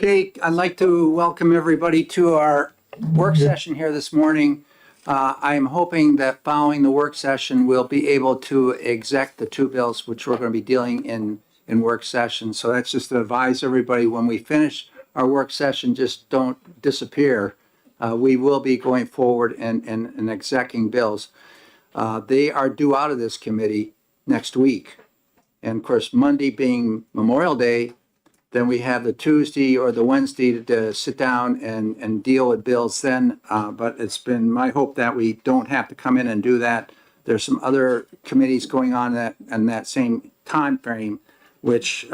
Okay, I'd like to welcome everybody to our work session here this morning. I am hoping that following the work session, we'll be able to exec the two bills which we're going to be dealing in work session. So that's just to advise everybody, when we finish our work session, just don't disappear. We will be going forward and execing bills. They are due out of this committee next week. And of course, Monday being Memorial Day, then we have the Tuesday or the Wednesday to sit down and deal with bills then. But it's been my hope that we don't have to come in and do that. There's some other committees going on in that same time frame, which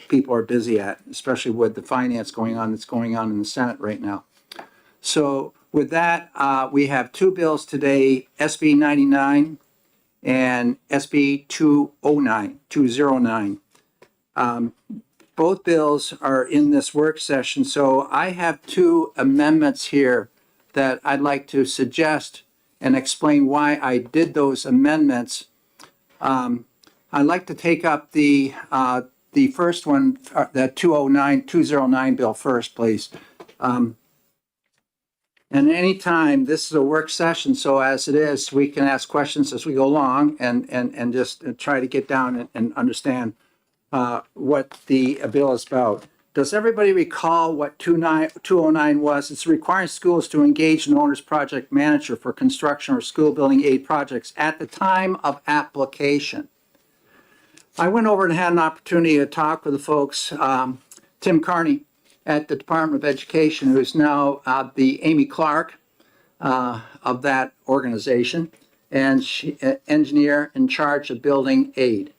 people are busy at, especially with the finance that's going on in the Senate right now. So with that, we have two bills today, SB 99 and SB 209. Both bills are in this work session, so I have two amendments here that I'd like to suggest and explain why I did those amendments. I'd like to take up the first one, the 209 bill first, please. And anytime, this is a work session, so as it is, we can ask questions as we go along and just try to get down and understand what the bill is about. Does everybody recall what 209 was? It's requiring schools to engage an owner's project manager for construction or school building aid projects at the time of application. I went over and had an opportunity to talk with the folks, Tim Carney at the Department of Education, who is now the Amy Clark of that organization, and she, engineer in charge of building aid.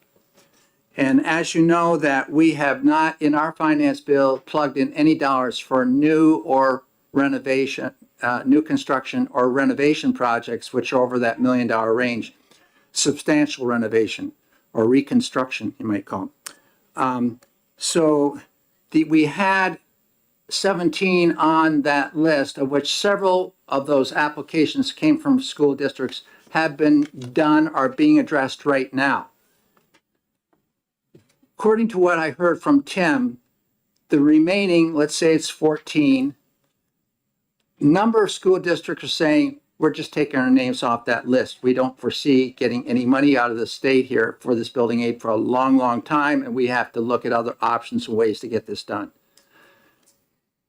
And as you know, that we have not in our finance bill plugged in any dollars for new or renovation, new construction or renovation projects, which are over that $1 million range, substantial renovation or reconstruction, you might call them. We had 17 on that list, of which several of those applications came from school districts, have been done, are being addressed right now. According to what I heard from Tim, the remaining, let's say it's 14, number of school districts are saying, we're just taking our names off that list. We don't foresee getting any money out of the state here for this building aid for a long, long time, and we have to look at other options and ways to get this done.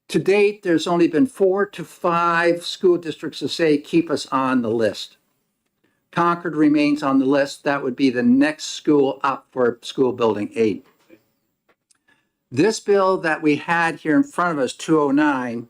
To date, there's only been 4 to 5 school districts to say, keep us on the list. Concord remains on the list. That would be the next school up for school building aid. This bill that we had here in front of us, 209,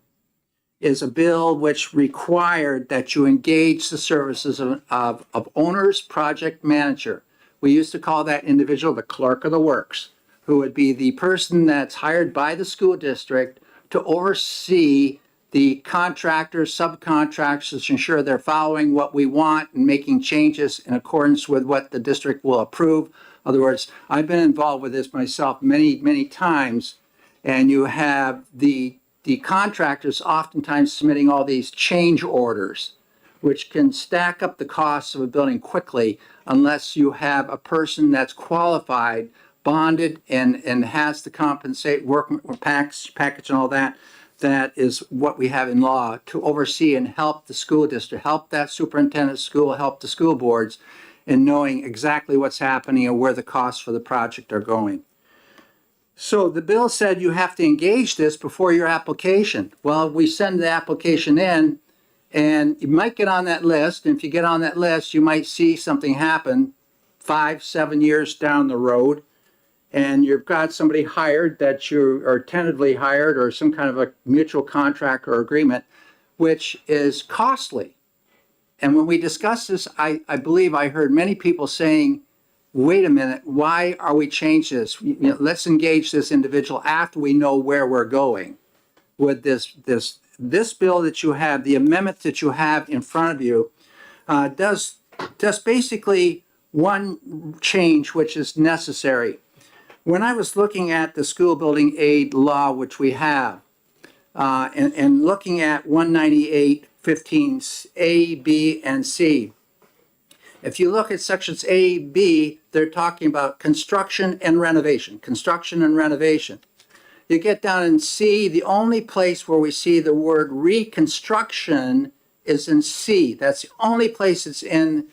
is a bill which required that you engage the services of owner's project manager. We used to call that individual the clerk of the works, who would be the person that's hired by the school district to oversee the contractors, subcontractors, to ensure they're following what we want and making changes in accordance with what the district will approve. In other words, I've been involved with this myself many, many times, and you have the contractors oftentimes submitting all these change orders, which can stack up the costs of a building quickly unless you have a person that's qualified, bonded, and has to compensate, work package and all that. That is what we have in law to oversee and help the school district, help that superintendent of school, help the school boards in knowing exactly what's happening and where the costs for the project are going. So the bill said you have to engage this before your application. Well, we send the application in and you might get on that list. And if you get on that list, you might see something happen 5-7 years down the road. And you've got somebody hired that you are tentatively hired or some kind of a mutual contract or agreement, which is costly. And when we discussed this, I believe I heard many people saying, wait a minute, why are we changing this? Let's engage this individual after we know where we're going with this bill that you have, the amendment that you have in front of you, does basically one change which is necessary. When I was looking at the school building aid law, which we have, and looking at 198.15 A, B, and C, if you look at sections A, B, they're talking about construction and renovation, construction and renovation. You get down in C, the only place where we see the word reconstruction is in C. That's the only place it's in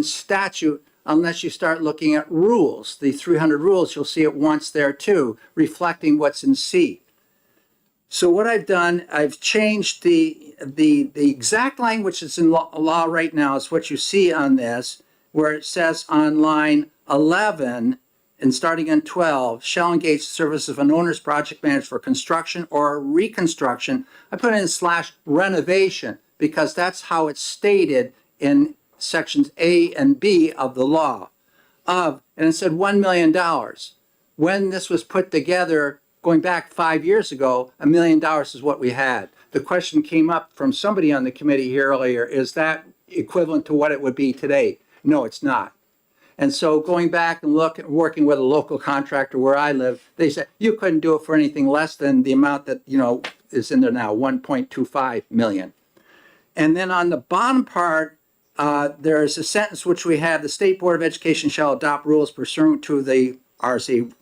statute, unless you start looking at rules. The 300 rules, you'll see it once there too, reflecting what's in C. So what I've done, I've changed the exact language that's in law right now is what you see on this, where it says on line 11 and starting on 12, shall engage the service of an owner's project manager for construction or reconstruction. I put in / renovation because that's how it's stated in sections A and B of the law. And it said $1 million. When this was put together, going back 5 years ago, $1 million is what we had. The question came up from somebody on the committee here earlier, is that equivalent to what it would be today? No, it's not. And so going back and working with a local contractor where I live, they said you couldn't do it for anything less than the amount that, is in there now, 1.25 million. And then on the bottom part, there is a sentence which we have, the State Board of Education shall adopt rules pursuant to the RSA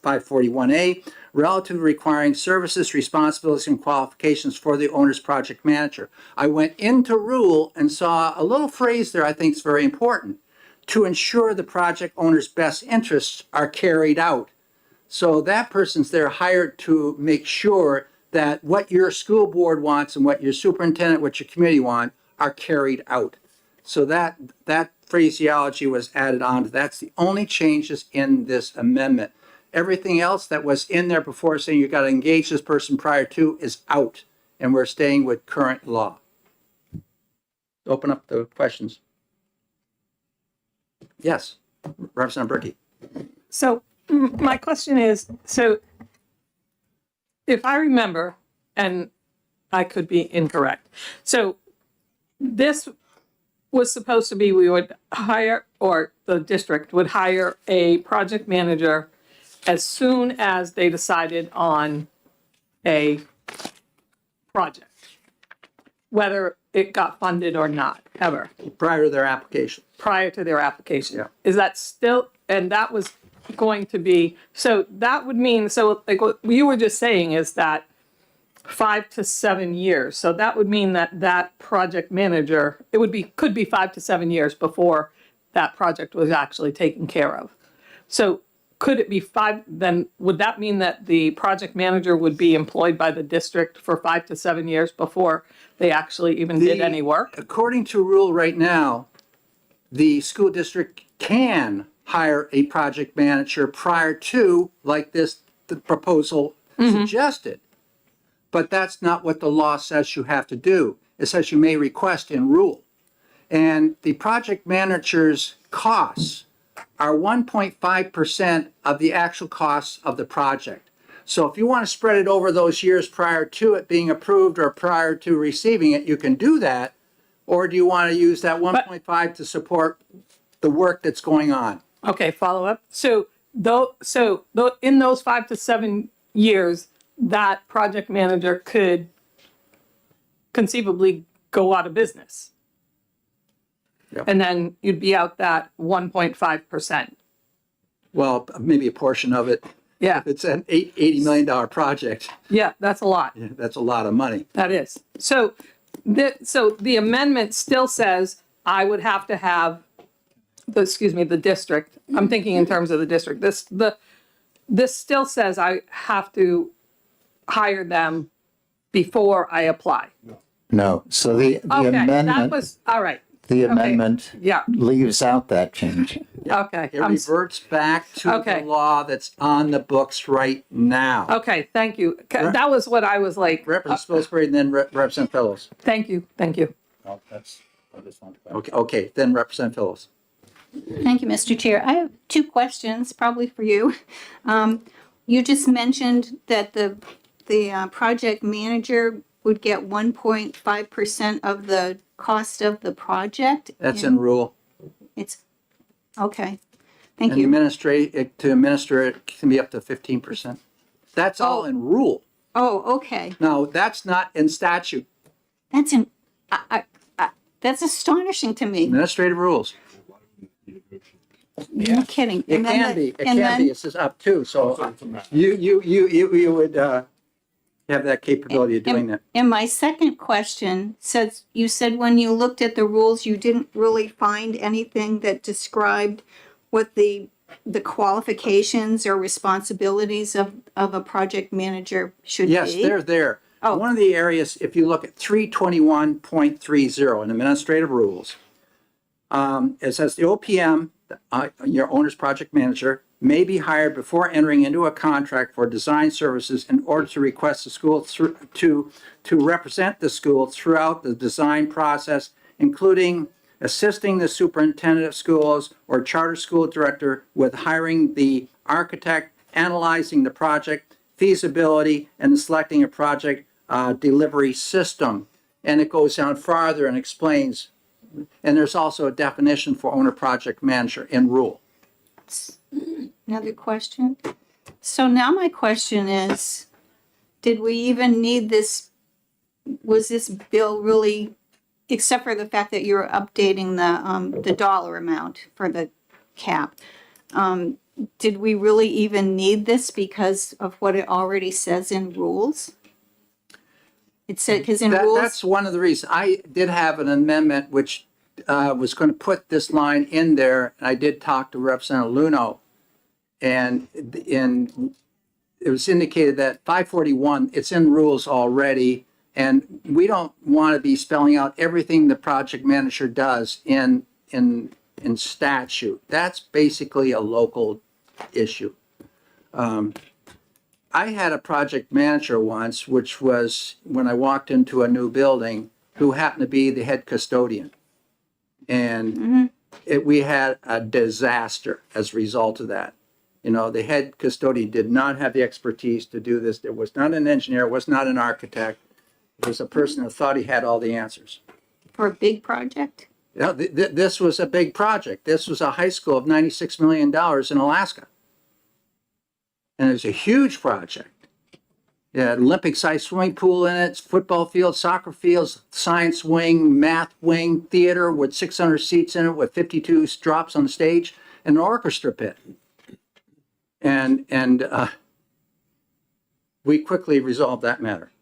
541A relative to requiring services, responsibilities, and qualifications for the owner's project manager. I went into rule and saw a little phrase there I think is very important. To ensure the project owner's best interests are carried out. So that person's there hired to make sure that what your school board wants and what your superintendent, what your committee want are carried out. So that phraseology was added on. That's the only changes in this amendment. Everything else that was in there before saying you got to engage this person prior to is out, and we're staying with current law. Open up the questions. Yes, Representative Berkey. So my question is, so if I remember, and I could be incorrect, so this was supposed to be we would hire, or the district would hire a project manager as soon as they decided on a project, whether it got funded or not, ever. Prior to their application. Prior to their application. Yeah. Is that still, and that was going to be, so that would mean, so like what you were just saying is that 5 to 7 years. So that would mean that that project manager, could be 5 to 7 years before that project was actually taken care of. So could it be 5, then would that mean that the project manager would be employed by the district for 5 to 7 years before they actually even did any work? According to rule right now, the school district can hire a project manager prior to, like the proposal suggested. But that's not what the law says you have to do. It says you may request in rule. And the project manager's costs are 1.5% of the actual costs of the project. So if you want to spread it over those years prior to it being approved or prior to receiving it, you can do that. Or do you want to use that 1.5 to support the work that's going on? Okay, follow up. So in those 5 to 7 years, that project manager could conceivably go out of business. Yep. And then you'd be out that 1.5%. Well, maybe a portion of it. Yeah. If it's an $80 million project, Yeah, that's a lot. that's a lot of money. That is. So the amendment still says I would have to have the district. I'm thinking in terms of the district. This still says I have to hire them before I apply. No, so the Okay, that amendment, was, all right. the amendment Yeah, leaves out that change. okay. It reverts back to Okay. the law that's on the books right now. Okay, thank you. That was what I was like. Representative Spilsbury and then Representative Phillips. Thank you. Okay, then Representative Phillips. Thank you, Mr. Chair. I have two questions, probably for you. You just mentioned that the project manager would get 1.5% of the cost of the project. That's in rule. It's, okay, thank And you. to administer it can be up to 15%. That's all Oh. in rule. Oh, okay. No, that's not in statute. That's that's astonishing to me. Administrative rules. You're kidding. It And then can the- be, it and can then- be, it's just up to, so you would, have that capability of doing that. And my second question says, you said when you looked at the rules, you didn't really find anything that described what the qualifications or responsibilities of a project manager should be? Yes, they're there. Oh. One of the areas, if you look at 321.30 in administrative rules, it says the OPM, your owner's project manager, may be hired before entering into a contract for design services in order to request the school to represent the school throughout the design process, including assisting the superintendent of schools or charter school director with hiring the architect, analyzing the project feasibility, and selecting a project delivery system. And it goes down farther and explains. And there's also a definition for owner project manager in rule. Another question? So now my question is, did we even need this? Was this bill really, except for the fact that you're updating the dollar amount for the cap, did we really even need this because of what it already says in rules? It said, because in rules. That's one of the reasons. I did have an amendment which was going to put this line in there. And I did talk to Representative Luno. And it was indicated that 541, it's in rules already. And we don't want to be spelling out everything the project manager does in statute. That's basically a local issue. I had a project manager once, which was when I walked into a new building, who happened to be the head custodian. And we had a disaster as a result of that. You know, the head custodian did not have the expertise to do this. There was not an engineer, was not an architect. It was a person who thought he had all the answers. For a big project? Yeah, this was a big project. This was a high school of $96 million in Alaska. And it was a huge project. It had an Olympic-sized swimming pool in it, football field, soccer fields, science wing, math wing, theater with 600 seats in it with 52 drops on the stage, and an orchestra pit. And we quickly resolved that matter.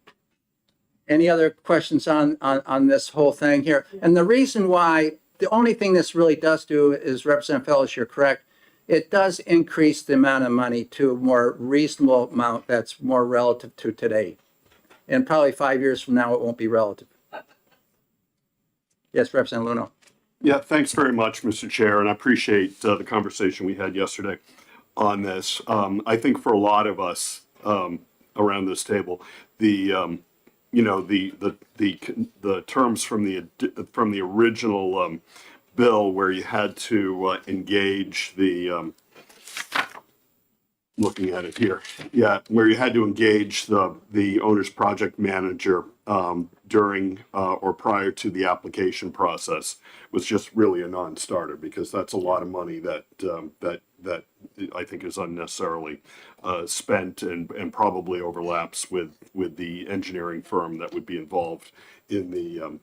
Any other questions on this whole thing here? And the reason why, the only thing this really does do is, Representative Fellows, you're correct, it does increase the amount of money to a more reasonable amount that's more relative to today. And probably 5 years from now, it won't be relative. Yes, Representative Luno. Yeah, thanks very much, Mr. Chair, and I appreciate the conversation we had yesterday on this. I think for a lot of us around this table, the terms from the original bill where you had to engage the looking at it here, where you had to engage the owner's project manager during or prior to the application process was just really a non-starter, because that's a lot of money that I think is unnecessarily spent and probably overlaps with the engineering firm that would be involved in the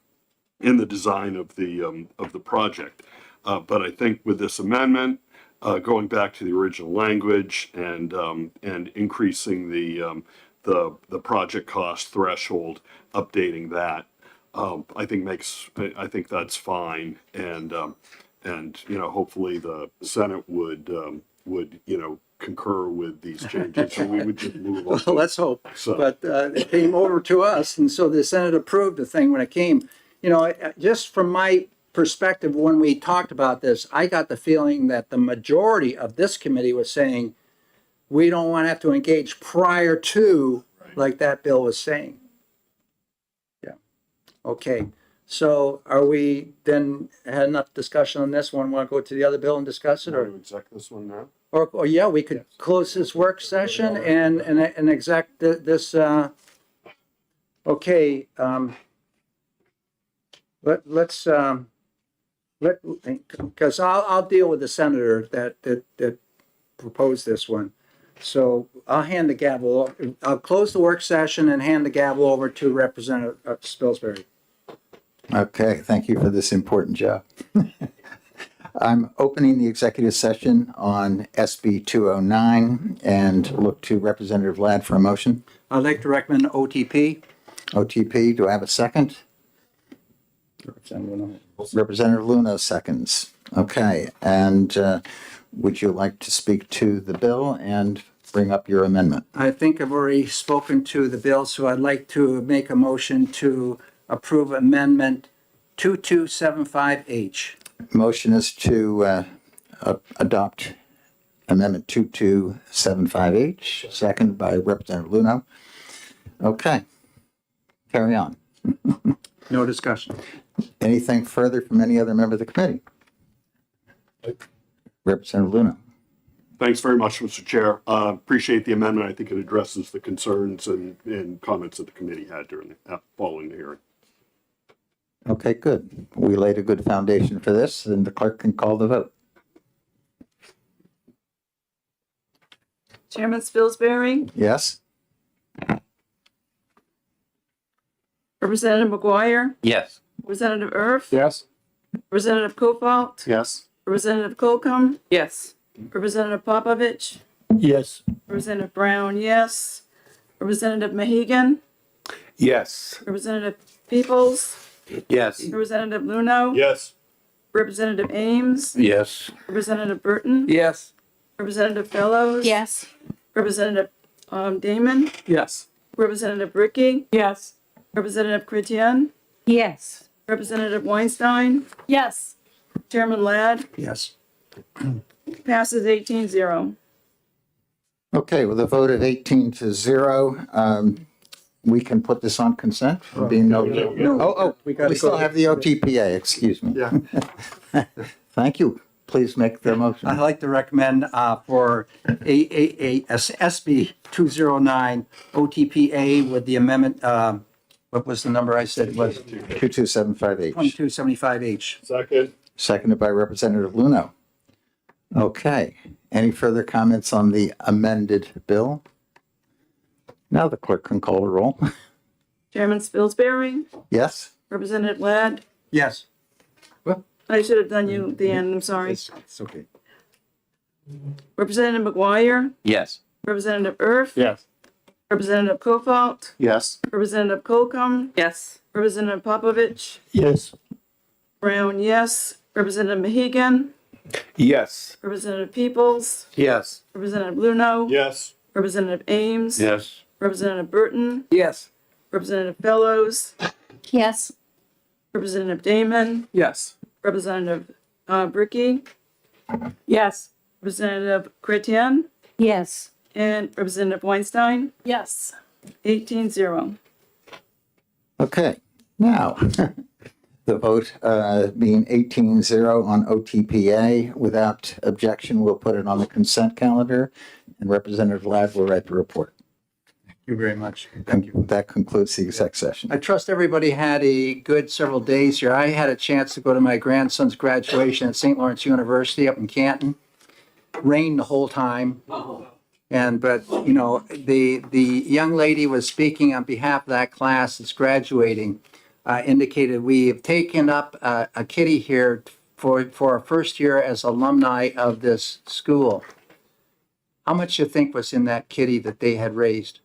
design of the project. But I think with this amendment, going back to the original language and increasing the project cost threshold, updating that, I think that's fine, and hopefully the Senate would concur with these changes, so we would just move on. Well, let's hope. So- But it came over to us, and so the Senate approved the thing when it came. You know, just from my perspective, when we talked about this, I got the feeling that the majority of this committee was saying, we don't want to have to engage prior to, like that bill was saying. Yeah. Okay. So are we then had enough discussion on this one? Want to go to the other bill and discuss it, Want or? to exec this one now? Or yeah, we could close this work session and exec this, okay, because I'll deal with the senator that proposed this one. So I'll hand the gavel, I'll close the work session and hand the gavel over to Representative Spilsbury. Okay, thank you for this important job. I'm opening the executive session on SB 209 and look to Representative Ladd for a motion. I'd like to recommend OTP. OTP, do I have a second? Representative Luna seconds. Okay, and would you like to speak to the bill and bring up your amendment? I think I've already spoken to the bill, so I'd like to make a motion to approve Amendment 2275H. Motion is to adopt Amendment 2275H, second by Representative Luna. Okay, carry on. No discussion. Anything further from any other member of the committee? Representative Luna. Thanks very much, Mr. Chair. Appreciate the amendment. I think it addresses the concerns and comments that the committee had during following the hearing. Okay, good. We laid a good foundation for this, and the clerk can call the vote. Chairman Spilsbury, Yes? Representative McGuire, Yes. Representative Erf, Yes. Representative Kofalt, Yes. Representative Colcom, Yes. Representative Popovich, Yes. Representative Brown, yes. Representative Mahegan, Yes. Representative Peoples, Yes. Representative Luno, Yes. Representative Ames, Yes. Representative Burton, Yes. Representative Fellows, Yes. Representative Damon, Yes. Representative Ricky, Yes. Representative Chrétien, Yes. Representative Weinstein, Yes. Chairman Ladd, Yes. passes 18-0. Okay, with a vote of 18-0, we can put this on consent? Being no. We still have the OTPA, excuse me. Yeah. Thank you. Please make the motion. I'd like to recommend for SB 209 OTPA with the amendment, what was the number I said was 2275H, 2275H. Second. seconded by Representative Luno. Okay, any further comments on the amended bill? Now the clerk can call a roll. Chairman Spilsbury, Yes? Representative Ladd, Yes. I should have done you at the end, I'm sorry. It's okay. Representative McGuire, Yes. Representative Erf, Yes. Representative Kofalt, Yes. Representative Colcom, Yes. Representative Popovich, Yes. Brown, yes. Representative Mahegan, Yes. Representative Peoples, Yes. Representative Luno, Yes. Representative Ames, Yes. Representative Burton, Yes. Representative Fellows, Yes. Representative Damon, Yes. Representative Bricky, Yes. Representative Chrétien, Yes. and Representative Weinstein, Yes. 18-0. Okay, now, the vote being 18-0 on OTPA, without objection, we'll put it on the consent calendar, and Representative Ladd will write the report. Thank you very much. And that concludes the exec session. I trust everybody had a good several days here. I had a chance to go to my grandson's graduation at St. Lawrence University up in Canton. Rained the whole time. But you know, the young lady was speaking on behalf of that class that's graduating, indicated we have taken up a kitty here for our first year as alumni of this school. How much you think was in that kitty that they had raised?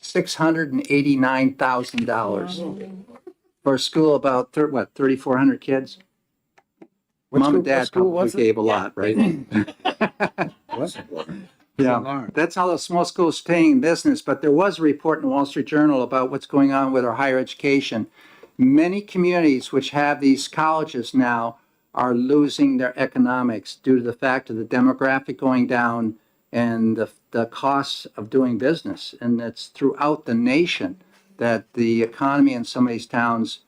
$689,000 for a school about 3,400 kids. Mom and Dad probably gave a lot, right? Yeah, that's how the small schools stay in business. But there was a report in the Wall Street Journal about what's going on with our higher education. Many communities which have these colleges now are losing their economics due to the fact of the demographic going down and the costs of doing business. And it's throughout the nation that the economy in some of these towns,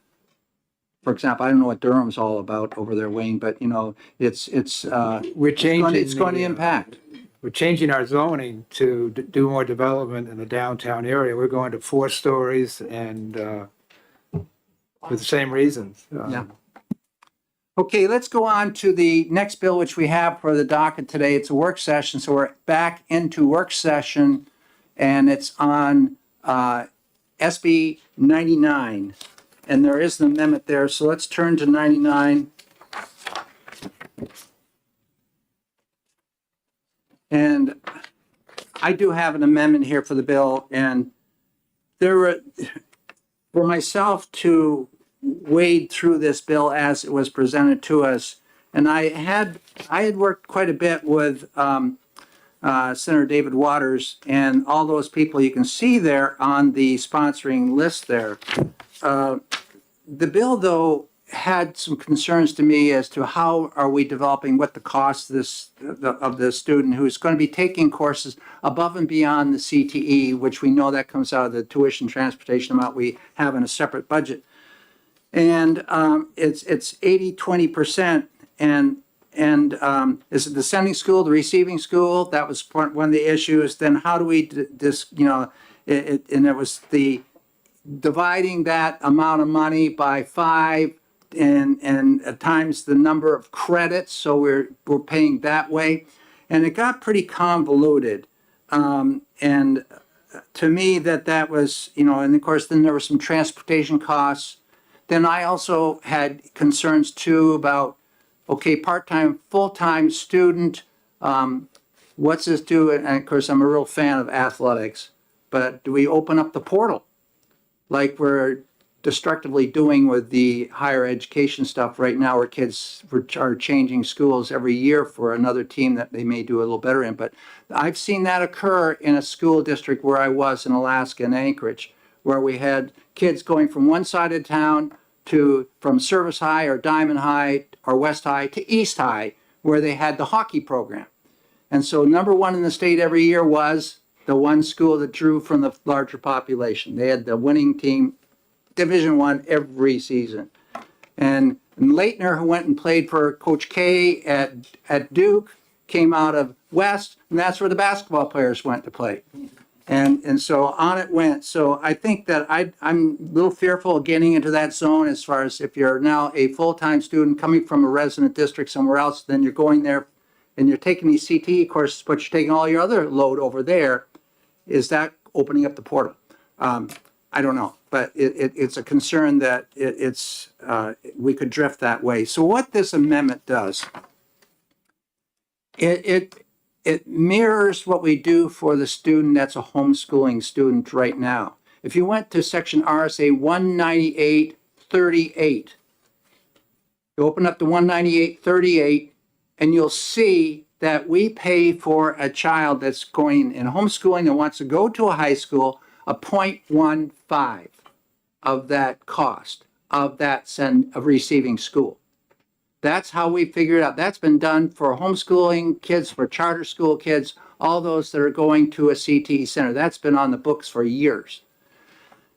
for example, I don't know what Durham's all about over there, Wayne, but you know, it's We're changing. it's going to impact. We're changing our zoning to do more development in the downtown area. We're going to 4 stories and for the same reasons. Yeah. Okay, let's go on to the next bill, which we have for the docket today. It's a work session, so we're back into work session, and it's on SB 99. And there is an amendment there, so let's turn to 99. And I do have an amendment here for the bill, and there were, for myself to wade through this bill as it was presented to us, and I had worked quite a bit with Senator David Waters and all those people you can see there on the sponsoring list there. The bill, though, had some concerns to me as to how are we developing what the cost of the student who's going to be taking courses above and beyond the CTE, which we know that comes out of the tuition transportation amount we have in a separate budget. And it's 80-20%. And is it the sending school, the receiving school? That was one of the issues. Then how do we and it was the dividing that amount of money by 5 and times the number of credits. So we're paying that way. And it got pretty convoluted. And to me that was, and of course, then there were some transportation costs. Then I also had concerns too about, okay, part-time, full-time student, what's this do? And of course, I'm a real fan of athletics, but do we open up the portal like we're destructively doing with the higher education stuff right now, where kids are changing schools every year for another team that they may do a little better in? But I've seen that occur in a school district where I was in Alaska in Anchorage, where we had kids going from one side of town from Service High or Diamond High or West High to East High, where they had the hockey program. And so number one in the state every year was the one school that drew from the larger population. They had the winning team, Division I, every season. And Leitner, who went and played for Coach K at Duke, came out of West, and that's where the basketball players went to play. And so on it went. So I think that I'm a little fearful of getting into that zone as far as if you're now a full-time student coming from a resident district somewhere else, then you're going there and you're taking these CTE courses, but you're taking all your other load over there. Is that opening up the portal? I don't know, but it's a concern that we could drift that way. So what this amendment does, it mirrors what we do for the student that's a homeschooling student right now. If you went to section RSA 198.38, you open up to 198.38 and you'll see that we pay for a child that's going in homeschooling and wants to go to a high school a 0.15 of that cost of that of receiving school. That's how we figure it out. That's been done for homeschooling kids, for charter school kids, all those that are going to a CTE center. That's been on the books for years.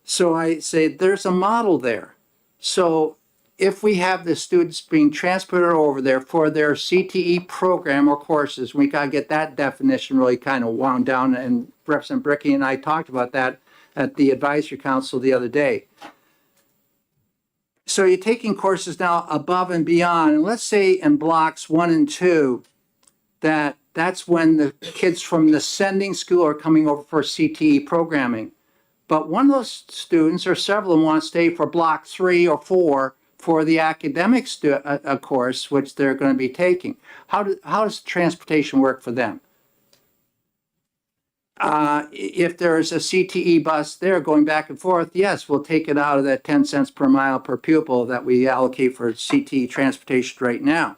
So I say there's a model there. So if we have the students being transported over there for their CTE program or courses, we got to get that definition really kind of wound down. And Representative Bricky and I talked about that at the advisory council the other day. So you're taking courses now above and beyond, and let's say in blocks 1 and 2, that's when the kids from the sending school are coming over for CTE programming. But one of those students, or several of them, want to stay for block 3 or 4 for the academic course, which they're going to be taking. How does transportation work for them? If there's a CTE bus there going back and forth, yes, we'll take it out of that 10 cents per mile per pupil that we allocate for CTE transportation right now.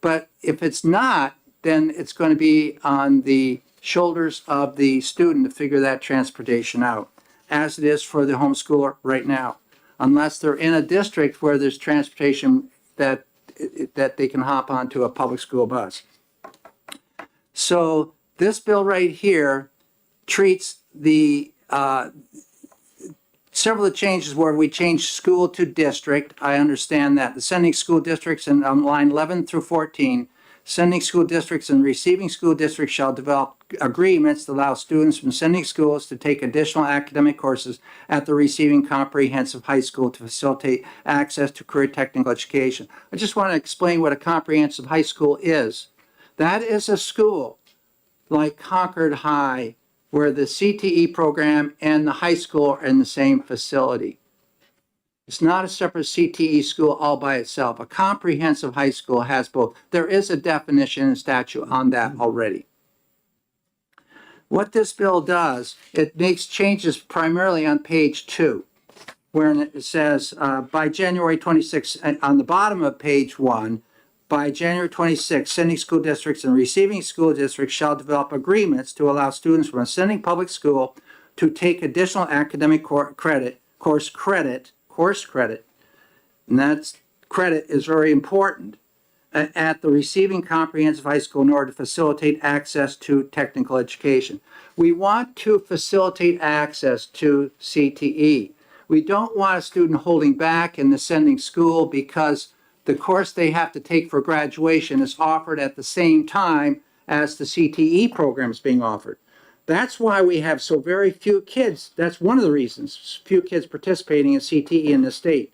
But if it's not, then it's going to be on the shoulders of the student to figure that transportation out, as it is for the homeschooler right now, unless they're in a district where there's transportation that they can hop onto a public school bus. So this bill right here treats the several of the changes where we change school to district. I understand that. The sending school districts in line 11 through 14, sending school districts and receiving school districts shall develop agreements that allow students from sending schools to take additional academic courses at the receiving comprehensive high school to facilitate access to career technical education. I just want to explain what a comprehensive high school is. That is a school like Concord High, where the CTE program and the high school are in the same facility. It's not a separate CTE school all by itself. A comprehensive high school has both. There is a definition and statute on that already. What this bill does, it makes changes primarily on page 2, where it says, by January 26, and on the bottom of page 1, by January 26, sending school districts and receiving school districts shall develop agreements to allow students from a sending public school to take additional academic course credit, and that's credit is very important, at the receiving comprehensive high school in order to facilitate access to technical education. We want to facilitate access to CTE. We don't want a student holding back in the sending school because the course they have to take for graduation is offered at the same time as the CTE program is being offered. That's why we have so very few kids. That's one of the reasons, few kids participating in CTE in the state.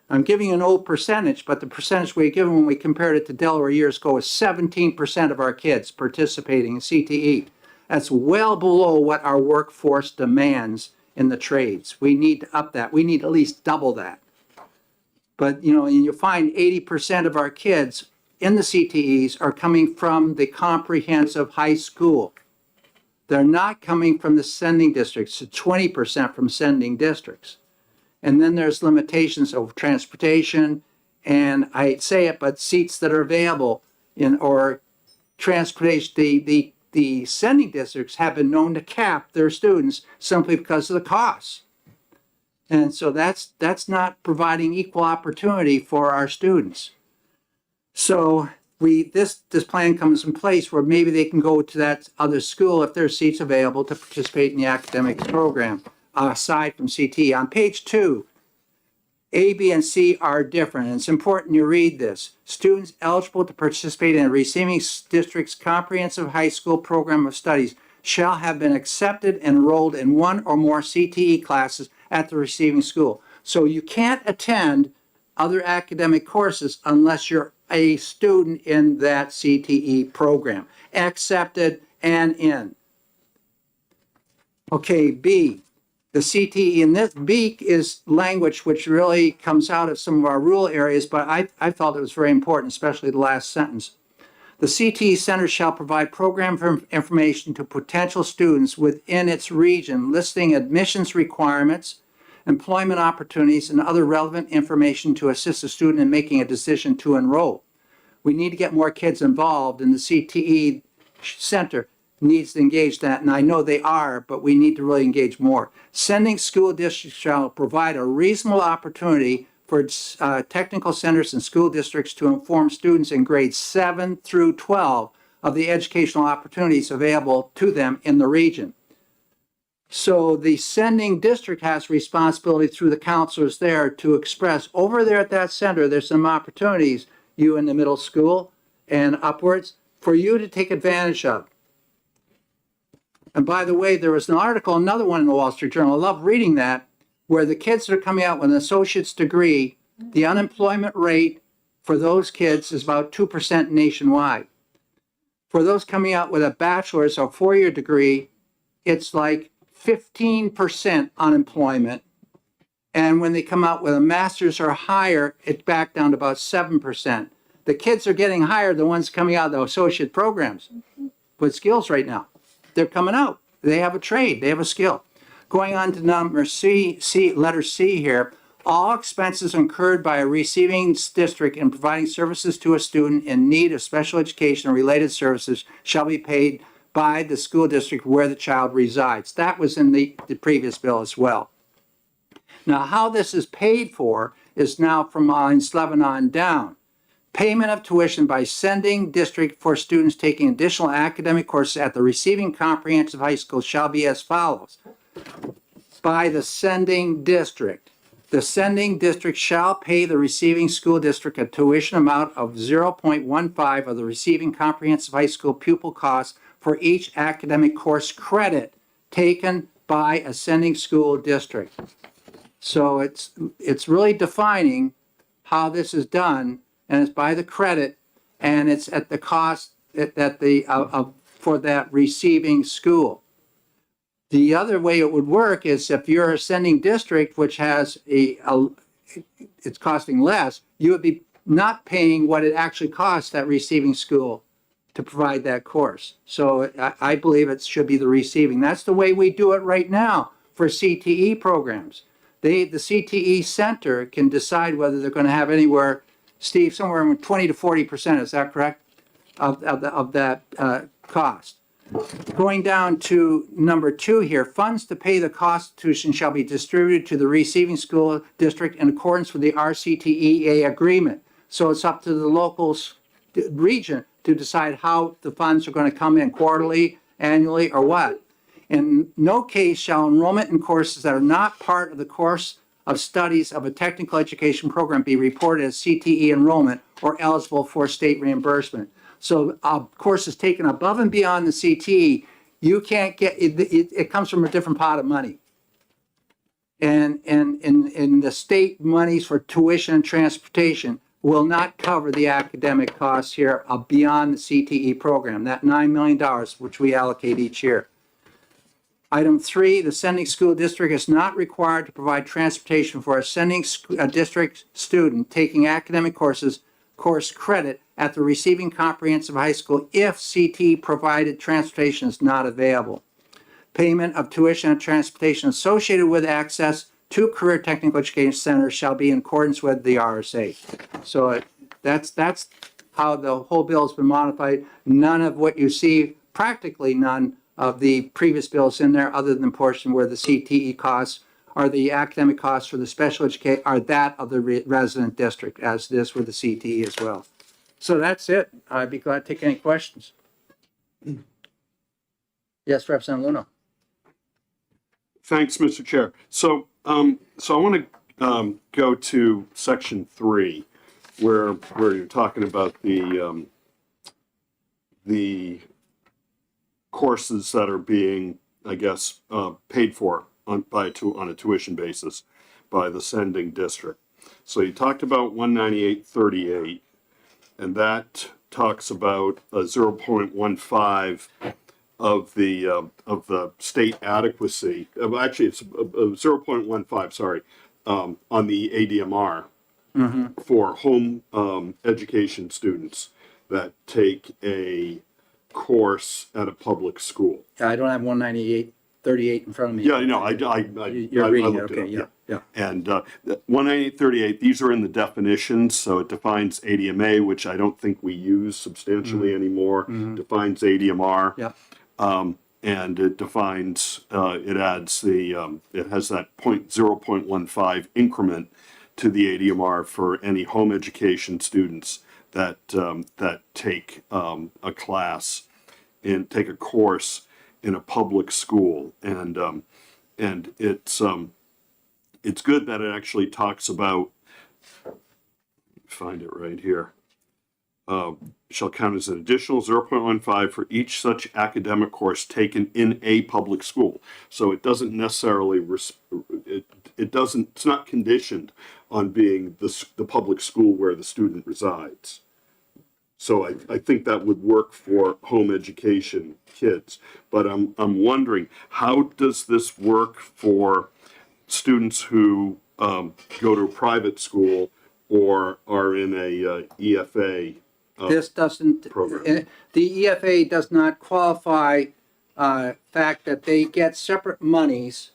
I'm giving you an old percentage, but the percentage we given when we compared it to Delaware years ago is 17% of our kids participating in CTE. That's well below what our workforce demands in the trades. We need to up that. We need at least double that. But, you know, and you'll find 80% of our kids in the CTEs are coming from the comprehensive high school. They're not coming from the sending districts, 20% from sending districts. And then there's limitations of transportation, and I hate to say it, but seats that are available in, or transportation, the sending districts have been known to cap their students simply because of the costs. And so that's not providing equal opportunity for our students. So this plan comes in place where maybe they can go to that other school if there's seats available to participate in the academics program, aside from CT. On page 2, A, B, and C are different, and it's important you read this. Students eligible to participate in a receiving district's comprehensive high school program of studies shall have been accepted and enrolled in one or more CTE classes at the receiving school. So you can't attend other academic courses unless you're a student in that CTE program, accepted and in. Okay, B, the CTE in this, B is language which really comes out of some of our rural areas, but I felt it was very important, especially the last sentence. The CTE Center shall provide program information to potential students within its region, listing admissions requirements, employment opportunities, and other relevant information to assist the student in making a decision to enroll. We need to get more kids involved, and the CTE Center needs to engage that, and I know they are, but we need to really engage more. Sending school districts shall provide a reasonable opportunity for technical centers and school districts to inform students in grades 7 through 12 of the educational opportunities available to them in the region. So the sending district has responsibility through the counselors there to express, over there at that center, there's some opportunities, you in the middle school and upwards, for you to take advantage of. And by the way, there was an article, another one in the Wall Street Journal, I love reading that, where the kids that are coming out with an associate's degree, the unemployment rate for those kids is about 2% nationwide. For those coming out with a bachelor's or 4-year degree, it's like 15% unemployment. And when they come out with a master's or higher, it's back down to about 7%. The kids are getting higher, the ones coming out of the associate programs with skills right now. They're coming out. They have a trade. They have a skill. Going on to number C, letter C here, all expenses incurred by a receiving district in providing services to a student in need of special education or related services shall be paid by the school district where the child resides. That was in the previous bill as well. Now, how this is paid for is now from lines 11 on down. Payment of tuition by sending district for students taking additional academic courses at the receiving comprehensive high school shall be as follows. By the sending district. The sending district shall pay the receiving school district a tuition amount of 0.15 of the receiving comprehensive high school pupil costs for each academic course credit taken by a sending school district. So it's really defining how this is done, and it's by the credit, and it's at the cost for that receiving school. The other way it would work is if you're a sending district, which has it's costing less, you would be not paying what it actually costs that receiving school to provide that course. So I believe it should be the receiving. That's the way we do it right now for CTE programs. The CTE center can decide whether they're going to have anywhere, Steve, somewhere in 20 to 40%, is that correct? Of that cost. Going down to number 2 here, funds to pay the cost of tuition shall be distributed to the receiving school district in accordance with the RCTEA agreement. So it's up to the local region to decide how the funds are going to come in, quarterly, annually, or what. In no case shall enrollment in courses that are not part of the course of studies of a technical education program be reported as CTE enrollment or eligible for state reimbursement. So courses taken above and beyond the CTE, you can't get, it comes from a different pot of money. And the state monies for tuition and transportation will not cover the academic costs here beyond the CTE program, that $9 million, which we allocate each year. Item 3, the sending school district is not required to provide transportation for a sending district student taking academic course credit at the receiving comprehensive high school if CTE provided transportation is not available. Payment of tuition and transportation associated with access to career technical education centers shall be in accordance with the RSA. So that's how the whole bill has been modified. None of what you see, practically none of the previous bills in there, other than the portion where the CTE costs or the academic costs for the special education are that of the resident district, as this with the CTE as well. So that's it. I'd be glad to take any questions. Yes, Representative Luno. Thanks, Mr. Chair. So I want to go to section 3, where you're talking about the courses that are being, I guess, paid for on a tuition basis by the sending district. So you talked about 198.38, and that talks about a 0.15 of the state adequacy. Actually, it's 0.15. Sorry, on the ADMR for home education students that take a course at a public school. I don't have 198.38 in front of me. Yeah, no, You're reading it, looked okay, up, yeah. And 198.38, these are in the definitions, so it defines ADMA, which I don't think we use substantially anymore, defines ADMR. Yeah. And it defines, it adds it has that 0.15 increment to the ADMR for any home education students that take a class and take a course in a public school, and it's good that it actually talks about. Find it right here. Shall count as an additional 0.15 for each such academic course taken in a public school. So it doesn't necessarily it's not conditioned on being the public school where the student resides. So I think that would work for home education kids. But I'm wondering, how does this work for students who go to a private school or are in a EFA? This doesn't, program. the EFA does not qualify fact that they get separate monies.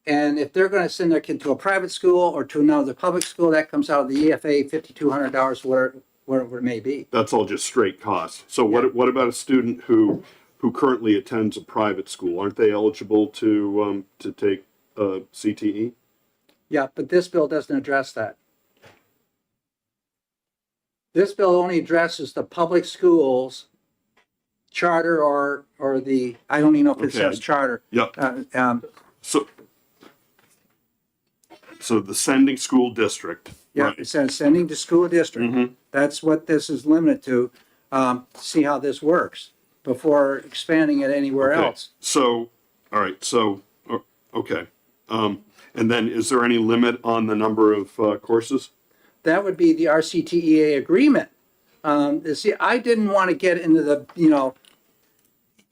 And if they're going to send their kid to a private school or to another public school, that comes out of the EFA $5,200, whatever it may be. That's all just straight costs. So what about a student who currently attends a private school? Aren't they eligible to take CTE? Yeah, but this bill doesn't address that. This bill only addresses the public schools, charter or the, I don't even know if it Okay. says charter. Yep. So the sending school district. Yeah, Right. it says sending to school district. That's what this is limited to. See how this works before expanding it anywhere Okay. else. So, all right. So, okay. And then is there any limit on the number of courses? That would be the RCTEA agreement. See, I didn't want to get into the,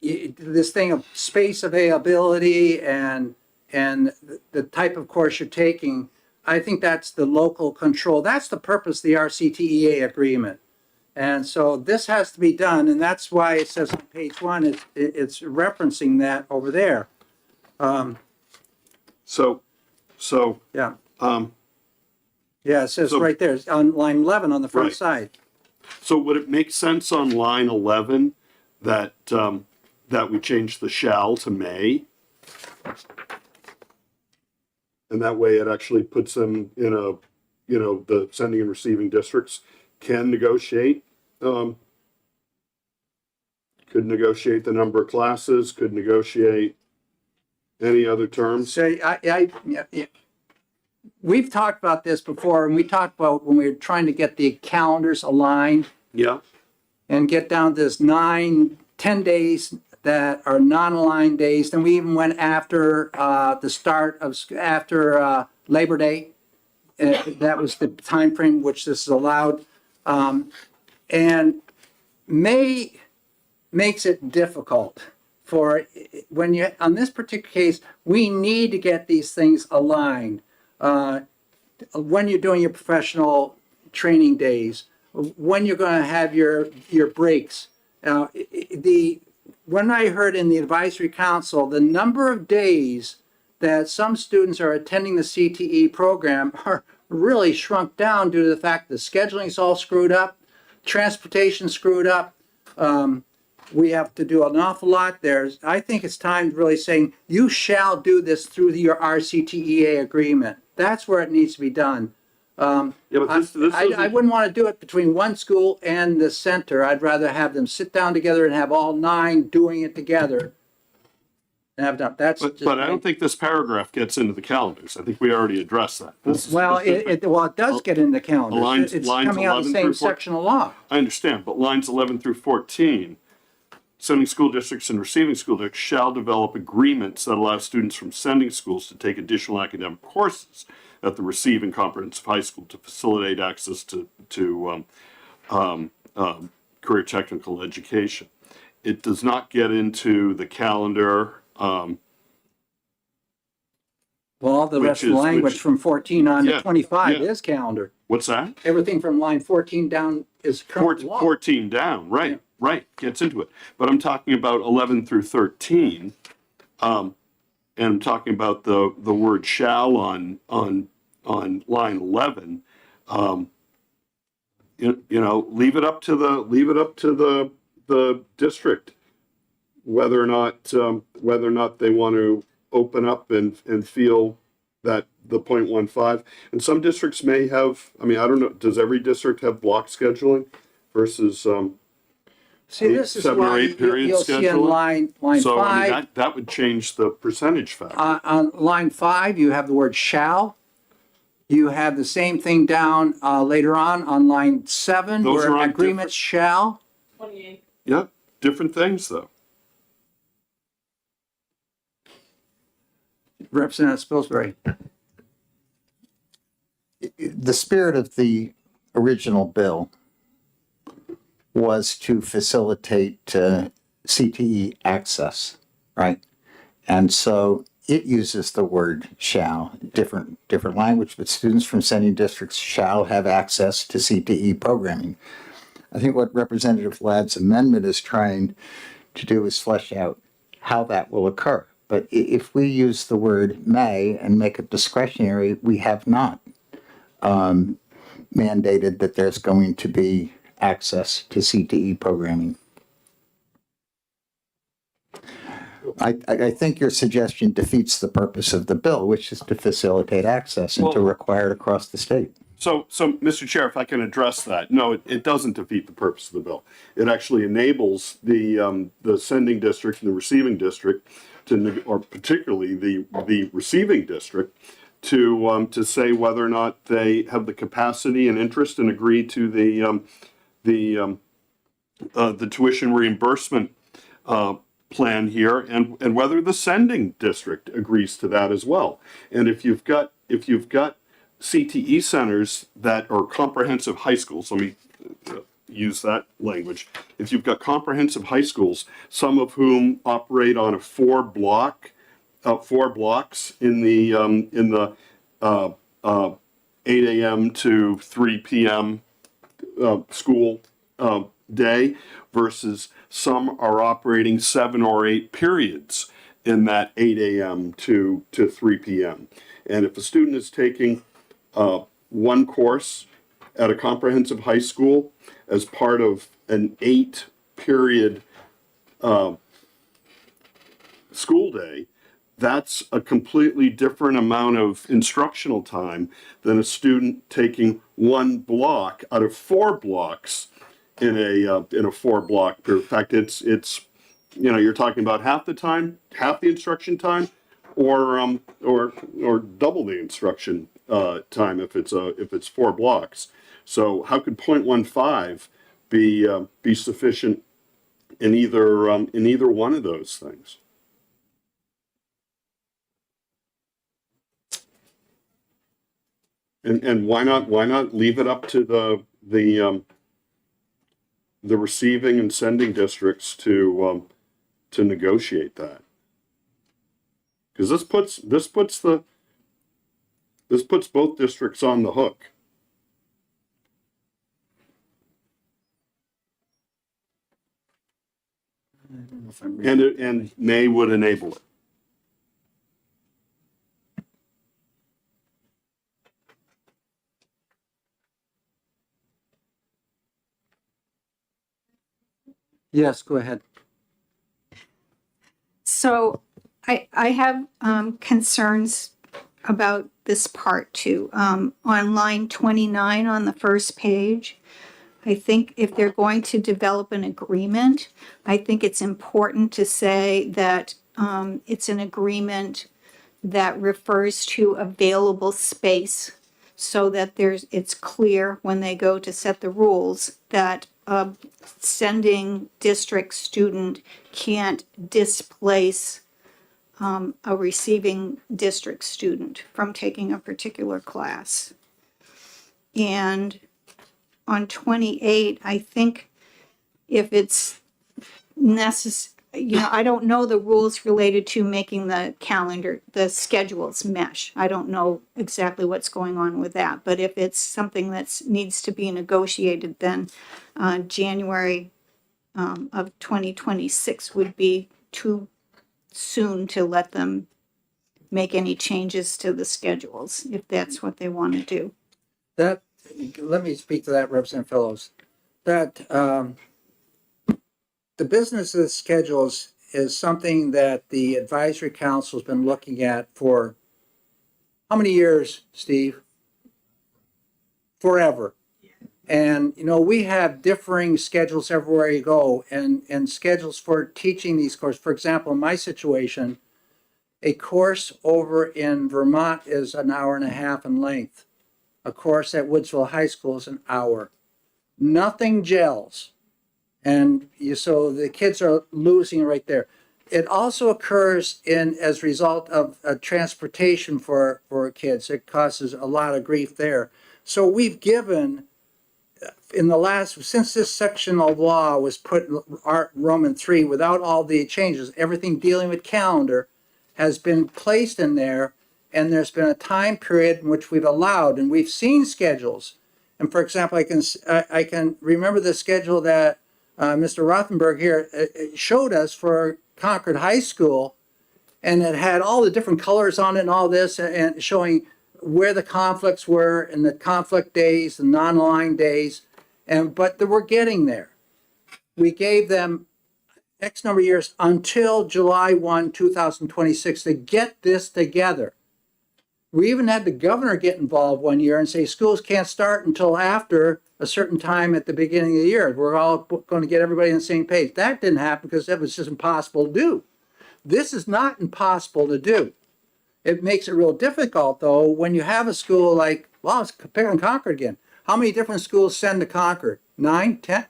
this thing of space availability and the type of course you're taking. I think that's the local control. That's the purpose of the RCTEA agreement. And so this has to be done, and that's why it says on page one, it's referencing that over there. So, Yeah, um, yeah, it says So- right there, it's on line 11 on the front Right. side. so would it make sense on line 11 that, that we change the shall to may? And that way it actually puts them in a, the sending and receiving districts can negotiate, could negotiate the number of classes, could negotiate any other terms. So yeah. We've talked about this before, and we talked about when we were trying to get the calendars aligned Yeah, and get down to this 9-10 days that are non-aligned days. Then we even went after the start of after Labor Day. That was the time frame which this is allowed, and May makes it difficult for when you on this particular case. We need to get these things aligned. When you're doing your professional training days, when you're going to have your breaks. When I heard in the advisory council, the number of days that some students are attending the CTE program are really shrunk down due to the fact that scheduling is all screwed up, transportation screwed up. We have to do an awful lot there. I think it's time to really saying, you shall do this through your RCTEA agreement. That's where it needs to be done. yeah, but this I isn't- wouldn't want to do it between one school and the center. I'd rather have them sit down together and have all 9 doing it together. And have done, that's just. But I don't think this paragraph gets into the calendars. I think we already addressed that. This is Well, specific. it does get in the calendar. Lines- It's lines coming out of the 11 same through 14. section of law. I understand, but lines 11 through 14, sending school districts and receiving school districts shall develop agreements that allow students from sending schools to take additional academic courses at the receiving comprehensive high school to facilitate access to career technical education. It does not get into the calendar. Well, all the Which rest of the is- language which- from 14 on Yeah, to 25 yeah. is calendar. What's that? Everything from line 14 down is current law. 14 down, right, right, gets into it. But I'm talking about 11 through 13. And I'm talking about the word shall on line 11. Leave it up to the district whether or not they want to open up and feel that the 0.15, and some districts may have, I don't know, does every district have block scheduling versus, See, this is 7 or why 8 period you'll see on scheduling? line so 5. that would change the percentage factor. On line 5, you have the word shall. You have the same thing down later on line 7, Those are where on agreements shall. 28. Yeah, different things though. Representative Spilsbury. The spirit of the original bill was to facilitate CTE access, right? And so it uses the word shall, different language, but students from sending districts shall have access to CTE programming. I think what Representative Ladd's amendment is trying to do is flesh out how that will occur. But if we use the word may and make it discretionary, we have not mandated that there's going to be access to CTE programming. I think your suggestion defeats the purpose of the bill, which is to facilitate access and to Well- require it across the state. So, Mr. Chair, if I can address that, no, it doesn't defeat the purpose of the bill. It actually enables the sending district and the receiving district or particularly the receiving district to say whether or not they have the capacity and interest and agree to the tuition reimbursement plan here, and whether the sending district agrees to that as well. And if you've got CTE centers that are comprehensive high schools, let me use that language. If you've got comprehensive high schools, some of whom operate on a 4 blocks in the 8 a.m. to 3 p.m. School day versus some are operating 7 or 8 periods in that 8 a.m. to 3 p.m. And if a student is taking one course at a comprehensive high school as part of an 8-period school day, that's a completely different amount of instructional time than a student taking one block out of 4 blocks in a 4-block period. In fact, it's you're talking about half the time, half the instruction time, or double the instruction time if it's 4 blocks. So how could 0.15 be sufficient in either one of those things? And why not leave it up to the receiving and sending districts to negotiate that? Because this puts both districts on the hook. And May would enable it. Yes, go ahead. So I have concerns about this part too. On line 29 on the first page, I think if they're going to develop an agreement, I think it's important to say that it's an agreement that refers to available space so that it's clear when they go to set the rules that a sending district student can't displace a receiving district student from taking a particular class. And on 28, I think if it's necessary, I don't know the rules related to making the calendar, the schedules mesh. I don't know exactly what's going on with that. But if it's something that needs to be negotiated, then January of 2026 would be too soon to let them make any changes to the schedules, if that's what they want to do. That, let me speak to that, Representative Fellows. That the business of the schedules is something that the advisory council has been looking at for how many years, Steve? Forever. And, we have differing schedules everywhere you go and schedules for teaching these courses. For example, in my situation, a course over in Vermont is an hour and a half in length. A course at Woodsville High School is an hour. Nothing gels. And so the kids are losing right there. It also occurs as a result of transportation for kids. It causes a lot of grief there. So we've given, since this section of law was put in Roman 3, without all the changes, everything dealing with calendar has been placed in there, and there's been a time period in which we've allowed, and we've seen schedules. And for example, I can remember the schedule that Mr. Rothenberg here showed us for Concord High School, and it had all the different colors on it and all this, and showing where the conflicts were and the conflict days, the non-aligned days, but we're getting there. We gave them X number of years until July 1, 2026 to get this together. We even had the governor get involved one year and say schools can't start until after a certain time at the beginning of the year. We're all going to get everybody on the same page. That didn't happen because that was just impossible to do. This is not impossible to do. It makes it real difficult, though, when you have a school like, well, let's pick on Concord again. How many different schools send to Concord? 9, 10?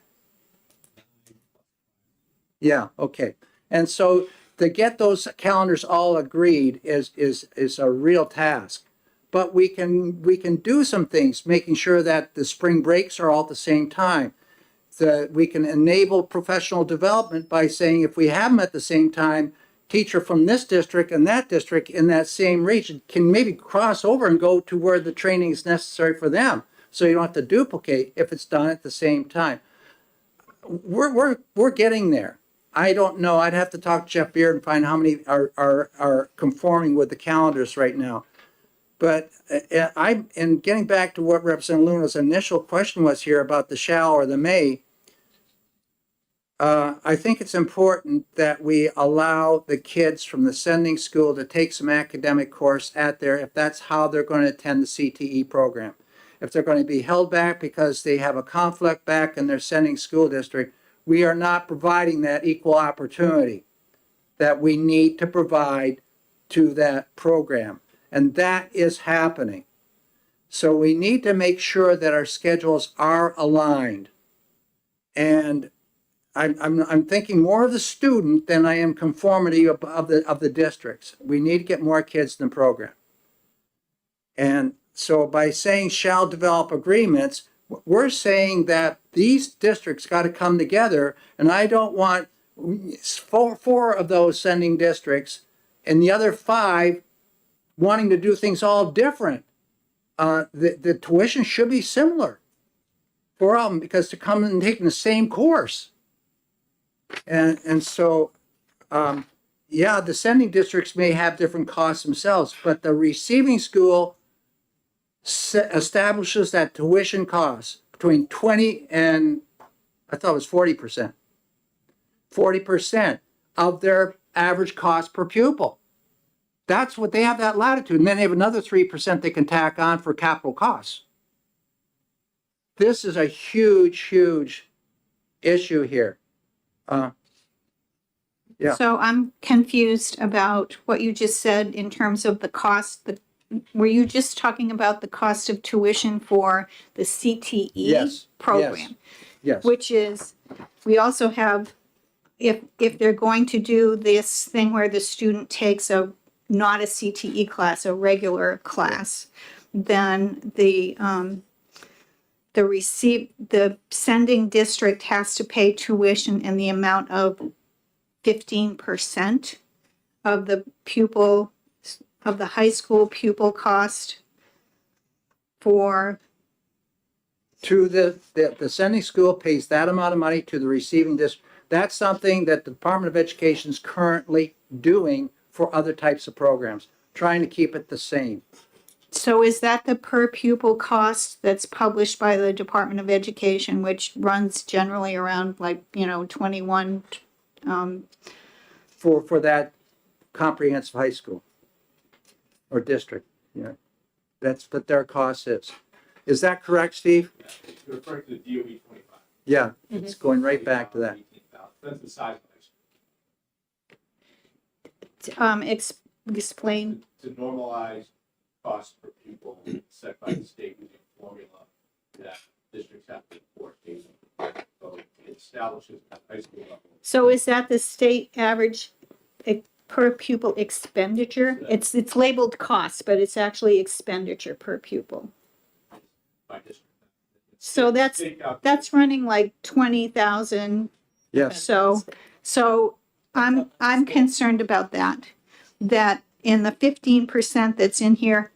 Yeah, okay. And so to get those calendars all agreed is a real task. But we can do some things, making sure that the spring breaks are all at the same time. That we can enable professional development by saying if we have them at the same time, teacher from this district and that district in that same region can maybe cross over and go to where the training is necessary for them. So you don't have to duplicate if it's done at the same time. we're getting there. I don't know. I'd have to talk to Jeff Beard and find how many are conforming with the calendars right now. But and getting back to what Representative Luna's initial question was here about the shall or the may, I think it's important that we allow the kids from the sending school to take some academic course at there if that's how they're going to attend the CTE program. If they're going to be held back because they have a conflict back in their sending school district, we are not providing that equal opportunity that we need to provide to that program. And that is happening. So we need to make sure that our schedules are aligned. And I'm thinking more of the student than I am conformity of the districts. We need to get more kids in the program. And so by saying shall develop agreements, we're saying that these districts got to come together, and I don't want four of those sending districts and the other 5 wanting to do things all different. The tuition should be similar for all of them because they're coming and taking the same course. And so, yeah, the sending districts may have different costs themselves, but the receiving school establishes that tuition cost between 20 and I thought it was 40%. 40% of their average cost per pupil. That's what they have, that latitude. And then they have another 3% they can tack on for capital costs. This is a huge, huge issue here. Yeah. So I'm confused about what you just said in terms of the cost. Were you just talking about the cost of tuition for the CTE Yes, program? Yes. Which is, we also have, if they're going to do this thing where the student takes not a CTE class, a regular class, then the sending district has to pay tuition in the amount of 15% of the high school pupil cost for. To the sending school pays that amount of money to the receiving district. That's something that the Department of Education is currently doing for other types of programs, trying to keep it the same. So is that the per pupil cost that's published by the Department of Education, which runs generally around 21? For that comprehensive high school or district, yeah. That's what their cost is. Is that correct, Steve? You're referring to the DOE 25. Yeah, it's going right back to that. That's the size of the high school. Explain. To normalize cost per pupil set by the state using a formula that districts have to report based on. So it establishes at high school level. So is that the state average per pupil expenditure? It's labeled cost, but it's actually expenditure per pupil. By district. So that's running like 20,000. Yes. So I'm concerned about that in the 15% that's in here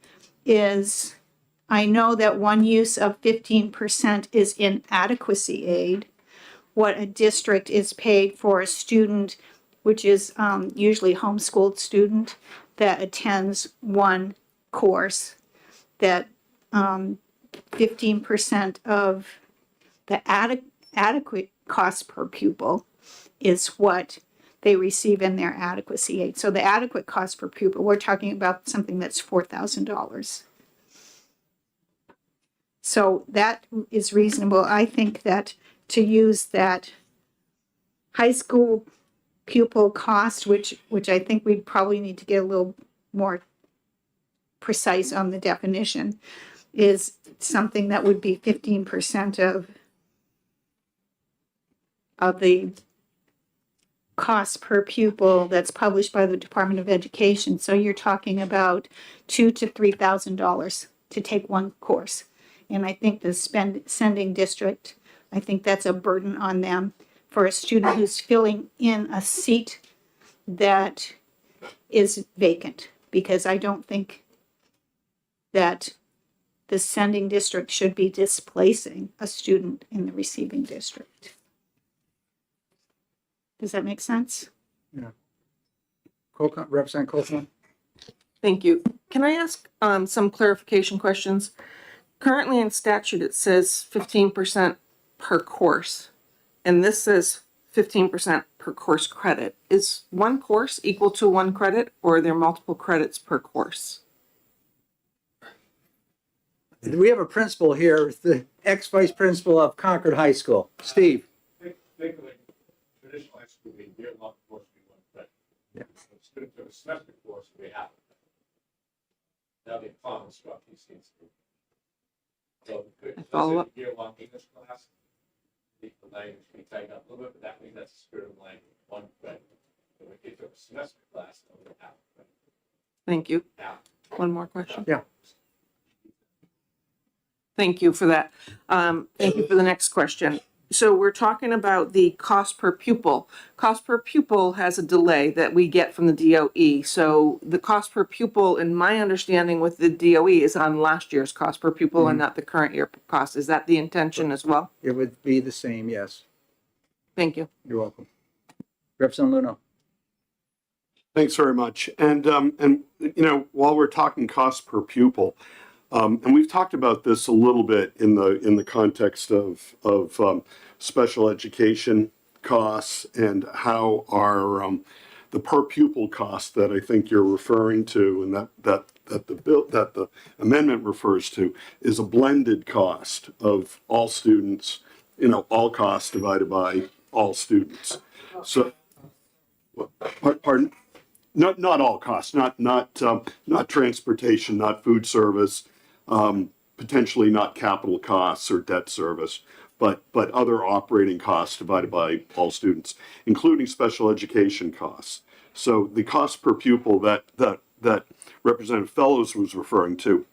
is, I know that one use of 15% is inadequacy aid. What a district is paid for a student, which is usually homeschooled student that attends one course, that 15% of the adequate cost per pupil is what they receive in their adequacy aid. So the adequate cost per pupil, we're talking about something that's $4,000. So that is reasonable. I think that to use that high school pupil cost, which I think we probably need to get a little more precise on the definition, is something that would be 15% of the cost per pupil that's published by the Department of Education. So you're talking about $2,000 to $3,000 to take one course. And I think the sending district, I think that's a burden on them for a student who's filling in a seat that is vacant, because I don't think that the sending district should be displacing a student in the receiving district. Does that make sense? Representative Copeland? Thank you. Can I ask some clarification questions? Currently in statute, it says 15% per course, and this says 15% per course credit. Is one course equal to one credit, or are there multiple credits per course? We have a principal here, the ex-vice principal of Concord High School, Steve. Think of like traditional high school being year-long course, be one credit. Yeah. So students have a semester course, we have. Now they common struck these things. So good. I follow up. Year-long English class. The language can be tightened up a little bit, but that means that's the spirit of the language, one credit. So if they took a semester class, they would have credit. Thank you. Now, One more question. Yeah. Thank you for that. Thank you for the next question. So we're talking about the cost per pupil. Cost per pupil has a delay that we get from the DOE. So the cost per pupil, in my understanding with the DOE, is on last year's cost per pupil and not the current year cost. Is that the intention as well? It would be the same, yes. Thank you. You're welcome. Representative Luno? Thanks very much. And you know, while we're talking cost per pupil, and we've talked about this a little bit in the context of special education costs and how our the per pupil cost that I think you're referring to and that the amendment refers to is a blended cost of all students, you know, all costs divided by all students. So, pardon? Not all costs, not transportation, not food service, potentially not capital costs or debt service, but other operating costs divided by all students, including special education costs. So the cost per pupil that Representative Fellows was referring to,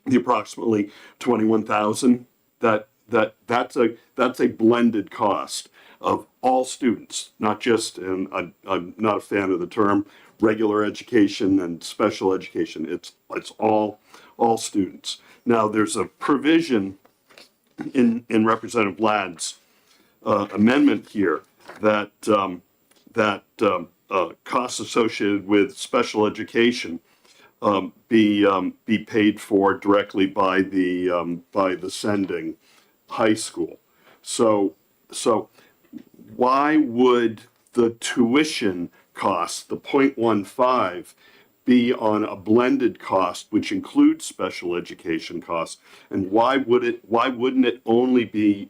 the approximately 21,000, that's a blended cost of all students, not just, and I'm not a fan of the term regular education and special education. It's all students. Now there's a provision in Representative Ladd's amendment here that costs associated with special education be paid for directly by the sending high school. So why would the tuition cost, the 0.15, be on a blended cost which includes special education costs, and why wouldn't it only be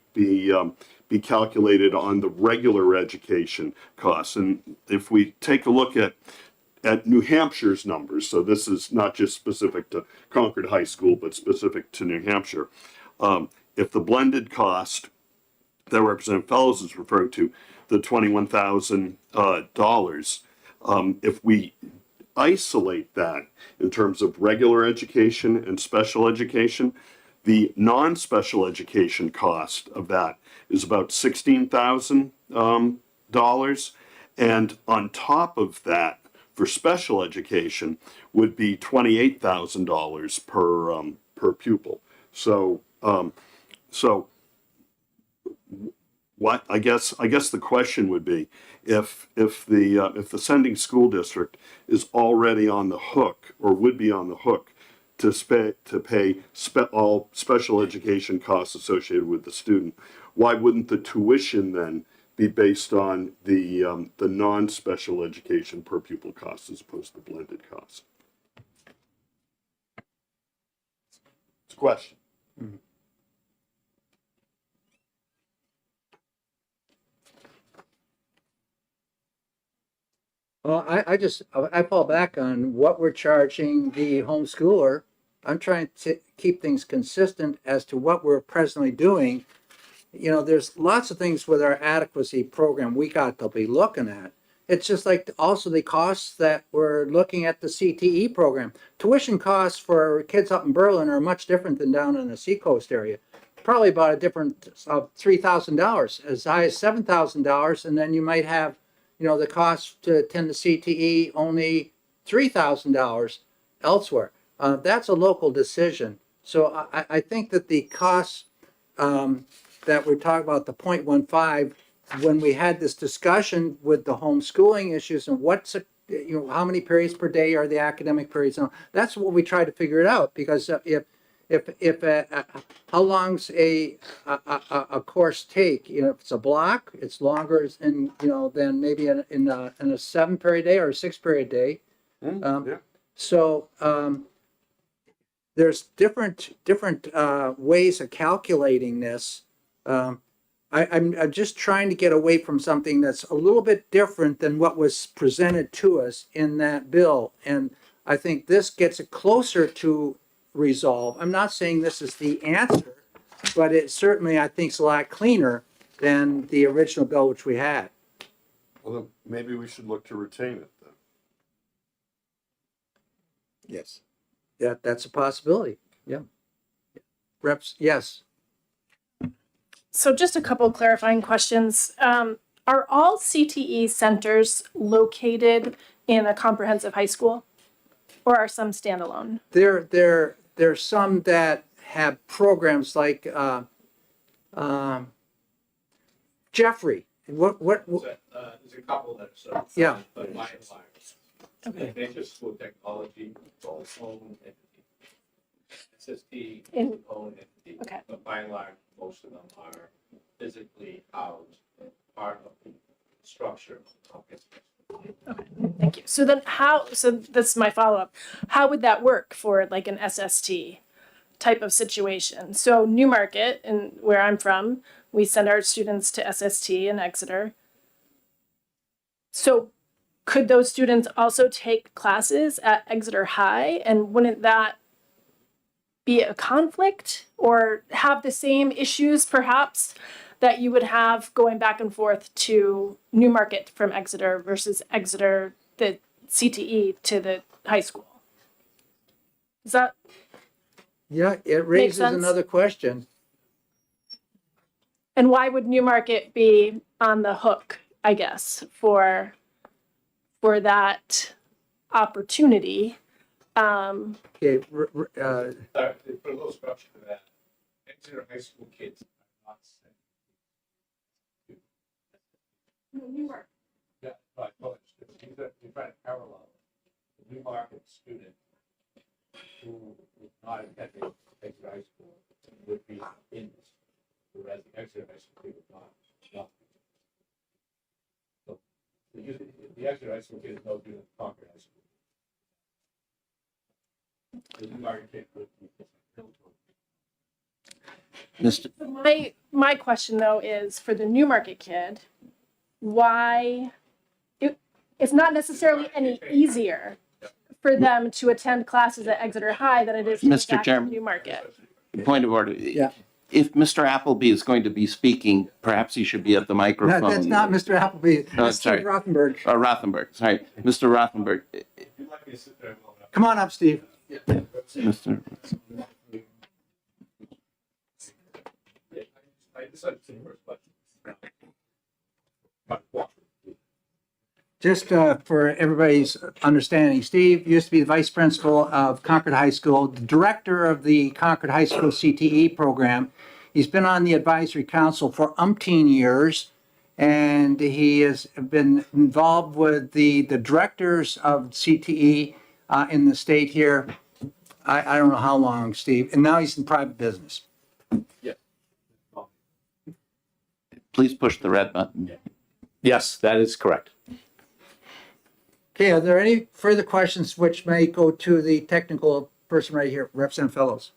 calculated on the regular education costs? And if we take a look at New Hampshire's numbers, so this is not just specific to Concord High School, but specific to New Hampshire, if the blended cost that Representative Fellows is referring to, the $21,000, if we isolate that in terms of regular education and special education, the non-special education cost of that is about $16,000. And on top of that, for special education, would be $28,000 per pupil. So what I guess the question would be, if the sending school district is already on the hook or would be on the hook to pay all special education costs associated with the student, why wouldn't the tuition then be based on the non-special education per pupil costs as opposed to blended costs? It's a question. Well, I fall back on what we're charging the homeschooler. I'm trying to keep things consistent as to what we're presently doing. You know, there's lots of things with our adequacy program we got to be looking at. It's just like also the costs that we're looking at the CTE program. Tuition costs for kids up in Berlin are much different than down in the Seacoast area. Probably about a difference of $3,000, as high as $7,000, and then you might have, you know, the cost to attend the CTE only $3,000 elsewhere. That's a local decision. So I think that the costs that we're talking about, the 0.15, when we had this discussion with the homeschooling issues and how many periods per day are the academic periods? And that's what we tried to figure it out, because how long's a course take? If it's a block, it's longer than maybe in a 7-period day or a 6-period day. Yeah. So there's different ways of calculating this. I'm just trying to get away from something that's a little bit different than what was presented to us in that bill. And I think this gets it closer to resolve. I'm not saying this is the answer, but it certainly, I think, is a lot cleaner than the original bill which we had. Well, then maybe we should look to retain it then. Yes. That's a possibility. Yeah. Reps, yes. So just a couple clarifying questions. Are all CTE centers located in a comprehensive high school, or are some standalone? There's some that have programs like Jeffrey. What There's a couple that are sort of. Yeah. But by and large, Okay. Nature School Technology, its own entity. SST, In- its own entity. Okay. But by and large, most of them are physically housed, part of the structure of the Thank you. So then so that's my follow-up. How would that work for like an SST type of situation? So Newmarket, and where I'm from, we send our students to SST in Exeter. So could those students also take classes at Exeter High, and wouldn't that be a conflict or have the same issues perhaps that you would have going back and forth to Newmarket from Exeter versus Exeter, the CTE to the high school? Is that, Yeah, it raises sense. another question. and why would Newmarket be on the hook, I guess, for that opportunity? Okay, To put a little structure to that, Exeter High School kids are not sent. Yeah, right, well, you're trying to parallel the Newmarket student who is not attending Exeter High School would be in this, whereas the Exeter High School kid would not. So the Exeter High School kid is no different than Concord High School. The Newmarket kid would be. My question though is for the Newmarket kid, why it's not necessarily any easier for them to attend classes at Exeter High than it is to Mr. go back to Chairman. Newmarket. Point of order. Yeah. If Mr. Appleby is going to be speaking, perhaps he should be at the no, microphone. that's not Mr. Appleby. Oh, That's sorry. Steve Rothenberg. Rothenberg, sorry. Mr. Rothenberg. You'd like me to sit there and load up? Come on up, Steve. Mr. I decided to first, but. Just for everybody's understanding, Steve used to be the vice principal of Concord High School, the director of the Concord High School CTE program. He's been on the advisory council for umpteen years, and he has been involved with the directors of CTE in the state here. I don't know how long, Steve, and now he's in private business. Please push the red button. Yes, that is correct. Okay, are there any further questions which may go to the technical person right here, Representative Fellows?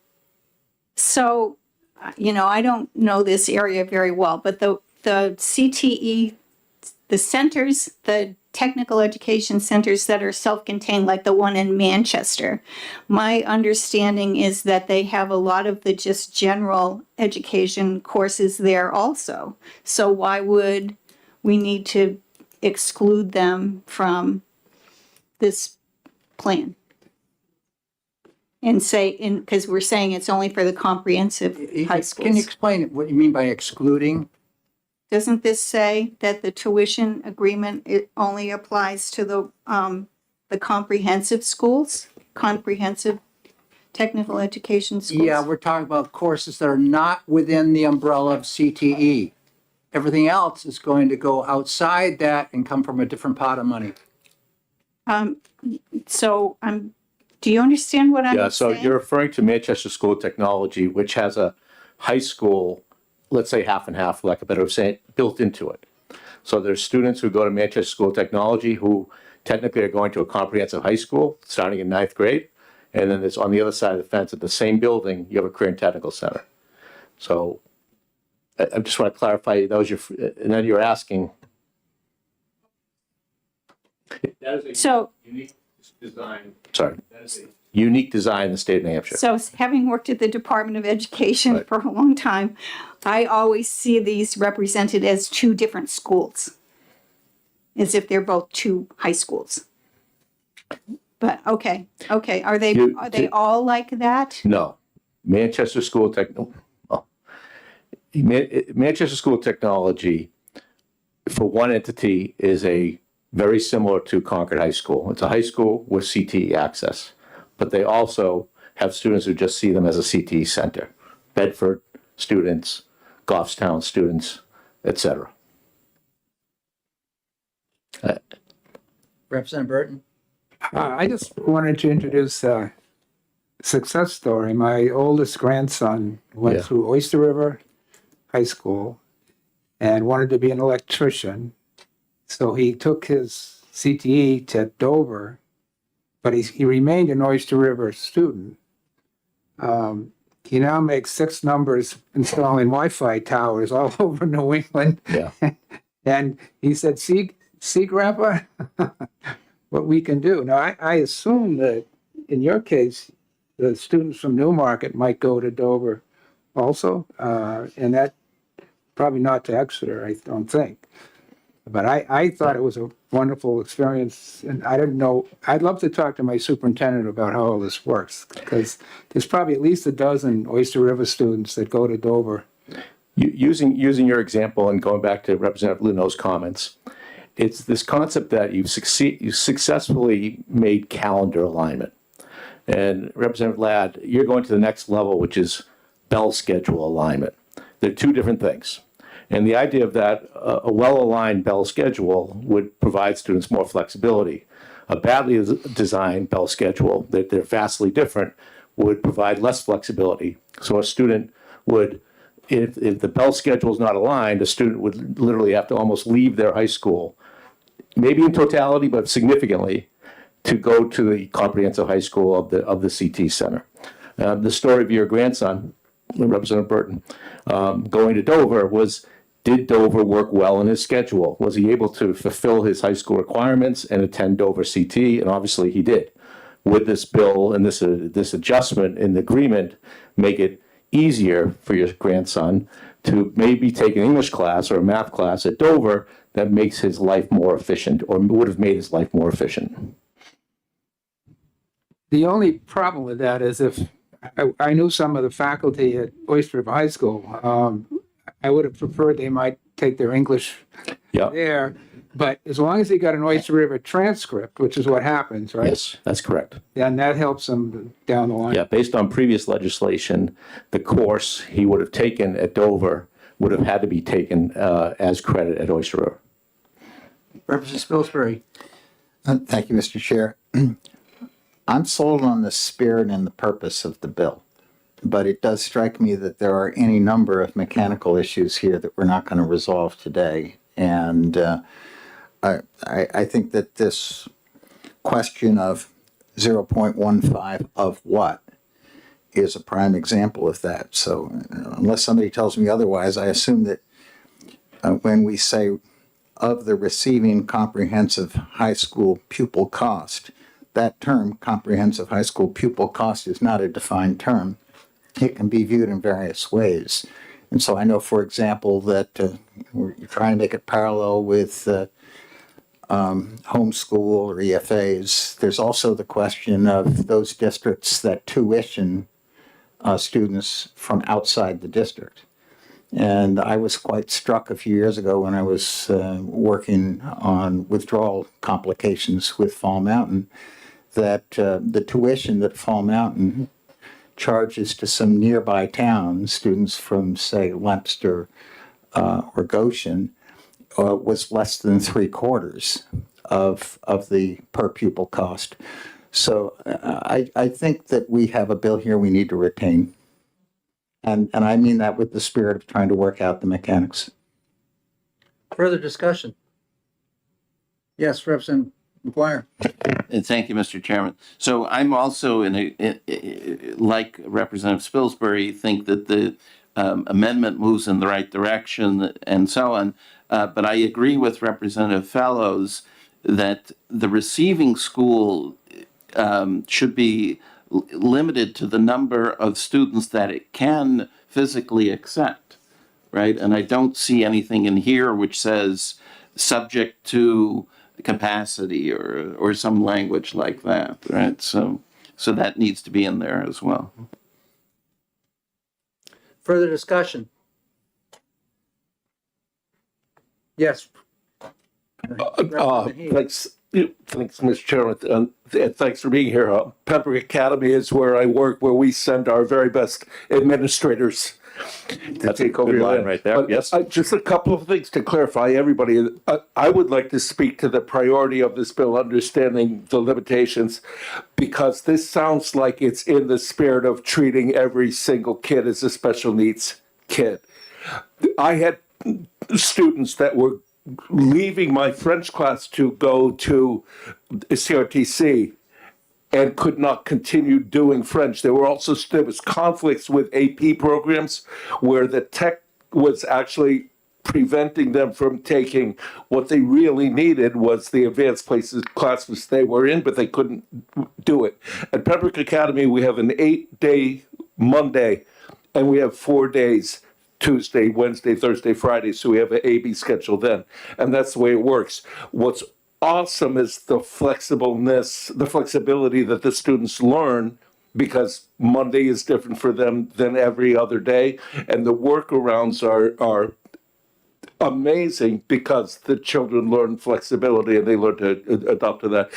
So, I don't know this area very well, but the CTE, the centers, the technical education centers that are self-contained, like the one in Manchester, my understanding is that they have a lot of the just general education courses there also. So why would we need to exclude them from this plan? And say, because we're saying it's only for the comprehensive high schools. Can you explain what you mean by excluding? Doesn't this say that the tuition agreement, it only applies to the comprehensive schools, comprehensive technical education schools? Yeah, we're talking about courses that are not within the umbrella of CTE. everything else is going to go outside that and come from a different pot of money. So do you understand what I'm Yeah, so saying? you're referring to Manchester School of Technology, which has a high school, let's say half and half, lack of a better saying, built into it. So there's students who go to Manchester School of Technology who technically are going to a comprehensive high school, starting in ninth grade. And then there's on the other side of the fence at the same building, you have a career and technical center. So I just want to clarify, that was your, and then you're asking. That is a So, unique design. Sorry. That is a unique design in the state of New Hampshire. so having worked at the Department of Education Right. for a long time, I always see these represented as two different schools, as if they're both two high schools. But, okay, are they all like that? No, Manchester School of Manchester School of Technology, for one entity, is a very similar to Concord High School. It's a high school with CTE access, but they also have students who just see them as a CTE center. Bedford students, Goffstown students, etc. Representative Burton? I just wanted to introduce a success story. My oldest grandson went Yeah. through Oyster River High School and wanted to be an electrician. So he took his CTE to Dover, but he remained an Oyster River student. He now makes 6 numbers installing Wi-Fi towers all over New England. Yeah. And he said, see, Grandpa, what we can do. Now, I assume that in your case, the students from Newmarket might go to Dover also, and that probably not to Exeter, I don't think. But I thought it was a wonderful experience, and I didn't know. I'd love to talk to my superintendent about how all this works, because there's probably at least a dozen Oyster River students that go to Dover. Using your example and going back to Representative Luno's comments, it's this concept that you successfully made calendar alignment. And Representative Ladd, you're going to the next level, which is bell schedule alignment. They're two different things. And the idea of that, a well-aligned bell schedule would provide students more flexibility. A badly designed bell schedule, that they're vastly different, would provide less flexibility. So a student would, if the bell schedule is not aligned, a student would literally have to almost leave their high school, maybe in totality, but significantly, to go to the comprehensive high school of the CT Center. The story of your grandson, Representative Burton, going to Dover was, did Dover work well in his schedule? Was he able to fulfill his high school requirements and attend Dover CT? And obviously he did. Would this bill and this adjustment in the agreement make it easier for your grandson to maybe take an English class or a math class at Dover that makes his life more efficient, or would have made his life more efficient? The only problem with that is if I knew some of the faculty at Oyster River High School, I would have preferred they might take their English Yeah. there. But as long as they got an Oyster River transcript, which is what happens, right? Yes, that's correct. Then that helps them down the line. Yeah, based on previous legislation, the course he would have taken at Dover would have had to be taken as credit at Oyster River. Representative Spilsbury? Thank you, Mr. Chair. I'm sold on the spirit and the purpose of the bill, but it does strike me that there are any number of mechanical issues here that we're not going to resolve today. And I think that this question of 0.15 of what is a prime example of that. So unless somebody tells me otherwise, I assume that when we say of the receiving comprehensive high school pupil cost, that term, comprehensive high school pupil cost, is not a defined term. It can be viewed in various ways. And so I know, for example, that we're trying to make it parallel with homeschool or EFAs. There's also the question of those districts that tuition students from outside the district. And I was quite struck a few years ago when I was working on withdrawal complications with Fall Mountain, that the tuition that Fall Mountain charges to some nearby towns, students from, say, Leominster, or Goshen was less than 3/4 of the per pupil cost. So I think that we have a bill here we need to retain. And I mean that with the spirit of trying to work out the mechanics. Further discussion? Yes, Representative McGuire. And thank you, Mr. Chairman. So I'm also like Representative Spilsbury, think that the amendment moves in the right direction and so on. But I agree with Representative Fellows that the receiving school should be limited to the number of students that it can physically accept, right? And I don't see anything in here which says subject to capacity or some language like that, right? So that needs to be in there as well. Further discussion? Yes. Thanks, Mr. Chairman, and thanks for being here. Pembroke Academy is where I work, where we send our very best administrators to take over your line right there. But, Yes. just a couple of things to clarify, everybody. I would like to speak to the priority of this bill, understanding the limitations, because this sounds like it's in the spirit of treating every single kid as a special needs kid. I had students that were leaving my French class to go to CRTC and could not continue doing French. There was conflicts with AP programs where the tech was actually preventing them from taking what they really needed was the advanced classes they were in, but they couldn't do it. At Pembroke Academy, we have an 8-day Monday, and we have 4 days, Tuesday, Wednesday, Thursday, Friday. So we have an A-B schedule then. And that's the way it works. What's awesome is the flexibility that the students learn, because Monday is different for them than every other day. And the workarounds are amazing because the children learn flexibility and they learn to adopt to that.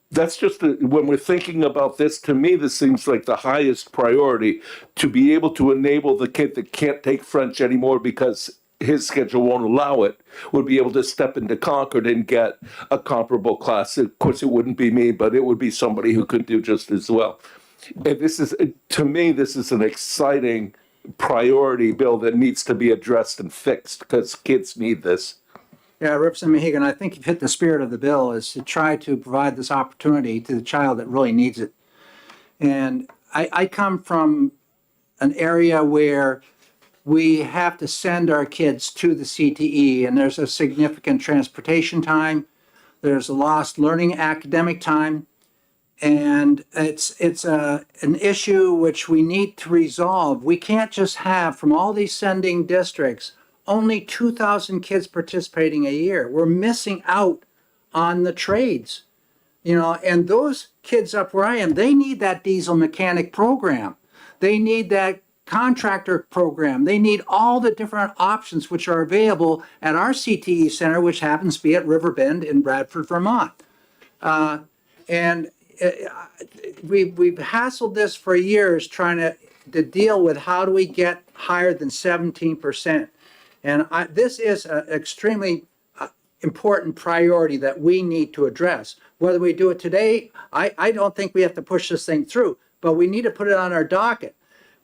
That's just when we're thinking about this, to me, this seems like the highest priority, to be able to enable the kid that can't take French anymore because his schedule won't allow it, would be able to step into Concord and get a comparable class. Of course, it wouldn't be me, but it would be somebody who could do just as well. And this is, to me, this is an exciting priority bill that needs to be addressed and fixed because kids need this. Yeah, Representative Mohegan, I think you've hit the spirit of the bill is to try to provide this opportunity to the child that really needs it. And I come from an area where we have to send our kids to the CTE, and there's a significant transportation time, there's a lost learning academic time, and it's an issue which we need to resolve. We can't just have, from all these sending districts, only 2,000 kids participating a year. We're missing out on the trades, and those kids up where I am, they need that diesel mechanic program. They need that contractor program. They need all the different options which are available at our CTE center, which happens to be at Riverbend in Bradford, Vermont. And we've hassled this for years trying to deal with how do we get higher than 17%. And this is an extremely important priority that we need to address. Whether we do it today, I don't think we have to push this thing through, but we need to put it on our docket.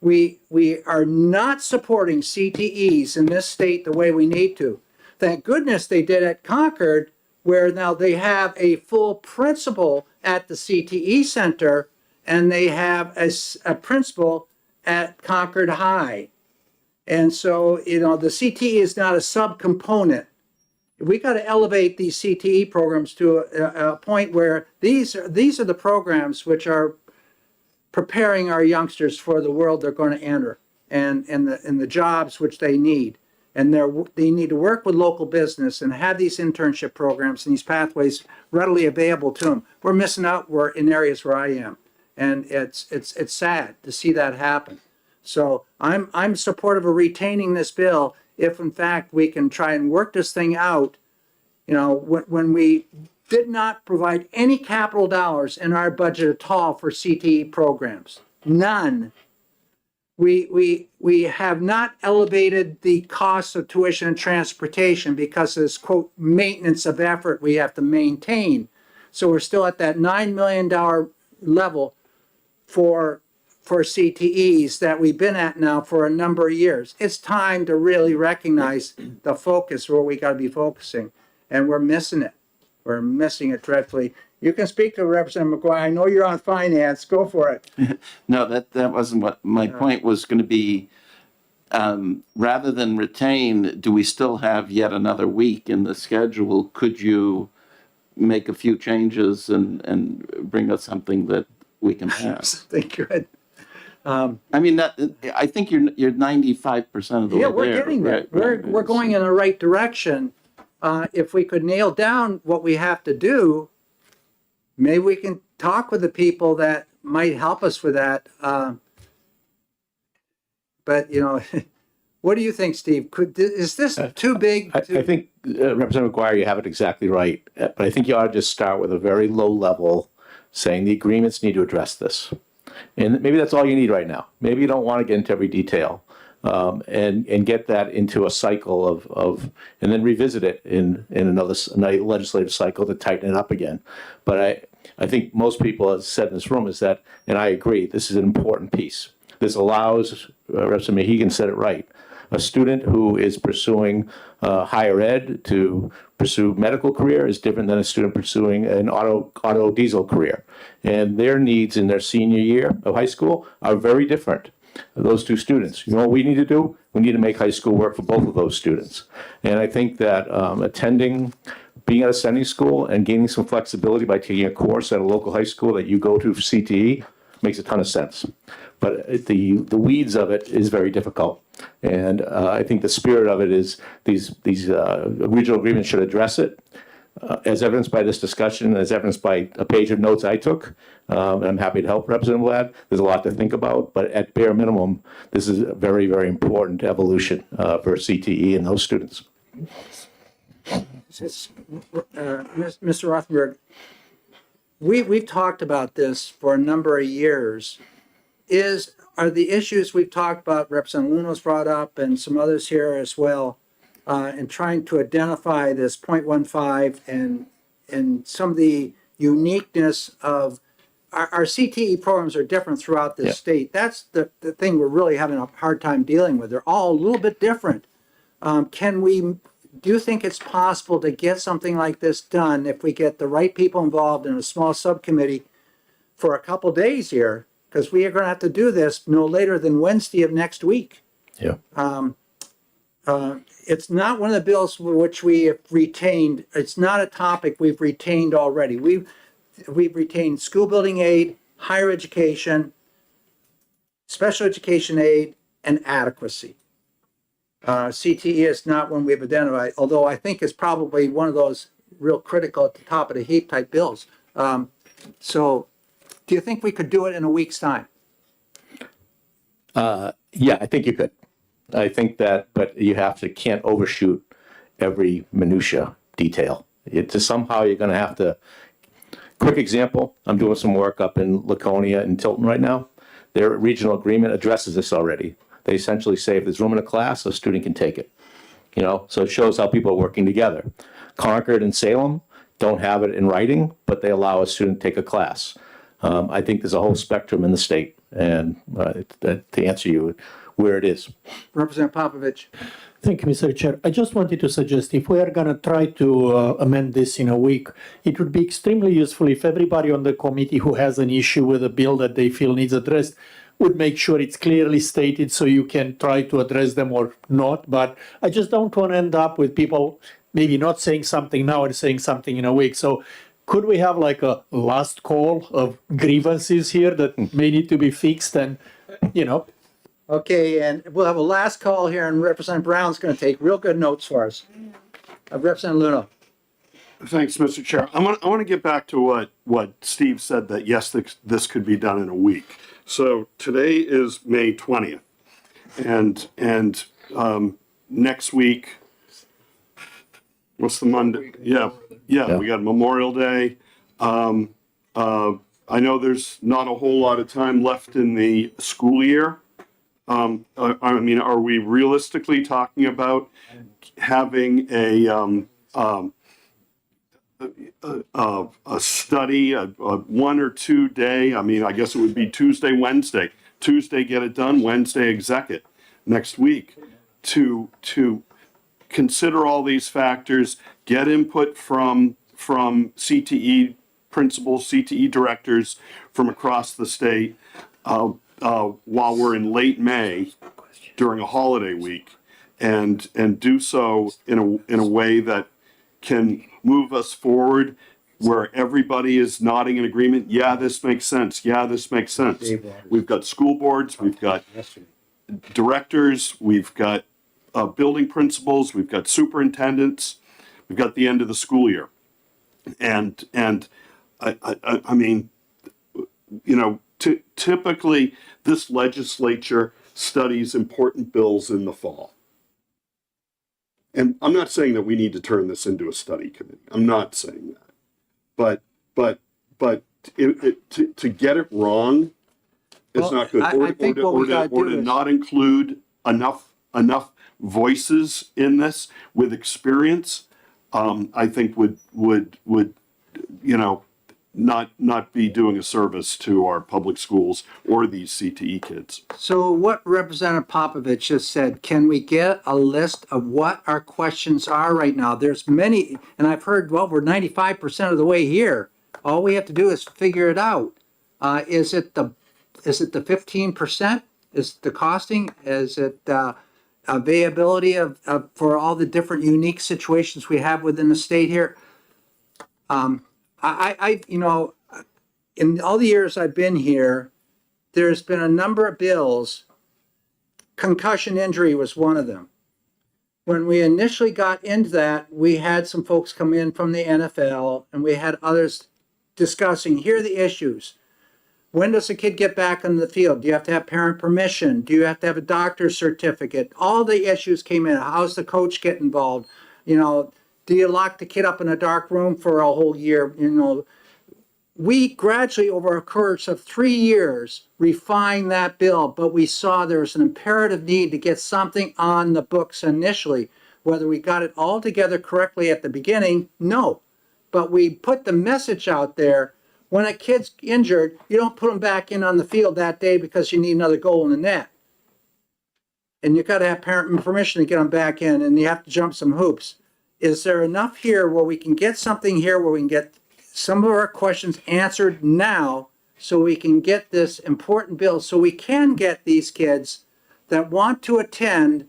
We are not supporting CTEs in this state the way we need to. Thank goodness they did at Concord, where now they have a full principal at the CTE Center, and they have a principal at Concord High. And so, the CTE is not a subcomponent. We got to elevate these CTE programs to a point where these are the programs which are preparing our youngsters for the world they're going to enter and the jobs which they need. And they need to work with local business and have these internship programs and these pathways readily available to them. We're missing out in areas where I am. And it's sad to see that happen. So I'm supportive of retaining this bill if in fact we can try and work this thing out. When we did not provide any capital dollars in our budget at all for CTE programs, none. we have not elevated the cost of tuition and transportation because of this quote maintenance of effort we have to maintain. So we're still at that $9 million level for CTEs that we've been at now for a number of years. It's time to really recognize the focus where we got to be focusing, and we're missing it. We're missing it dreadfully. You can speak to Representative McGuire. I know you're on finance. Go for it. No, that wasn't what my point was going to be. Rather than retain, do we still have yet another week in the schedule? Could you make a few changes and bring us something that we can pass? Something good. I mean, I think you're 95% of the way Yeah, there. we're getting there. right? We're going in the right direction. If we could nail down what we have to do, maybe we can talk with the people that might help us with that. But you know, what do you think, Steve? Is this too big? I think, Representative McGuire, you have it exactly right. But I think you ought to just start with a very low level, saying the agreements need to address this. And maybe that's all you need right now. Maybe you don't want to get into every detail. And get that into a cycle of and then revisit it in another legislative cycle to tighten it up again. But I think most people have said in this room is that, and I agree, this is an important piece. This allows, Representative Mahegan said it right, a student who is pursuing higher ed to pursue medical career is different than a student pursuing an auto diesel career. And their needs in their senior year of high school are very different. Those two students. You know what we need to do? We need to make high school work for both of those students. And I think that being at a sending school and gaining some flexibility by taking a course at a local high school that you go to for CTE makes a ton of sense. But the weeds of it is very difficult. And I think the spirit of it is these regional agreements should address it. As evidenced by this discussion, as evidenced by a page of notes I took, and I'm happy to help Representative Ladd. There's a lot to think about, but at bare minimum, this is a very, very important evolution for CTE and those students. Mr. Rothenberg, we've talked about this for a number of years. Are the issues we've talked about, Representative Luno's brought up, and some others here as well, and trying to identify this 0.15 and some of the uniqueness of our CTE programs are different throughout the state. That's the thing we're really having a hard time dealing with. They're all a little bit different. Do you think it's possible to get something like this done if we get the right people involved in a small subcommittee for a couple days here? Because we are going to have to do this no later than Wednesday of next week. Yeah. It's not one of the bills which we have retained. It's not a topic we've retained already. We've retained school building aid, higher education, special education aid, and adequacy. CTE is not one we've identified, although I think it's probably one of those real critical at the top of the heap type bills. So do you think we could do it in a week's time? Yeah, I think you could. I think that, but you can't overshoot every minutia detail. Somehow you're going to have to. Quick example, I'm doing some work up in Laconia and Tilton right now. Their regional agreement addresses this already. They essentially say if there's room in a class, a student can take it. So it shows how people are working together. Concord and Salem don't have it in writing, but they allow a student to take a class. I think there's a whole spectrum in the state, and to answer you where it is. Representative Popovich. Thank you, Mr. Chair. I just wanted to suggest if we are going to try to amend this in a week, it would be extremely useful if everybody on the committee who has an issue with a bill that they feel needs addressed would make sure it's clearly stated so you can try to address them or not. But I just don't want to end up with people maybe not saying something now and saying something in a week. So could we have like a last call of grievances here that may need to be fixed and, Okay, and we'll have a last call here, and Representative Brown's going to take real good notes for us. Representative Luno. Thanks, Mr. Chair. I want to get back to what Steve said, that yes, this could be done in a week. So today is May 20th, and next week, what's the Monday? Yeah, we got Memorial Day. I know there's not a whole lot of time left in the school year. I mean, are we realistically talking about having a study, a 1 or 2 day? I mean, I guess it would be Tuesday, Wednesday. Tuesday, get it done, Wednesday, exec it next week to consider all these factors, get input from CTE principals, CTE directors from across the state, while we're in late May during a holiday week, and do so in a way that can move us forward, where everybody is nodding in agreement. Yeah, this makes sense. Yeah, this makes sense. We've got school boards, we've got directors, we've got building principals, we've got superintendents, we've got the end of the school year, and I mean, you know, typically this legislature studies important bills in the fall. And I'm not saying that we need to turn this into a study committee. I'm not saying that. But to get it wrong is Well, not good. I think what we gotta Or do to is- not include enough voices in this with experience, I think would you know, not be doing a service to our public schools or these CTE kids. So what Representative Popovich just said, can we get a list of what our questions are right now? There's many, and I've heard, well, we're 95% of the way here. All we have to do is figure it out. Is it the 15%? Is it the costing? Is it availability of for all the different unique situations we have within the state here? I you know, in all the years I've been here, there's been a number of bills. Concussion injury was one of them. When we initially got into that, we had some folks come in from the NFL, and we had others discussing, here are the issues. When does a kid get back on the field? Do you have to have parent permission? Do you have to have a doctor's certificate? All the issues came in. How's the coach get involved? You know, do you lock the kid up in a dark room for a whole year? You know, we gradually, over a course of 3 years, refined that bill, but we saw there was an imperative need to get something on the books initially. Whether we got it all together correctly at the beginning, no. But we put the message out there. When a kid's injured, you don't put them back in on the field that day because you need another goal in the net. And you got to have parent permission to get them back in, and you have to jump some hoops. Is there enough here where we can get something here where we can get some of our questions answered now so we can get this important bill, so we can get these kids that want to attend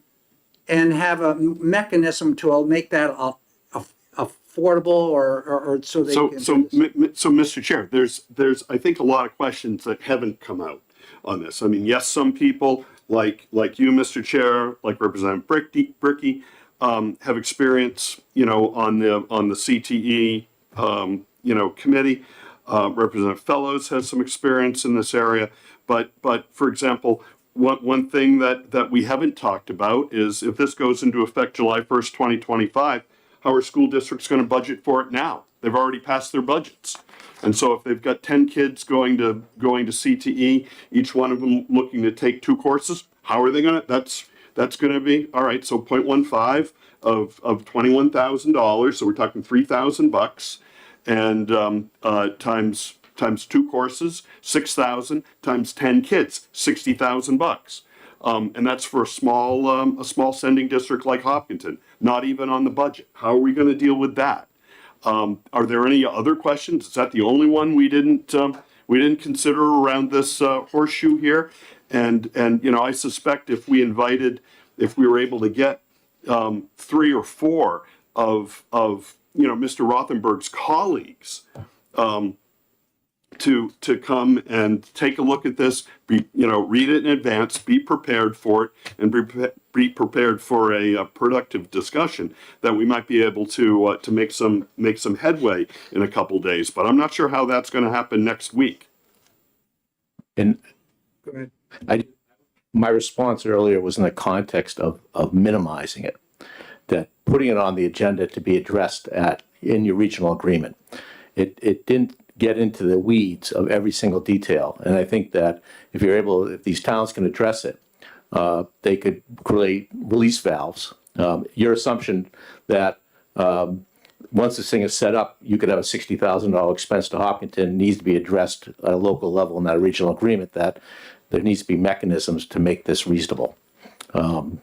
and have a mechanism to make that affordable or so they can. So, Mr. Chair, there's I think a lot of questions that haven't come out on this. I mean, yes, some people like you, Mr. Chair, like Representative Bricky, have experience, you know, on the CTE, you know, committee. Representative Fellows has some experience in this area, but for example, one thing that we haven't talked about is if this goes into effect July 1st, 2025, how are school districts going to budget for it now? They've already passed their budgets. And so if they've got 10 kids going to CTE, each one of them looking to take 2 courses, how are they going to, that's going to be, all right, so 0.15 of $21,000. So we're talking $3,000 and times 2 courses, 6,000 times 10 kids, $60,000. And that's for a small sending district like Hopkinton, not even on the budget. How are we going to deal with that? Are there any other questions? Is that the only one we didn't consider around this horseshoe here? And you know, I suspect if we were able to get 3 or 4 of you know, Mr. Rothenberg's colleagues to come and take a look at this, you know, read it in advance, be prepared for it, and be prepared for a productive discussion, that we might be able to make some headway in a couple days. But I'm not sure how that's going to happen next week. And Go ahead. my response earlier was in the context of minimizing it, that putting it on the agenda to be addressed in your regional agreement. It didn't get into the weeds of every single detail. And I think that if these towns can address it, they could create release valves. Your assumption that once this thing is set up, you could have a $60,000 expense to Hopkinton needs to be addressed at a local level in that regional agreement, that there needs to be mechanisms to make this reasonable. And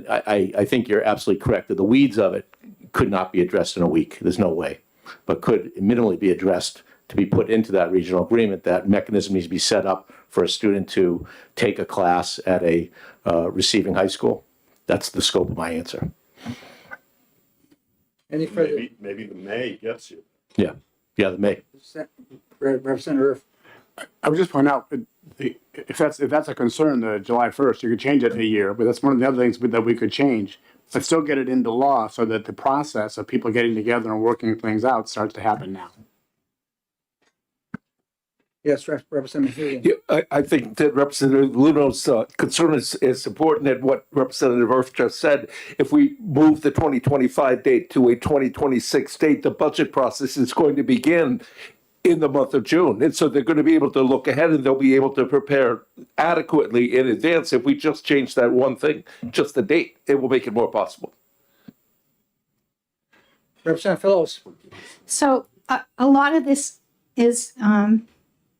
I think you're absolutely correct that the weeds of it could not be addressed in a week. There's no way, but could minimally be addressed to be put into that regional agreement. That mechanism needs to be set up for a student to take a class at a receiving high school. That's the scope of my answer. Any further? Maybe the May gets you. Yeah, the May. Representative? I would just point out, if that's a concern, the July 1st, you could change it a year, but that's one of the other things that we could change, but still get it into law so that the process of people getting together and working things out starts to happen now. Yes, Representative Healy. Yeah, I think that Representative Luno's concern is important, and what Representative Earth just said. If we move the 2025 date to a 2026 date, the budget process is going to begin in the month of June. And so they're going to be able to look ahead, and they'll be able to prepare adequately in advance. If we just change that one thing, just the date, it will make it more possible. Representative Phillips. So a lot of this is,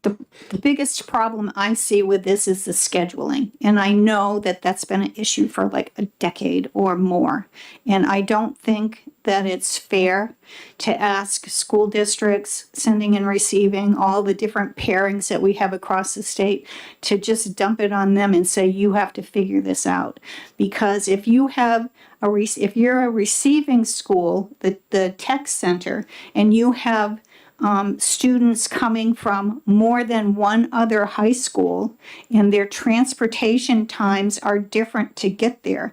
the biggest problem I see with this is the scheduling. And I know that that's been an issue for like a decade or more. And I don't think that it's fair to ask school districts sending and receiving all the different pairings that we have across the state to just dump it on them and say, you have to figure this out. Because if you have if you're a receiving school, the tech center, and you have students coming from more than one other high school, and their transportation times are different to get there,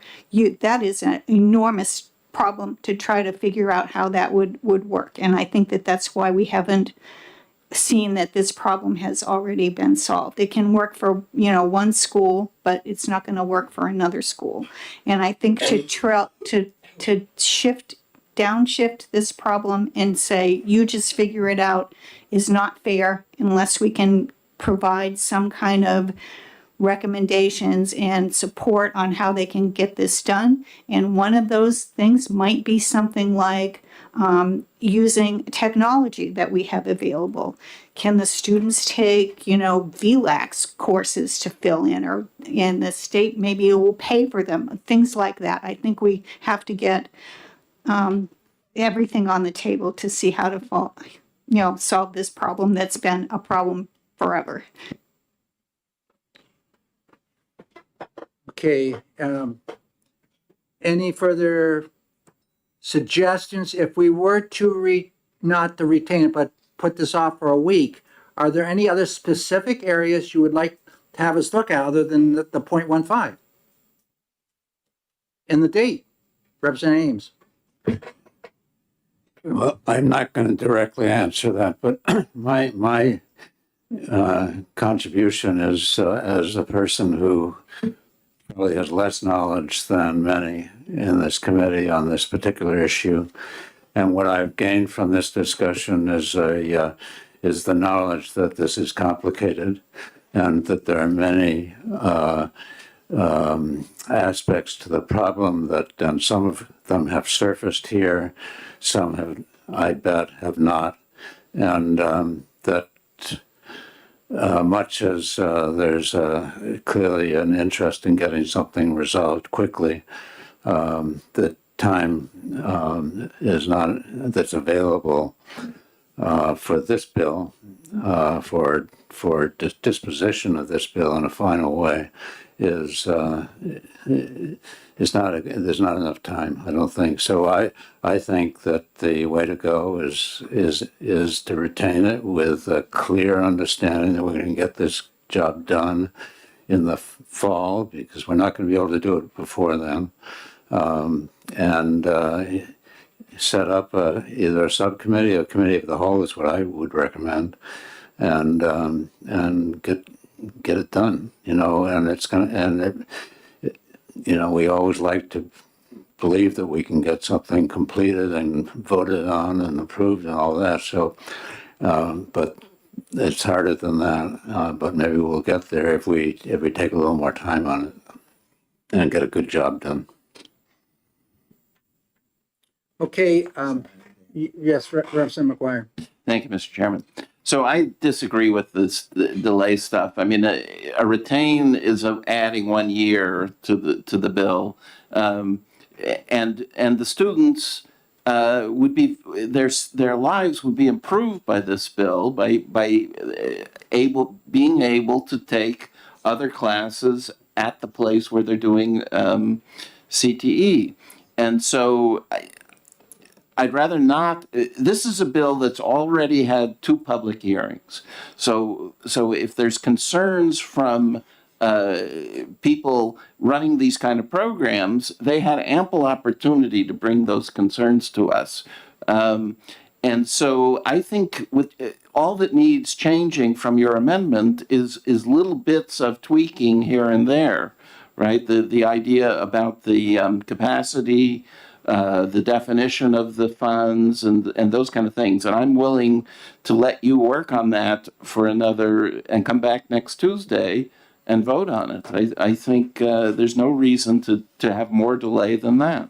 that is an enormous problem to try to figure out how that would work. And I think that that's why we haven't seen that this problem has already been solved. It can work for, one school, but it's not going to work for another school. And I think to downshift this problem and say, you just figure it out, is not fair unless we can provide some kind of recommendations and support on how they can get this done. And one of those things might be something like using technology that we have available. Can the students take, VLAX courses to fill in, and the state maybe will pay for them, things like that. I think we have to get everything on the table to see how to solve this problem that's been a problem forever. Okay, any further suggestions? If we were to not to retain it, but put this off for a week, are there any other specific areas you would like to have us look at other than the 0.15? And the date, Representative Ames. Well, I'm not going to directly answer that, but my contribution is as a person who probably has less knowledge than many in this committee on this particular issue, and what I've gained from this discussion is the knowledge that this is complicated, and that there are many aspects to the problem and some of them have surfaced here, some have, I bet, have not, and that much as there's clearly an interest in getting something resolved quickly, the time is not that's available for this bill, for disposition of this bill in a final way, there's not enough time, I don't think. So I think that the way to go is to retain it with a clear understanding that we're going to get this job done in the fall, because we're not going to be able to do it before then, and set up either a subcommittee or a committee of the whole is what I would recommend, and get it done, and it's going to, we always like to believe that we can get something completed and voted on and approved and all that. So, but it's harder than that, but maybe we'll get there if we take a little more time on it and get a good job done. Okay, yes, Representative McGuire. Thank you, Mr. Chairman. So I disagree with this the delay stuff. I mean, a retain is adding 1 year to the bill, and the students would be their lives would be improved by this bill by being able to take other classes at the place where they're doing CTE, and so. I'd rather not. This is a bill that's already had 2 public hearings. So if there's concerns from people running these kind of programs, they had ample opportunity to bring those concerns to us. And so I think with all that needs changing from your amendment is little bits of tweaking here and there, right? The idea about the capacity. The definition of the funds and those kind of things. And I'm willing to let you work on that for another and come back next Tuesday and vote on it. I think there's no reason to have more delay than that.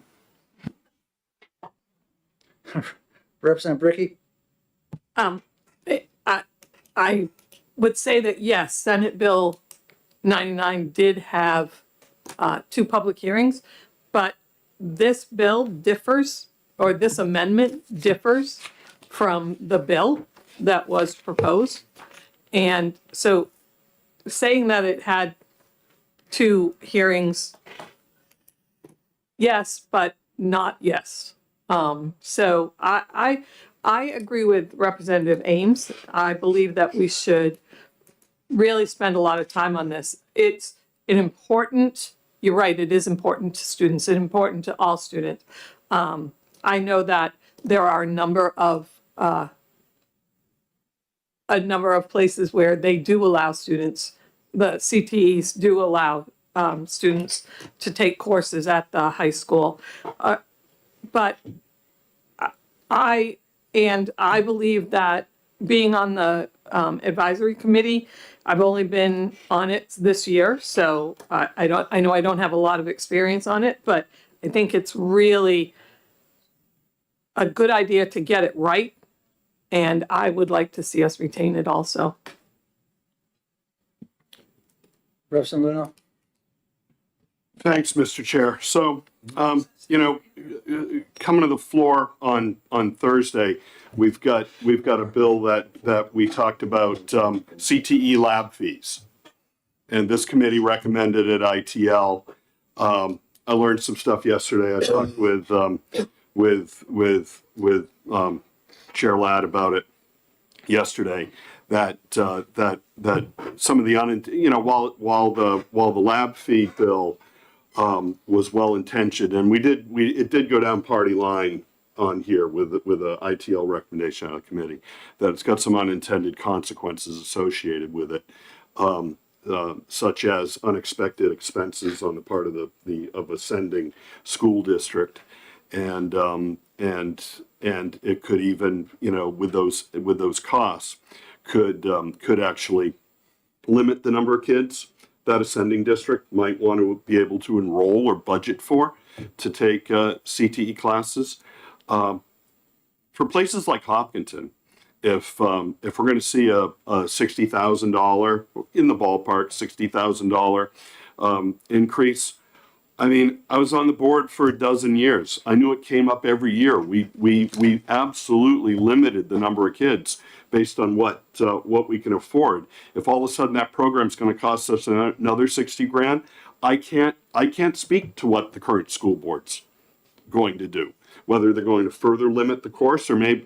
Representative Bricky? I would say that yes, Senate Bill 99 did have 2 public hearings, but this bill differs, or this amendment differs from the bill that was proposed. And so saying that it had 2 hearings, yes, but not yes. So I agree with Representative Ames. I believe that we should really spend a lot of time on this. It's an important. You're right, it is important to students, it's important to all students. I know that there are a number of places where they do allow students, the CTEs do allow students to take courses at the high school. But I believe that being on the advisory committee, I've only been on it this year, so I know I don't have a lot of experience on it, but I think it's really a good idea to get it right, and I would like to see us retain it also. Representative Luno? Thanks, Mr. Chair. So, coming to the floor on Thursday, we've got a bill that we talked about, CTE lab fees. And this committee recommended at ITL. I learned some stuff yesterday. I talked with Chair Ladd about it yesterday. That some of the while the lab fee bill was well intentioned, and it did go down party line on here with a ITL recommendation out of committee, that it's got some unintended consequences associated with it, such as unexpected expenses on the part of the sending school district, and it could even, with those costs, could actually limit the number of kids that a sending district might want to be able to enroll or budget for to take CTE classes. For places like Hopkinton, if we're going to see a $60,000 in the ballpark, $60,000 increase, I mean, I was on the board for a dozen years. I knew it came up every year. We absolutely limited the number of kids based on what we can afford. If all of a sudden that program's going to cost us another 60 grand, I can't speak to what the current school board's going to do. Whether they're going to further limit the course, or maybe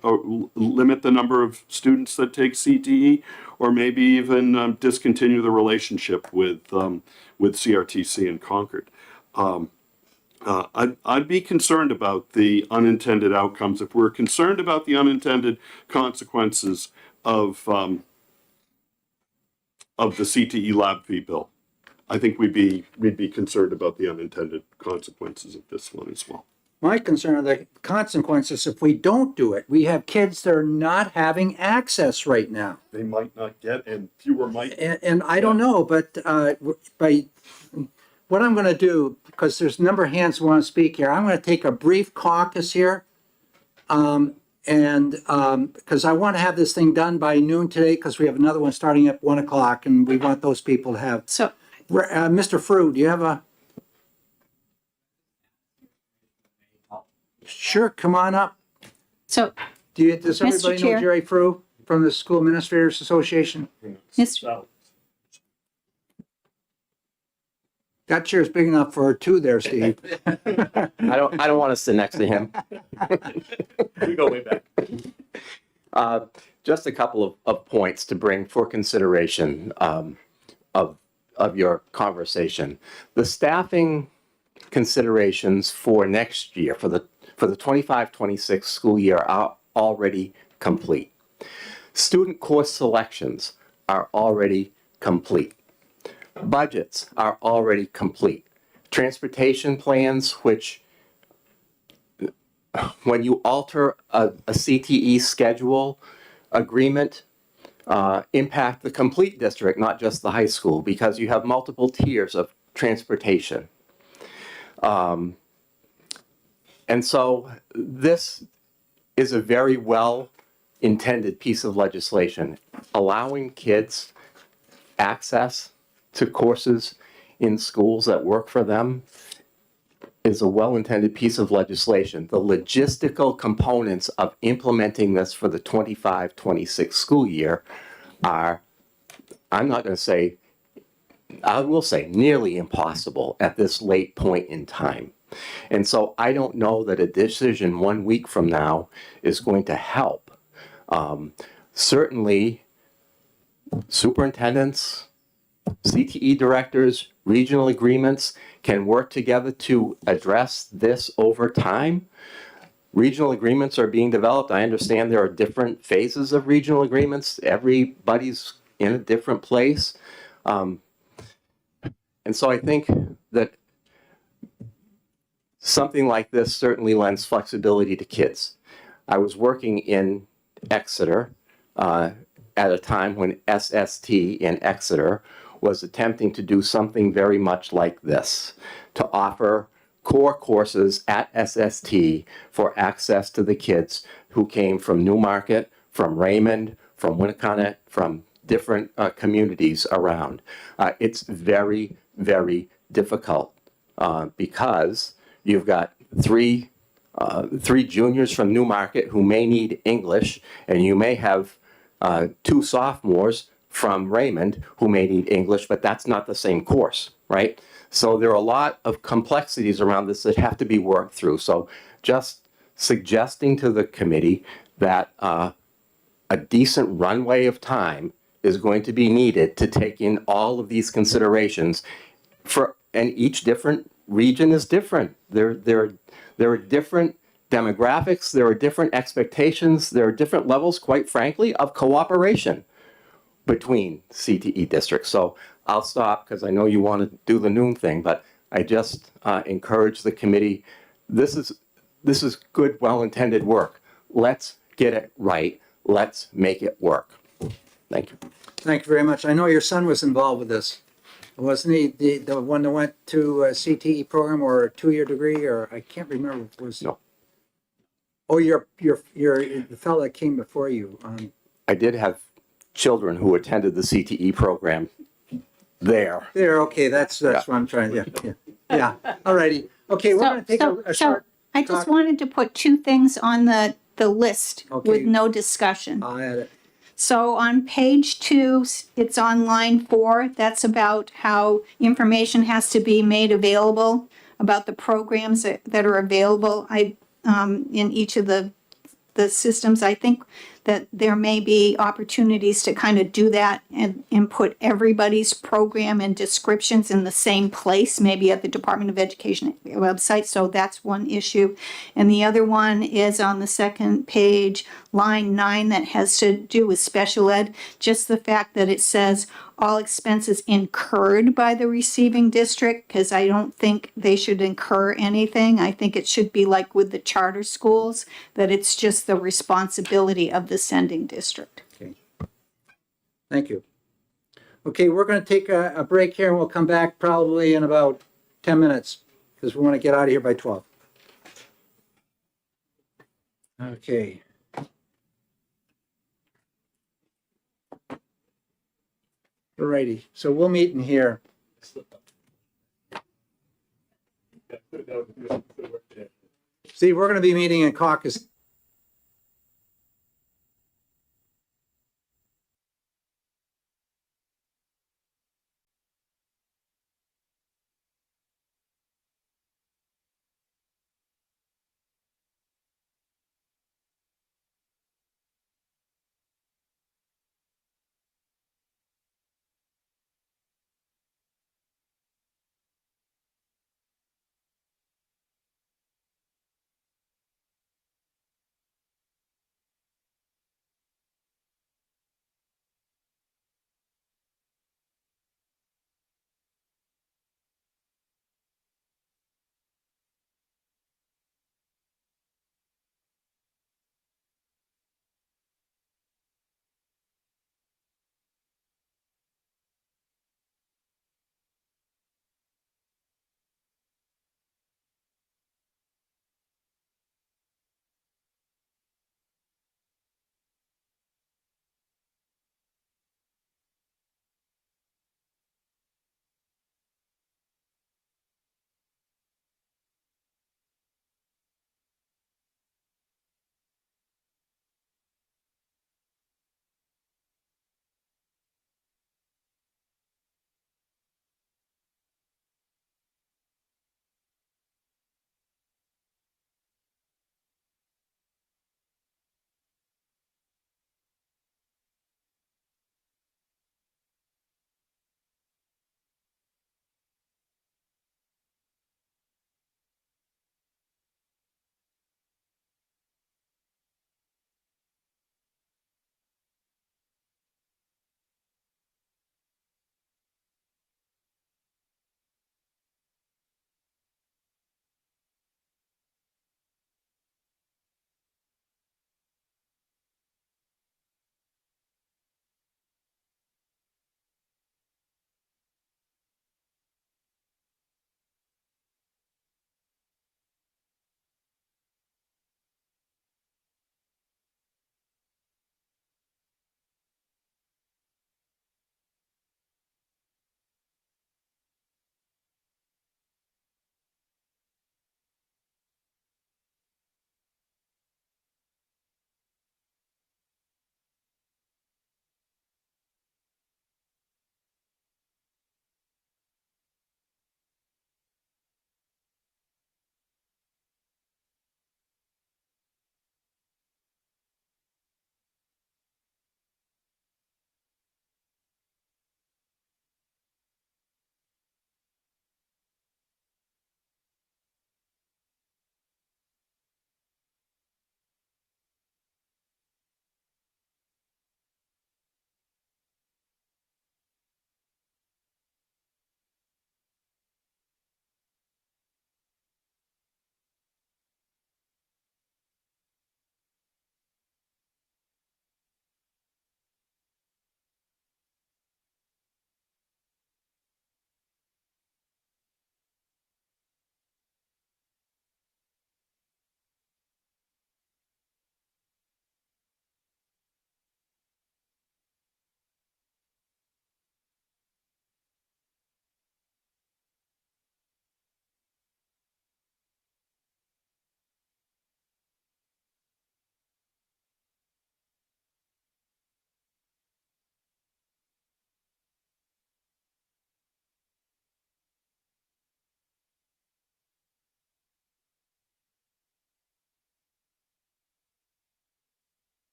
limit the number of students that take CTE, or maybe even discontinue the relationship with CRTC in Concord. I'd be concerned about the unintended outcomes. If we're concerned about the unintended consequences of the CTE lab fee bill, I think we'd be concerned about the unintended consequences of this one as well. My concern are the consequences if we don't do it. We have kids that are not having access right now. They might not get, and fewer might. And I don't know, but by what I'm going to do, because there's a number of hands who want to speak here, I'm going to take a brief caucus here. Because I want to have this thing done by noon today, because we have another one starting at 1 o'clock, and we want those people to have. So, Mr. Frew, do you have a? Sure, come on up. so, Does everybody know Chair. Jerry Frew from the School Administrators Association? Mr. That chair's big enough for two there, Steve. I don't want to sit next to him. We go way back. Just a couple of points to bring for consideration of your conversation. The staffing considerations for next year, for the 25-26 school year, are already complete. Student course selections are already complete. Budgets are already complete. Transportation plans, which when you alter a CTE schedule agreement, impact the complete district, not just the high school, because you have multiple tiers of transportation. And so this is a very well-intended piece of legislation, allowing kids access to courses in schools that work for them is a well-intended piece of legislation. The logistical components of implementing this for the 25-26 school year are, I'm not going to say, I will say nearly impossible at this late point in time. And so I don't know that a decision 1 week from now is going to help. Certainly, superintendents, CTE directors, regional agreements can work together to address this over time. Regional agreements are being developed. I understand there are different phases of regional agreements. Everybody's in a different place. And so I think that something like this certainly lends flexibility to kids. I was working in Exeter at a time when SST in Exeter was attempting to do something very much like this, to offer core courses at SST for access to the kids who came from Newmarket, from Raymond, from Winnicott, from different communities around. It's very, very difficult because you've got three juniors from Newmarket who may need English, and you may have 2 sophomores from Raymond who may need English, but that's not the same course, right? So there are a lot of complexities around this that have to be worked through. So just suggesting to the committee that a decent runway of time is going to be needed to take in all of these considerations and each different region is different. There are different demographics, there are different expectations, there are different levels, quite frankly, of cooperation between CTE districts. So I'll stop because I know you want to do the noon thing, but I just encourage the committee. This is good, well-intended work. Let's get it right. Let's make it work. Thank you. Thank you very much. I know your son was involved with this. Wasn't he the one that went to a CTE program or a 2-year degree, or I can't remember if it was. No. Oh, you're the fellow that came before you. I did have children who attended the CTE program there. There, okay, that's what I'm trying to, yeah. All righty. Okay, we're going to take a short. I just wanted to put 2 things on the list Okay. with no discussion. I'll add it. So on page 2, it's on line 4. That's about how information has to be made available about the programs that are available in each of the systems. I think that there may be opportunities to kind of do that and put everybody's program and descriptions in the same place, maybe at the Department of Education website. So that's one issue. And the other one is on the second page, line 9, that has to do with special ed. Just the fact that it says all expenses incurred by the receiving district, because I don't think they should incur anything. I think it should be like with the charter schools, that it's just the responsibility of the sending district. Thank you. Okay, we're going to take a break here and we'll come back probably in about 10 minutes because we want to get out of here by 12. Okay. Alrighty, so we'll meet in here. See, we're going to be meeting in caucus.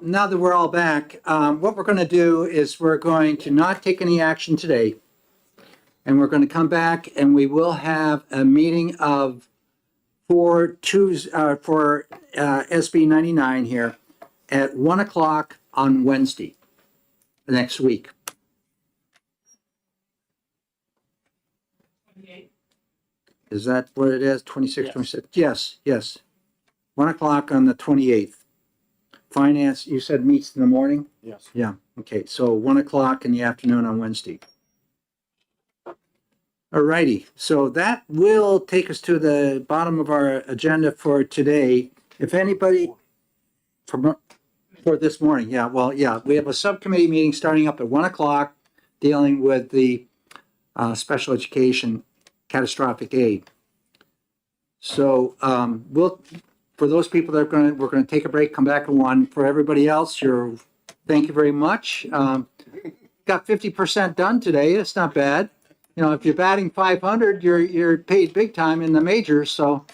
Now that we're all back, what we're going to do is we're going to not take any action today. And we're going to come back and we will have a meeting for SB 99 here at 1 o'clock on Wednesday next week. Is that what it is? 26, 26? Yes, yes. 1 o'clock on the 28th. Finance, you said meets in the morning? Yes. Yeah, okay, so 1 o'clock in the afternoon on Wednesday. All righty, so that will take us to the bottom of our agenda for today. If anybody, for this morning, yeah, well, yeah, we have a subcommittee meeting starting up at 1 o'clock dealing with the special education catastrophic aid. So for those people that we're gonna take a break, come back at 1. For everybody else, thank you very much. Got 50% done today. It's not bad. You know, if you're batting 500, you're paid big time in the majors. So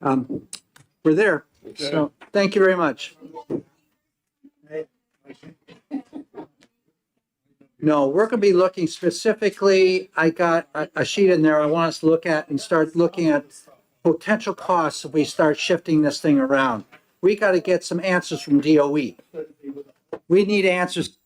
we're there. So thank you very much. No, we're going to be looking specifically. I got a sheet in there I want us to look at and start looking at potential costs if we start shifting this thing around. We got to get some answers from DOE. We need answers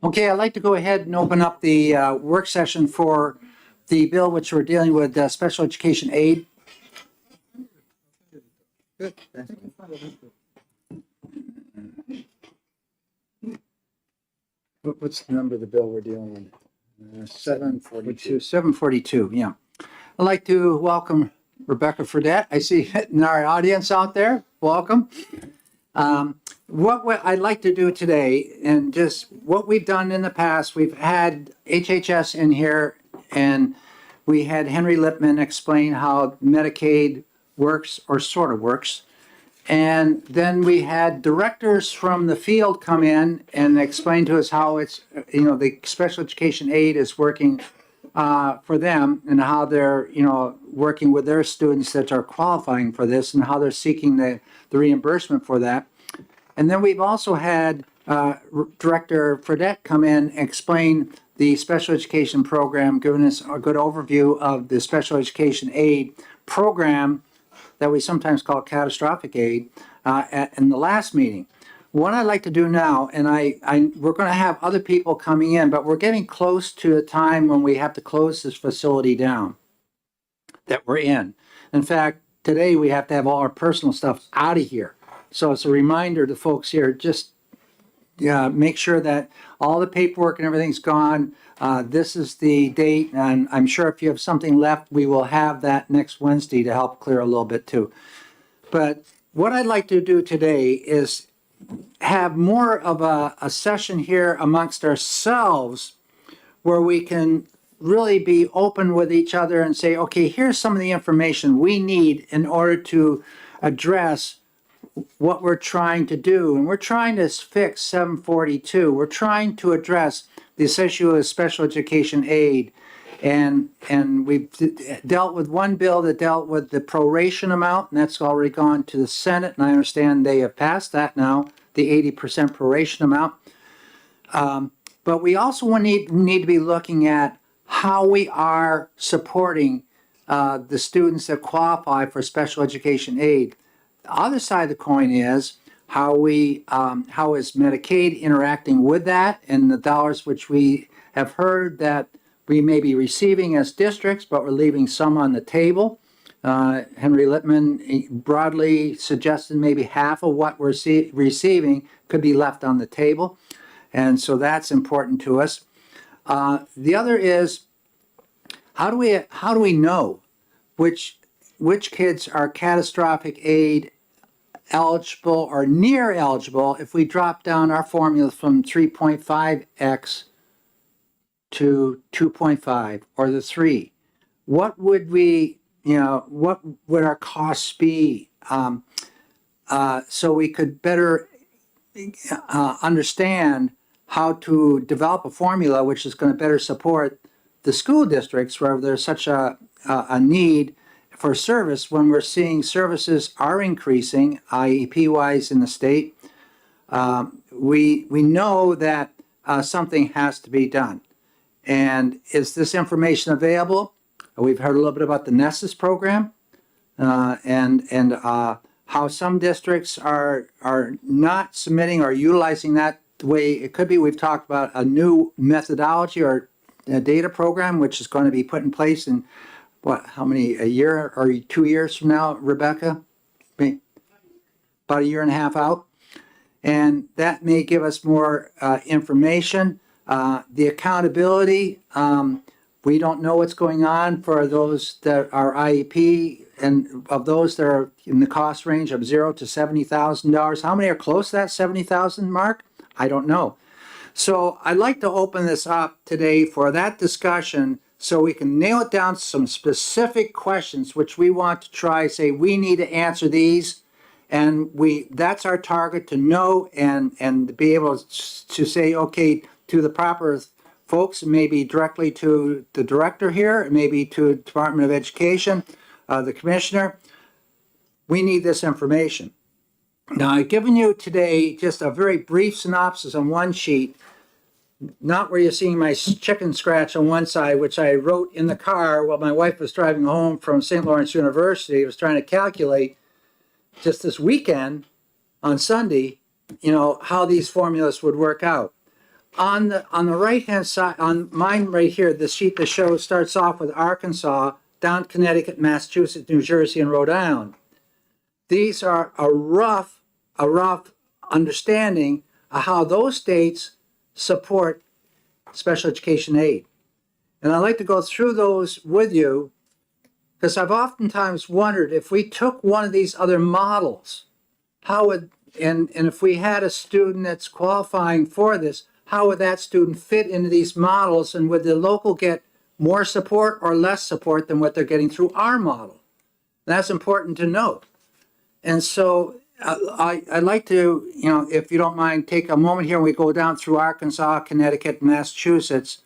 Okay, I'd like to go ahead and open up the work session for the bill which we're dealing with, special education aid. What's the number of the bill we're dealing with? 742. 742, yeah. I'd like to welcome Rebecca Fredette. I see in our audience out there. Welcome. What I'd like to do today, and just what we've done in the past, we've had HHS in here, and we had Henry Lippman explain how Medicaid works, or sort of works. And then we had directors from the field come in and explain to us how it's, the special education aid is working for them, and how they're, working with their students that are qualifying for this, and how they're seeking the reimbursement for that. And then we've also had Director Fredette come in and explain the special education program, giving us a good overview of the special education aid program that we sometimes call catastrophic aid in the last meeting. What I'd like to do now, and we're going to have other people coming in, but we're getting close to a time when we have to close this facility down that we're in. In fact, today we have to have all our personal stuff out of here. So it's a reminder to folks here, just make sure that all the paperwork and everything's gone. This is the date, and I'm sure if you have something left, we will have that next Wednesday to help clear a little bit too. But what I'd like to do today is have more of a session here amongst ourselves where we can really be open with each other and say, okay, here's some of the information we need in order to address what we're trying to do. And we're trying to fix 742. We're trying to address this issue of special education aid. And we've dealt with one bill that dealt with the proration amount, and that's already gone to the Senate, and I understand they have passed that now, the 80% proration amount. But we also need to be looking at how we are supporting the students that qualify for special education aid. The other side of the coin is how is Medicaid interacting with that, and the dollars which we have heard that we may be receiving as districts, but we're leaving some on the table. Henry Lippman broadly suggested maybe half of what we're receiving could be left on the table, and so that's important to us. The other is how do we know which kids are catastrophic aid eligible or near eligible if we drop down our formula from 3.5x to 2.5 or the 3? What would what would our costs be so we could better understand how to develop a formula which is going to better support the school districts where there's such a need for service when we're seeing services are increasing IEP-wise in the state. We know that something has to be done. And is this information available? We've heard a little bit about the Nessus program and how some districts are not submitting or utilizing that the way it could be. We've talked about a new methodology or a data program which is going to be put in place in a year or 2 years from now, Rebecca? About a year and a half out. And that may give us more information. The accountability, we don't know what's going on for those that are IEP, and of those that are in the cost range of $0 to $70,000. How many are close to that 70,000 mark? I don't know. So I'd like to open this up today for that discussion so we can nail it down to some specific questions which we want to try, say we need to answer these, and that's our target, to know and to be able to say, okay, to the proper folks, maybe directly to the director here, maybe to the Department of Education, the commissioner, we need this information. Now, I've given you today just a very brief synopsis on one sheet. not where you're seeing my chicken scratch on one side, which I wrote in the car while my wife was driving home from St. Lawrence University. I was trying to calculate just this weekend on Sunday, how these formulas would work out. On the right-hand side, on mine right here, the sheet that shows starts off with Arkansas, down Connecticut, Massachusetts, New Jersey, and Rhode Island. These are a rough understanding of how those states support special education aid. And I'd like to go through those with you because I've oftentimes wondered if we took one of these other models, and if we had a student that's qualifying for this, how would that student fit into these models, and would the local get more support or less support than what they're getting through our model? That's important to note. And so I'd like to, if you don't mind, take a moment here and we go down through Arkansas, Connecticut, Massachusetts.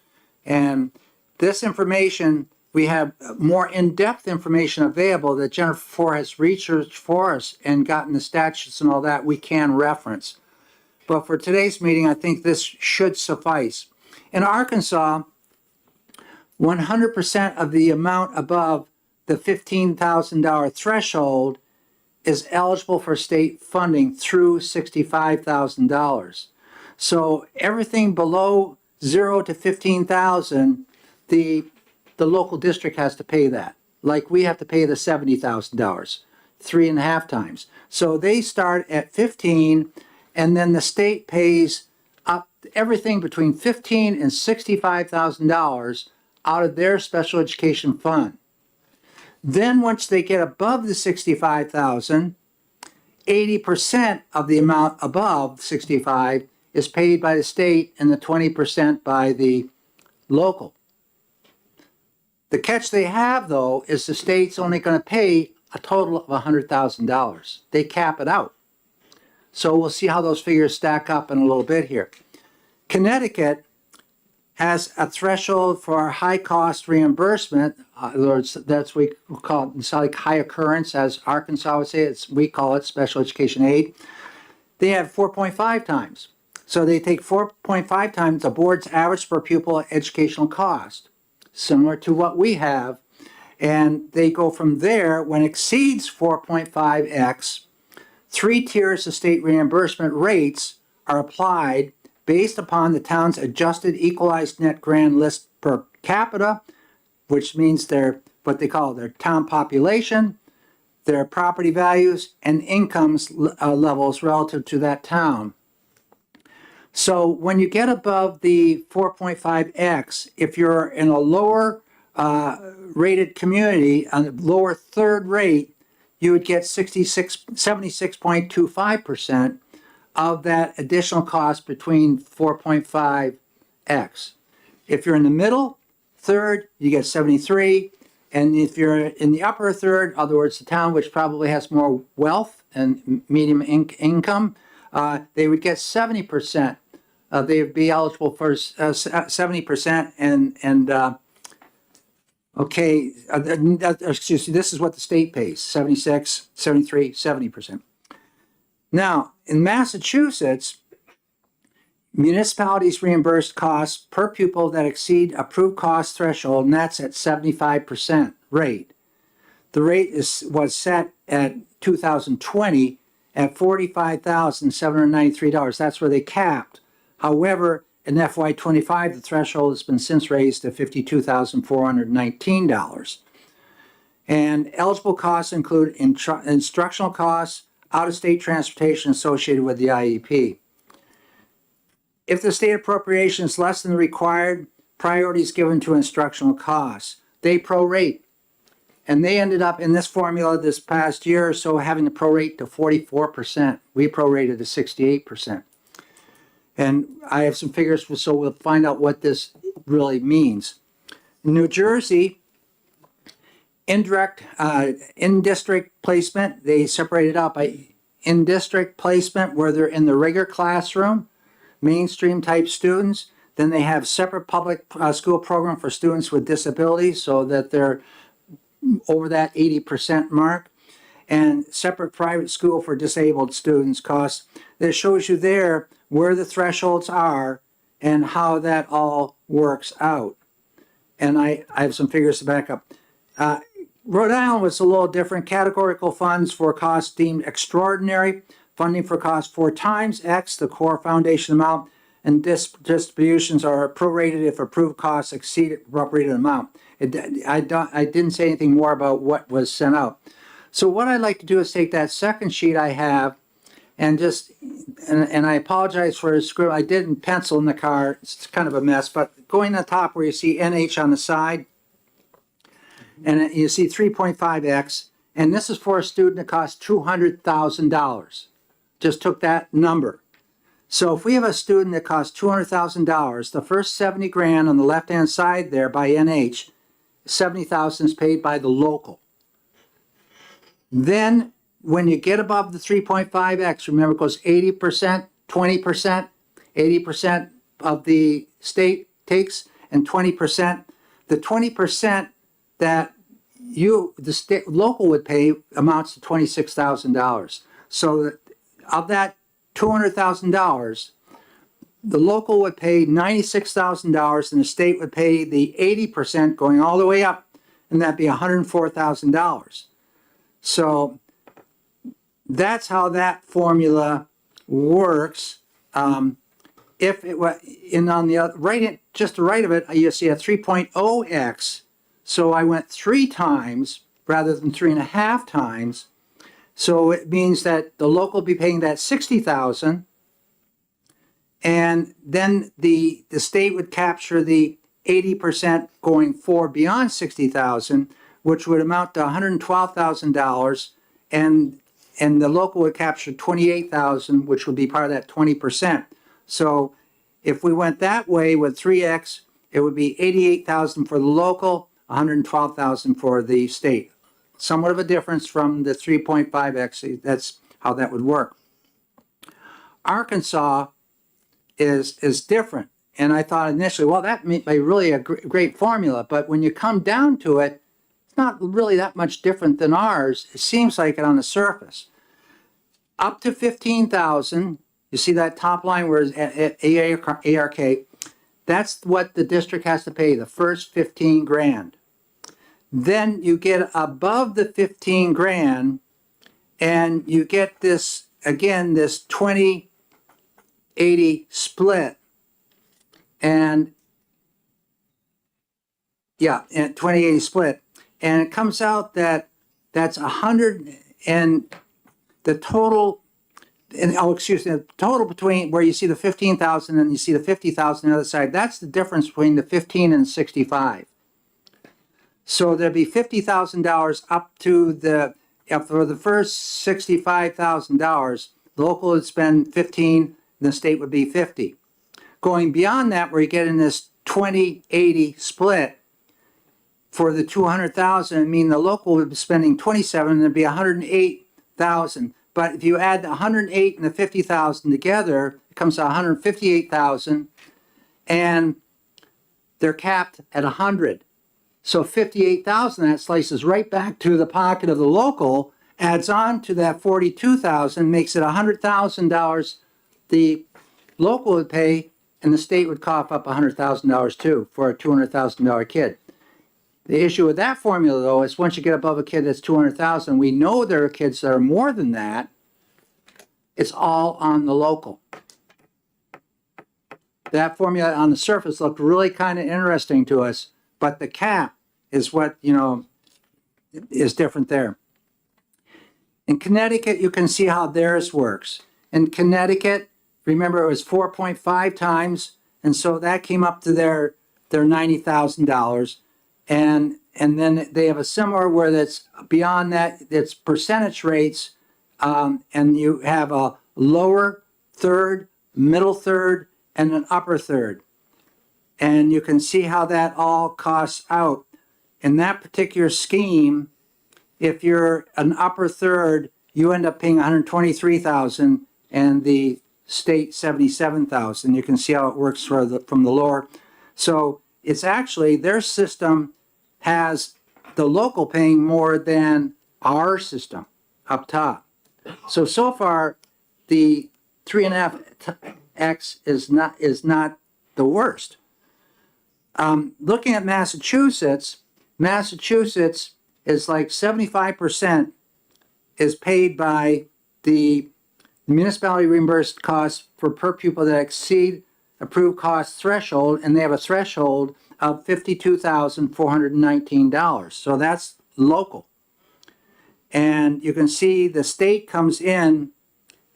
And this information, we have more in-depth information available that Jennifer Ford has researched for us and gotten the statutes and all that we can reference. But for today's meeting, I think this should suffice. In Arkansas, 100% of the amount above the $15,000 threshold is eligible for state funding through $65,000. So everything below 0 to 15,000, the local district has to pay that. Like we have to pay the $70,000, 3.5 times. So they start at 15, and then the state pays up everything between $15,000 and $65,000 out of their special education fund. Then once they get above the 65,000, 80% of the amount above 65 is paid by the state and the 20% by the local. The catch they have, though, is the state's only going to pay a total of $100,000. They cap it out. So we'll see how those figures stack up in a little bit here. Connecticut has a threshold for high cost reimbursement. That's what we call it. It's like high occurrence, as Arkansas would say. We call it special education aid. They have 4.5 times. So they take 4.5 times the board's average per pupil educational cost, similar to what we have. And they go from there, when it exceeds 4.5x, 3 tiers of state reimbursement rates are applied based upon the town's adjusted equalized net grand list per capita, which means what they call their town population, their property values, and incomes levels relative to that town. So when you get above the 4.5x, if you're in a lower rated community, on the lower third rate, you would get 76.25% of that additional cost between 4.5x. If you're in the middle third, you get 73. And if you're in the upper third, in other words, the town which probably has more wealth and medium income, they would get 70%. They would be eligible for 70%. Excuse me, this is what the state pays, 76, 73, 70%. Now, in Massachusetts, municipalities reimburse costs per pupil that exceed approved cost threshold, and that's at 75% rate. The rate was set at 2020 at $45,793. That's where they capped. However, in FY25, the threshold has been since raised to $52,419. And eligible costs include instructional costs, out-of-state transportation associated with the IEP. If the state appropriation is less than the required, priority is given to instructional costs. They prorate. And they ended up in this formula this past year or so having to prorate to 44%. We prorated to 68%. And I have some figures, so we'll find out what this really means. In New Jersey, in-district placement, they separate it out by in-district placement where they're in the regular classroom, mainstream type students. Then they have separate public school program for students with disabilities so that they're over that 80% mark, and separate private school for disabled students costs. That shows you there where the thresholds are and how that all works out. And I have some figures to back up. Rhode Island was a little different. Categorical funds for costs deemed extraordinary, funding for costs 4 times X, the core foundation amount, and distributions are prorated if approved costs exceed appropriated amount. I didn't say anything more about what was sent out. So what I'd like to do is take that second sheet I have and and I apologize for the script. I didn't pencil in the car. It's kind of a mess, but going to the top where you see NH on the side, and you see 3.5X, and this is for a student that costs $200,000. Just took that number. So if we have a student that costs $200,000, the first 70 grand on the left-hand side there by NH, 70,000 is paid by the local. Then when you get above the 3.5X, remember it goes 80%, 20%, 80% of the state takes, and 20%. The 20% that the state local would pay amounts to $26,000. So of that $200,000, the local would pay $96,000 and the state would pay the 80% going all the way up, and that'd be $104,000. So that's how that formula works. If it were on the other, right, just to the right of it, you see a 3.0x. So I went 3 times rather than 3.5 times. So it means that the local will be paying that $60,000, and then the state would capture the 80% going forward beyond $60,000, which would amount to $112,000, and the local would capture $28,000, which would be part of that 20%. So if we went that way with 3x, it would be $88,000 for the local, $112,000 for the state. Somewhat of a difference from the 3.5x. That's how that would work. Arkansas is different, and I thought initially, well, that may be really a great formula, but when you come down to it, it's not really that much different than ours. It seems like it on the surface. Up to 15,000, you see that top line where it's ARK, that's what the district has to pay, the first 15 grand. Then you get above the 15 grand and you get this, again, this 20-80 split. And yeah, and 20-80 split. And it comes out that that's 100 and the total, and the total between where you see the 15,000 and you see the 50,000 on the other side, that's the difference between the 15 and 65. So there'd be $50,000 up to for the first $65,000, the local would spend 15, and the state would be 50. Going beyond that, where you get in this 20-80 split, for the 200,000, I mean the local would be spending 27, and it'd be 108,000. But if you add the 108 and the 50,000 together, it comes to 158,000, and they're capped at 100. So 58,000, that slices right back to the pocket of the local, adds on to that 42,000, makes it $100,000 the local would pay, and the state would cough up $100,000 too for a $200,000 kid. The issue with that formula, though, is once you get above a kid that's 200,000, we know there are kids that are more than that. It's all on the local. That formula on the surface looked really kind of interesting to us, but the cap is what, is different there. In Connecticut, you can see how theirs works. In Connecticut, remember it was 4.5 times, and so that came up to their $90,000. And then they have a similar where that's beyond that, it's percentage rates, and you have a lower third, middle third, and an upper third. And you can see how that all costs out. In that particular scheme, if you're an upper third, you end up paying $123,000 and the state $77,000. You can see how it works from the lower. So it's actually their system has the local paying more than our system up top. So far, the 3.5x is not the worst. Looking at Massachusetts is like 75% is paid by the municipality reimbursed costs for per pupil that exceed approved cost threshold, and they have a threshold of $52,419. So that's local. And you can see the state comes in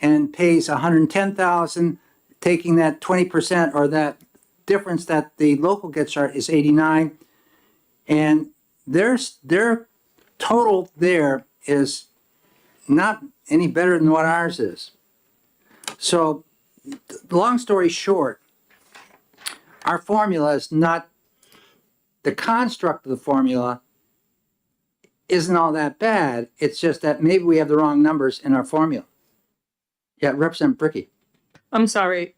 and pays $110,000, taking that 20% or that difference that the local gets is 89, and their total there is not any better than what ours is. So, long story short, our formula is not, the construct of the formula isn't all that bad. It's just that maybe we have the wrong numbers in our formula. Yeah, Representative Bricky. I'm sorry.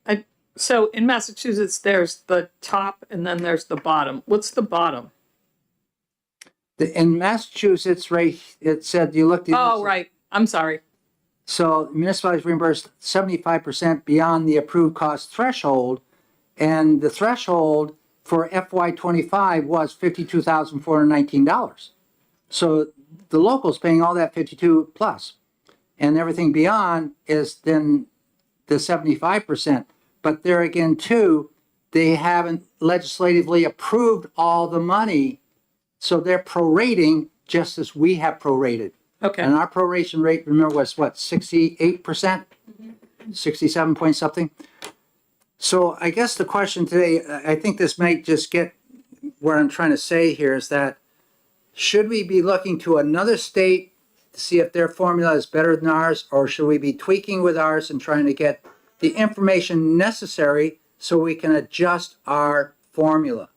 So in Massachusetts, there's the top and then there's the bottom. What's the bottom? In Massachusetts, right, it said you looked. Oh, right. I'm sorry. So municipalities reimbursed 75% beyond the approved cost threshold, and the threshold for FY25 was $52,419. So the locals paying all that 52 plus, and everything beyond is then the 75%. But there again, too, they haven't legislatively approved all the money, so they're prorating just as we have prorated. Okay. And our proration rate, remember, was what, 68%? 67 point something? So I guess the question today, I think this might just get what I'm trying to say here, is that should we be looking to another state to see if their formula is better than ours, or should we be tweaking with ours and trying to get the information necessary so we can adjust our formula?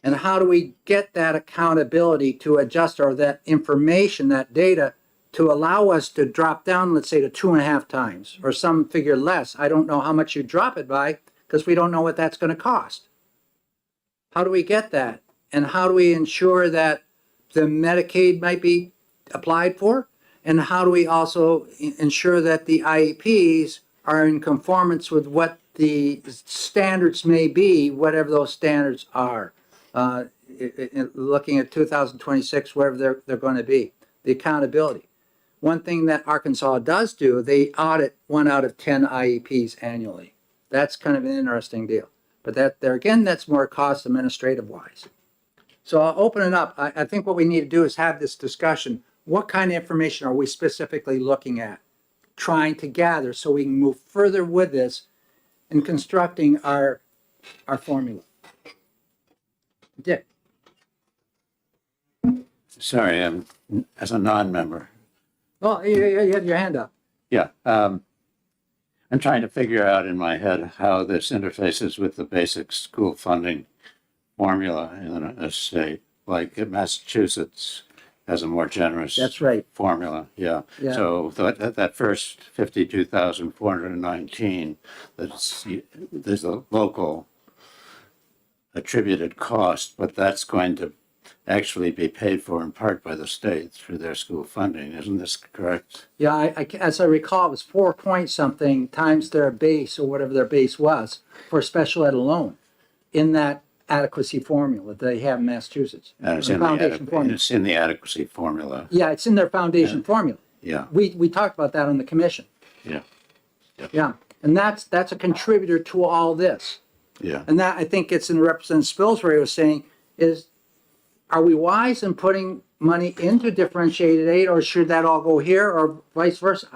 And how do we get that accountability to adjust, or that information, that data, to allow us to drop down, let's say, to 2.5 times or some figure less? I don't know how much you drop it by, because we don't know what that's going to cost. How do we get that? And how do we ensure that the Medicaid might be applied for? And how do we also ensure that the IEPs are in conformance with what the standards may be, whatever those standards are? Looking at 2026, whatever they're going to be, the accountability. One thing that Arkansas does do, they audit 1 out of 10 IEPs annually. That's kind of an interesting deal. But that there again, that's more cost administrative wise. So I'll open it up. I think what we need to do is have this discussion. What kind of information are we specifically looking at, trying to gather, so we can move further with this in constructing our formula? Dick. Sorry, as a non-member. Oh, you had your hand up. Yeah. I'm trying to figure out in my head how this interfaces with the basic school funding formula in a state. Like Massachusetts has a more generous That's right. formula. Yeah. Yeah. So that first 52,419, there's a local attributed cost, but that's going to actually be paid for in part by the state through their school funding. Isn't this correct? Yeah, as I recall, it was 4 point something times their base, or whatever their base was, for special ed alone, in that adequacy formula that they have in Massachusetts. And it's The in foundation formula. it's in the adequacy formula. Yeah, it's in their foundation formula. Yeah. We talked about that on the commission. Yeah. Yeah, and that's a contributor to all this. Yeah. And that, I think it's in Representative Spilsbury was saying, is, are we wise in putting money into differentiated aid, or should that all go here, or vice versa?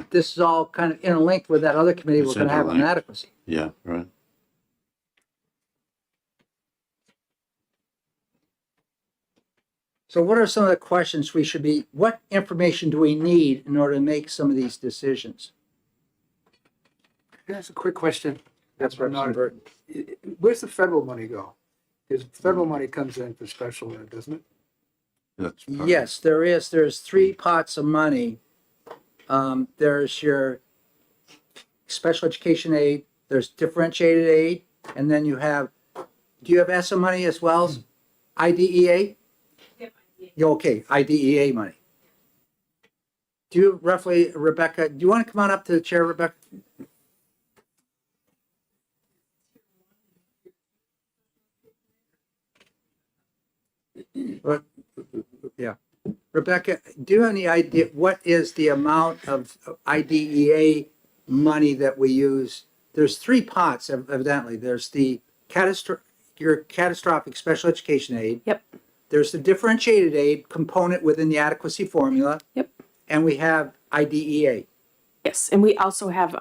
This is all kind of interlinked with that other committee we're going to have on interlinked. adequacy. Yeah, right. So what are some of the questions what information do we need in order to make some of these decisions? That's a quick question. That's Representative Burton. Where's the federal money go? Because federal money comes in for special ed, doesn't it? That's part Yes, there is. There's 3 pots of money. There's your special education aid, there's differentiated aid, and then you have, do you have ESSA money as well as IDEA? Yeah, okay, IDEA money. Do you roughly, Rebecca, do you want to come on up to the chair, Rebecca? Yeah. Rebecca, do you have any idea, what is the amount of IDEA money that we use? There's three pots evidently. There's the catastrophic special education aid. Yep. There's the differentiated aid component within the adequacy formula. Yep. And we have IDEA. Yes, and we also have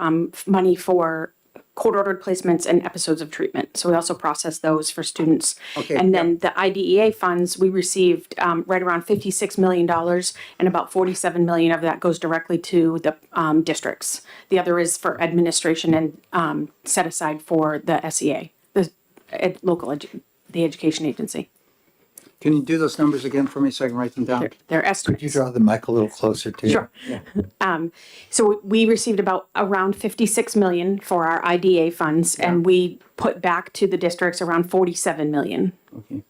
money for court-ordered placements and episodes of treatment. So we also process those for students. Okay, And then the IDEA funds, we received right around $56 million, and about $47 million of that goes directly to the districts. The other is for administration and set aside for the SEA, the education agency. Can you do those numbers again for me so I can write them down? They're estimates. Could you draw the mic a little closer to you? Sure. So we received about around 56 million for our IDA funds, and we put back to the districts around 47 million. Okay.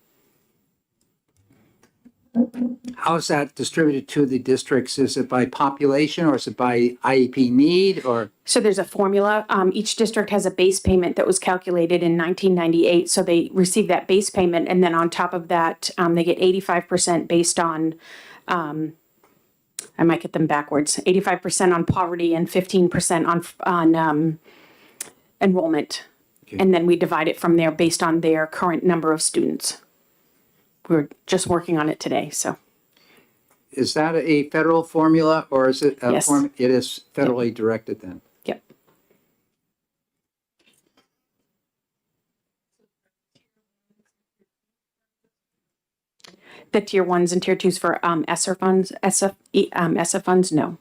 How is that distributed to the districts? Is it by population or is it by IEP need or? So there's a formula. Each district has a base payment that was calculated in 1998. So they receive that base payment, and then on top of that, they get 85% based on, I might get them backwards, 85% on poverty and 15% on enrollment. Okay. And then we divide it from there based on their current number of students. We're just working on it today, so. Is that a federal formula or is it? Yes. It is federally directed then? Yep. The tier ones and tier twos for ESSER funds, ESSA funds, no.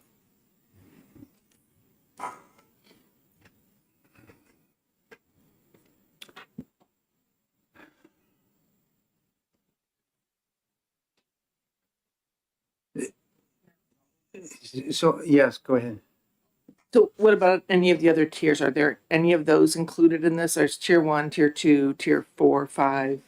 So, yes, go ahead. So what about any of the other tiers? Are there any of those included in this? There's tier 1, tier 2, tier 4, 5.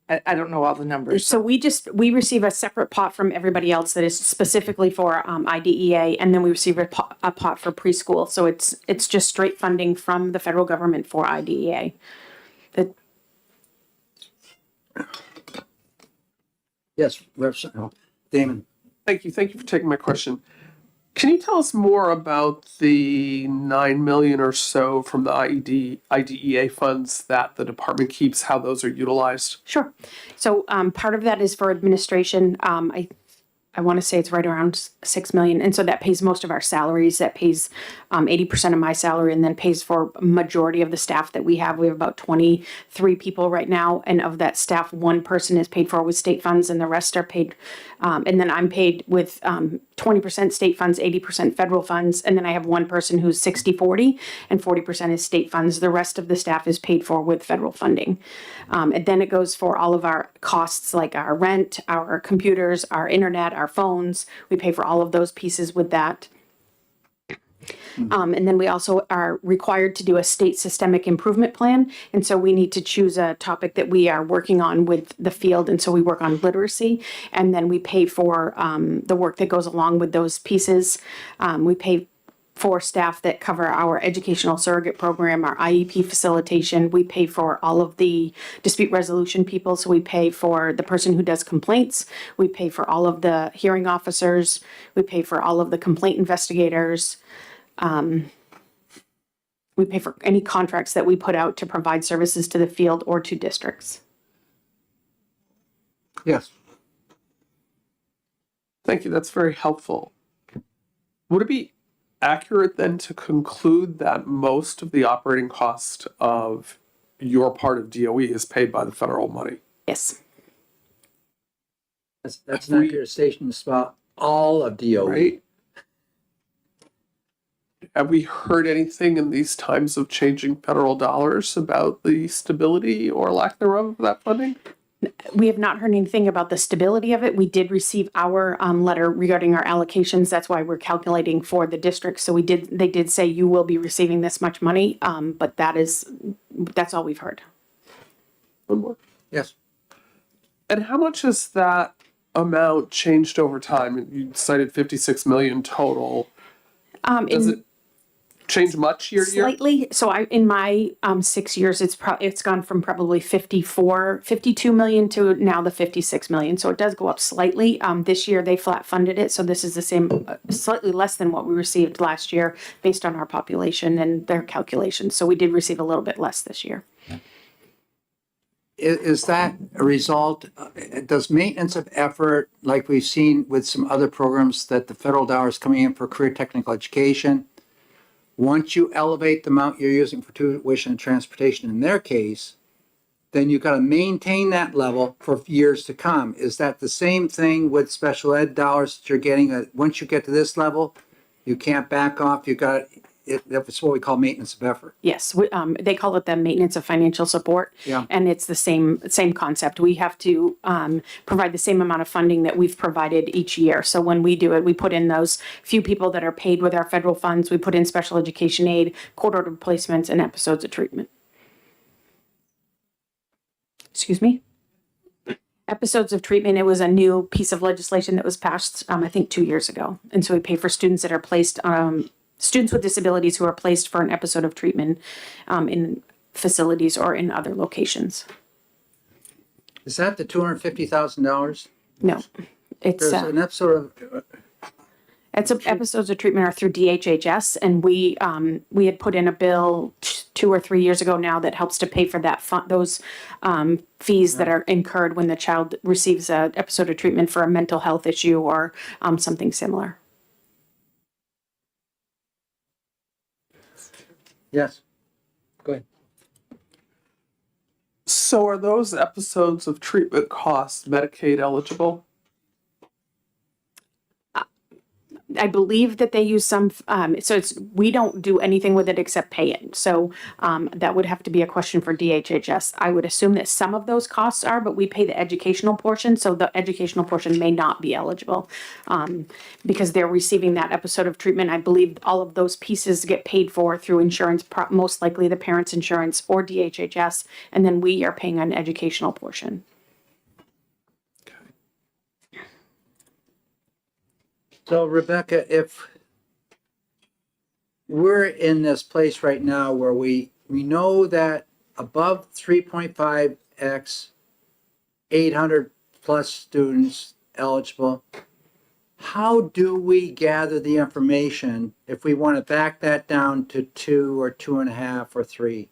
I don't know all the numbers. So we receive a separate pot from everybody else that is specifically for IDEA, and then we receive a pot for preschool. So it's just straight funding from the federal government for IDEA. Yes, Damon. Thank you for taking my question. Can you tell us more about the 9 million or so from the IDEA funds that the department keeps, how those are utilized? Sure. So part of that is for administration. I want to say it's right around 6 million. And so that pays most of our salaries. That pays 80% of my salary, and then pays for a majority of the staff that we have. We have about 23 people right now. And of that staff, one person is paid for with state funds and the rest are paid. And then I'm paid with 20% state funds, 80% federal funds. And then I have one person who's 60-40 and 40% is state funds. The rest of the staff is paid for with federal funding. And then it goes for all of our costs like our rent, our computers, our internet, our phones. We pay for all of those pieces with that. And then we also are required to do a state systemic improvement plan. And so we need to choose a topic that we are working on with the field. And so we work on literacy, and then we pay for the work that goes along with those pieces. We pay for staff that cover our educational surrogate program, our IEP facilitation. We pay for all of the dispute resolution people. So we pay for the person who does complaints. We pay for all of the hearing officers. We pay for all of the complaint investigators. We pay for any contracts that we put out to provide services to the field or to districts. Yes. Thank you. That's very helpful. Would it be accurate then to conclude that most of the operating cost of your part of DOE is paid by the federal money? Yes. That's not your station, it's about all of DOE. Right? Have we heard anything in these times of changing federal dollars about the stability or lack thereof of that funding? We have not heard anything about the stability of it. We did receive our letter regarding our allocations. That's why we're calculating for the district. So they did say you will be receiving this much money, but that's all we've heard. One more. Yes. And how much has that amount changed over time? You cited 56 million total. Does it change much year to year? Slightly. So in my 6 years, it's gone from probably 52 million to now the 56 million. So it does go up slightly. This year they flat funded it. So this is the same, slightly less than what we received last year based on our population and their calculations. So we did receive a little bit less this year. Is that a result, does maintenance of effort, like we've seen with some other programs that the federal dollars coming in for career technical education, once you elevate the amount you're using for tuition and transportation in their case, then you've got to maintain that level for years to come. Is that the same thing with special ed dollars that you're getting? Once you get to this level, you can't back off. You got that's what we call maintenance of effort. Yes, they call it the maintenance of financial support. Yeah. And it's the same concept. We have to provide the same amount of funding that we've provided each year. So when we do it, we put in those few people that are paid with our federal funds. We put in special education aid, court ordered placements, and episodes of treatment. Excuse me? Episodes of treatment, it was a new piece of legislation that was passed, I think 2 years ago. And so we pay for students that are placed students with disabilities who are placed for an episode of treatment in facilities or in other locations. Is that the $250,000? No, it's There's an episode of episodes of treatment are through DHHS, and we had put in a bill 2 or 3 years ago now that helps to pay for those fees that are incurred when the child receives an episode of treatment for a mental health issue or something similar. Yes. Go ahead. So are those episodes of treatment costs Medicaid eligible? I believe that they use some, we don't do anything with it except pay it. So that would have to be a question for DHHS. I would assume that some of those costs are, but we pay the educational portion. So the educational portion may not be eligible because they're receiving that episode of treatment. I believe all of those pieces get paid for through insurance, most likely the parents' insurance or DHHS. And then we are paying an educational portion. So Rebecca, if we're in this place right now where we know that above 3.5x, 800 plus students eligible, how do we gather the information if we want to back that down to 2 or 2.5 or 3?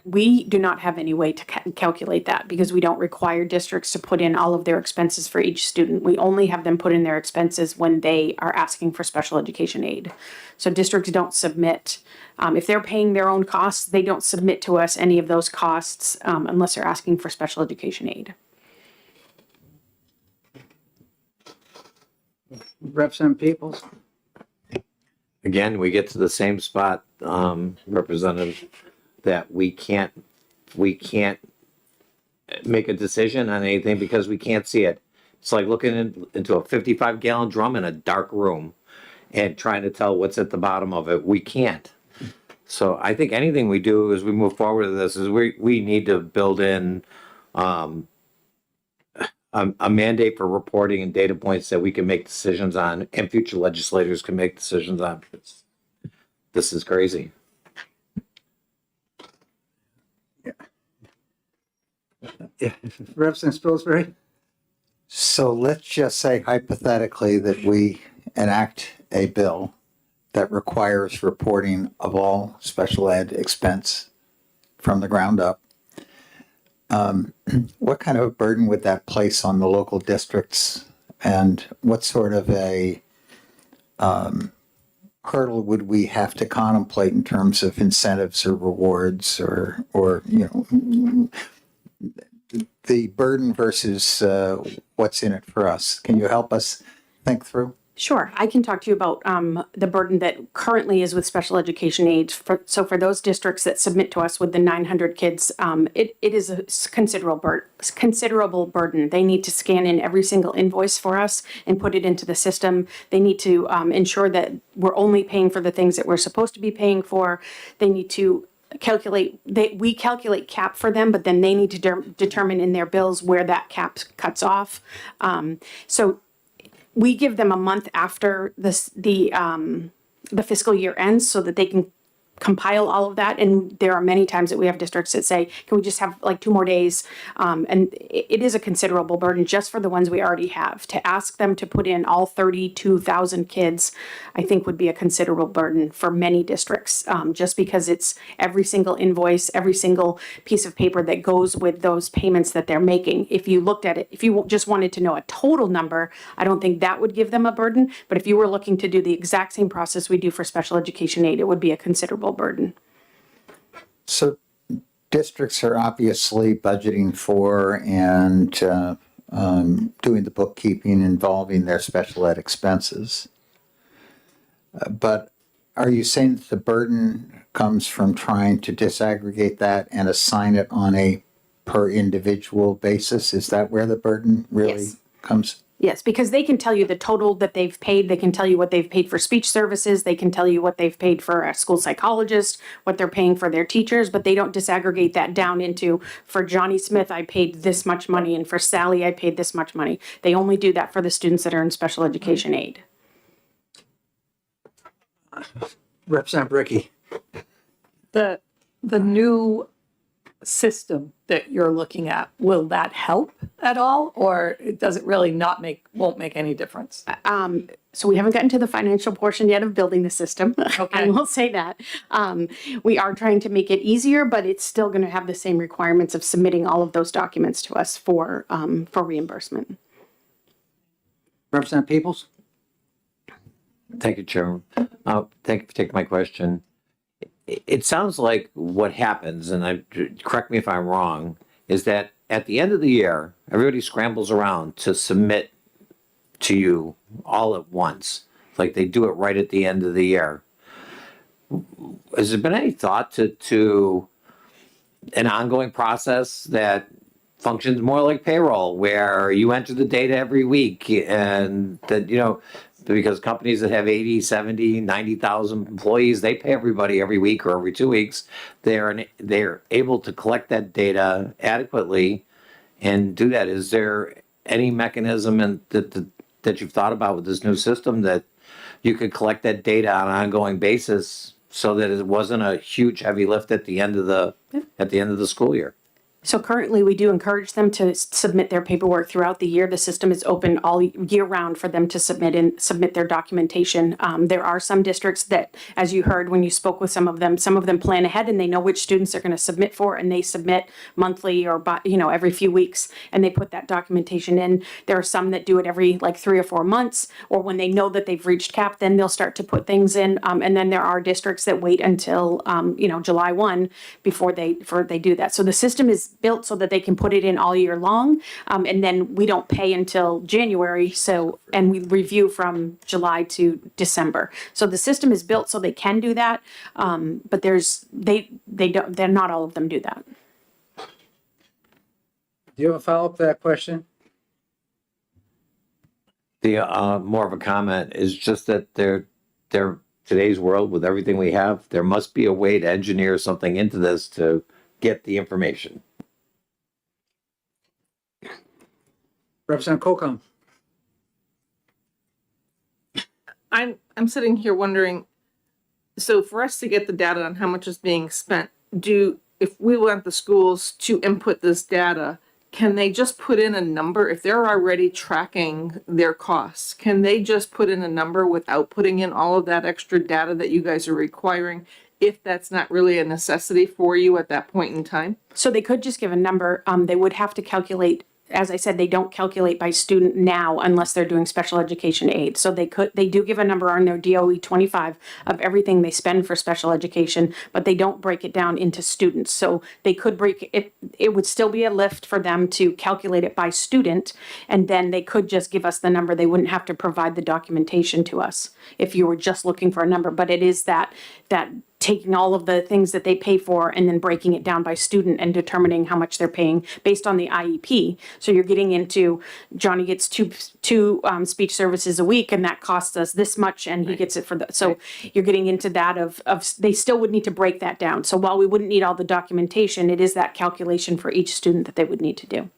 We do not have any way to calculate that because we don't require districts to put in all of their expenses for each student. We only have them put in their expenses when they are asking for special education aid. So districts don't submit, if they're paying their own costs, they don't submit to us any of those costs unless they're asking for special education aid. Representative Peoples? Again, we get to the same spot, Representative, that we can't make a decision on anything because we can't see it. It's like looking into a 55-gallon drum in a dark room and trying to tell what's at the bottom of it. We can't. So I think anything we do as we move forward with this is we need to build in a mandate for reporting and data points that we can make decisions on and future legislators can make decisions on. This is crazy. Yeah. Representative Spilsbury? So let's just say hypothetically that we enact a bill that requires reporting of all special ed expense from the ground up. What kind of a burden would that place on the local districts, and what sort of a hurdle would we have to contemplate in terms of incentives or rewards or the burden versus what's in it for us? Can you help us think through? Sure, I can talk to you about the burden that currently is with special education aid. So for those districts that submit to us with the 900 kids, it is a considerable burden. They need to scan in every single invoice for us and put it into the system. They need to ensure that we're only paying for the things that we're supposed to be paying for. They need to we calculate cap for them, but then they need to determine in their bills where that cap cuts off. So we give them a month after the the fiscal year ends so that they can compile all of that. And there are many times that we have districts that say, can we just have like 2 more days? And it is a considerable burden just for the ones we already have. To ask them to put in all 32,000 kids, I think would be a considerable burden for many districts, just because it's every single invoice, every single piece of paper that goes with those payments that they're making. If you looked at it, if you just wanted to know a total number, I don't think that would give them a burden. But if you were looking to do the exact same process we do for special education aid, it would be a considerable burden. So districts are obviously budgeting for and doing the bookkeeping involving their special ed expenses. But are you saying that the burden comes from trying to disaggregate that and assign it on a per individual basis? Is that where the burden really comes? Yes, because they can tell you the total that they've paid. They can tell you what they've paid for speech services. They can tell you what they've paid for a school psychologist, what they're paying for their teachers, but they don't disaggregate that down into, for Johnny Smith, I paid this much money, and for Sally, I paid this much money. They only do that for the students that are in special education aid. Representative Ricky. The new system that you're looking at, will that help at all? Or does it really won't make any difference? So we haven't gotten to the financial portion yet of building the system. Okay. I will say that. We are trying to make it easier, but it's still going to have the same requirements of submitting all of those documents to us for reimbursement. Representative Peoples? Thank you, Chairman. Thank you for taking my question. It sounds like what happens, and correct me if I'm wrong, is that at the end of the year, everybody scrambles around to submit to you all at once. Like they do it right at the end of the year. Has there been any thought to an ongoing process that functions more like payroll, where you enter the data every week and that, because companies that have 80, 70, 90,000 employees, they pay everybody every week or every 2 weeks. They're able to collect that data adequately and do that. Is there any mechanism that you've thought about with this new system that you could collect that data on an ongoing basis so that it wasn't a huge heavy lift at the end of the school year? So currently, we do encourage them to submit their paperwork throughout the year. The system is open all year round for them to submit their documentation. There are some districts that, as you heard when you spoke with some of them plan ahead and they know which students they're going to submit for, and they submit monthly or every few weeks, and they put that documentation in. There are some that do it every 3 or 4 months, or when they know that they've reached cap, then they'll start to put things in. And then there are districts that wait until July 1 before they do that. So the system is built so that they can put it in all year long, and then we don't pay until January. And we review from July to December. So the system is built so they can do that, but they're not all of them do that. Do you have a follow-up to that question? The more of a comment is just that today's world with everything we have, there must be a way to engineer something into this to get the information. Representative Colcom. I'm sitting here wondering, so for us to get the data on how much is being spent, if we want the schools to input this data, can they just put in a number? If they're already tracking their costs, can they just put in a number without putting in all of that extra data that you guys are requiring, if that's not really a necessity for you at that point in time? So they could just give a number. They would have to calculate. As I said, they don't calculate by student now unless they're doing special education aid. So they do give a number on their DOE 25 of everything they spend for special education, but they don't break it down into students. So they could break it. It would still be a lift for them to calculate it by student, and then they could just give us the number. They wouldn't have to provide the documentation to us if you were just looking for a number. But it is that taking all of the things that they pay for and then breaking it down by student and determining how much they're paying based on the IEP. So you're getting into, Johnny gets two speech services a week, and that costs us this much, and he gets it for so you're getting into that of they still would need to break that down. So while we wouldn't need all the documentation, it is that calculation for each student that they would need to do.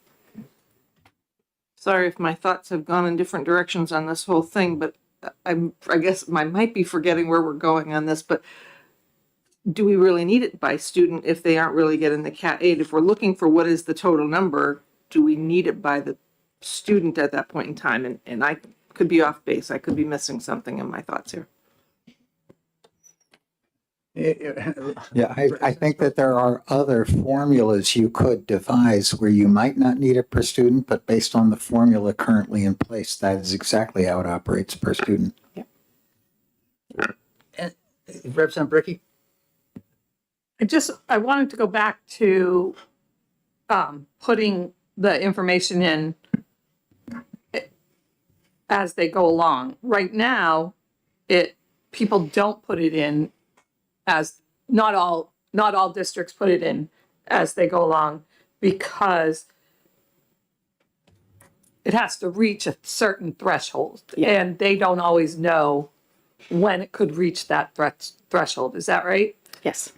Sorry if my thoughts have gone in different directions on this whole thing, but I guess I might be forgetting where we're going on this, but do we really need it by student if they aren't really getting the Cat 8? If we're looking for what is the total number, do we need it by the student at that point in time? And I could be off base. I could be missing something in my thoughts here. Yeah, I think that there are other formulas you could devise where you might not need it per student, but based on the formula currently in place, that is exactly how it operates per student. Representative Bricky? I wanted to go back to putting the information in as they go along. Right now, people don't put it in as not all districts put it in as they go along because it has to reach a certain threshold, and they don't always know when it could reach that threshold. Is that right? Yes.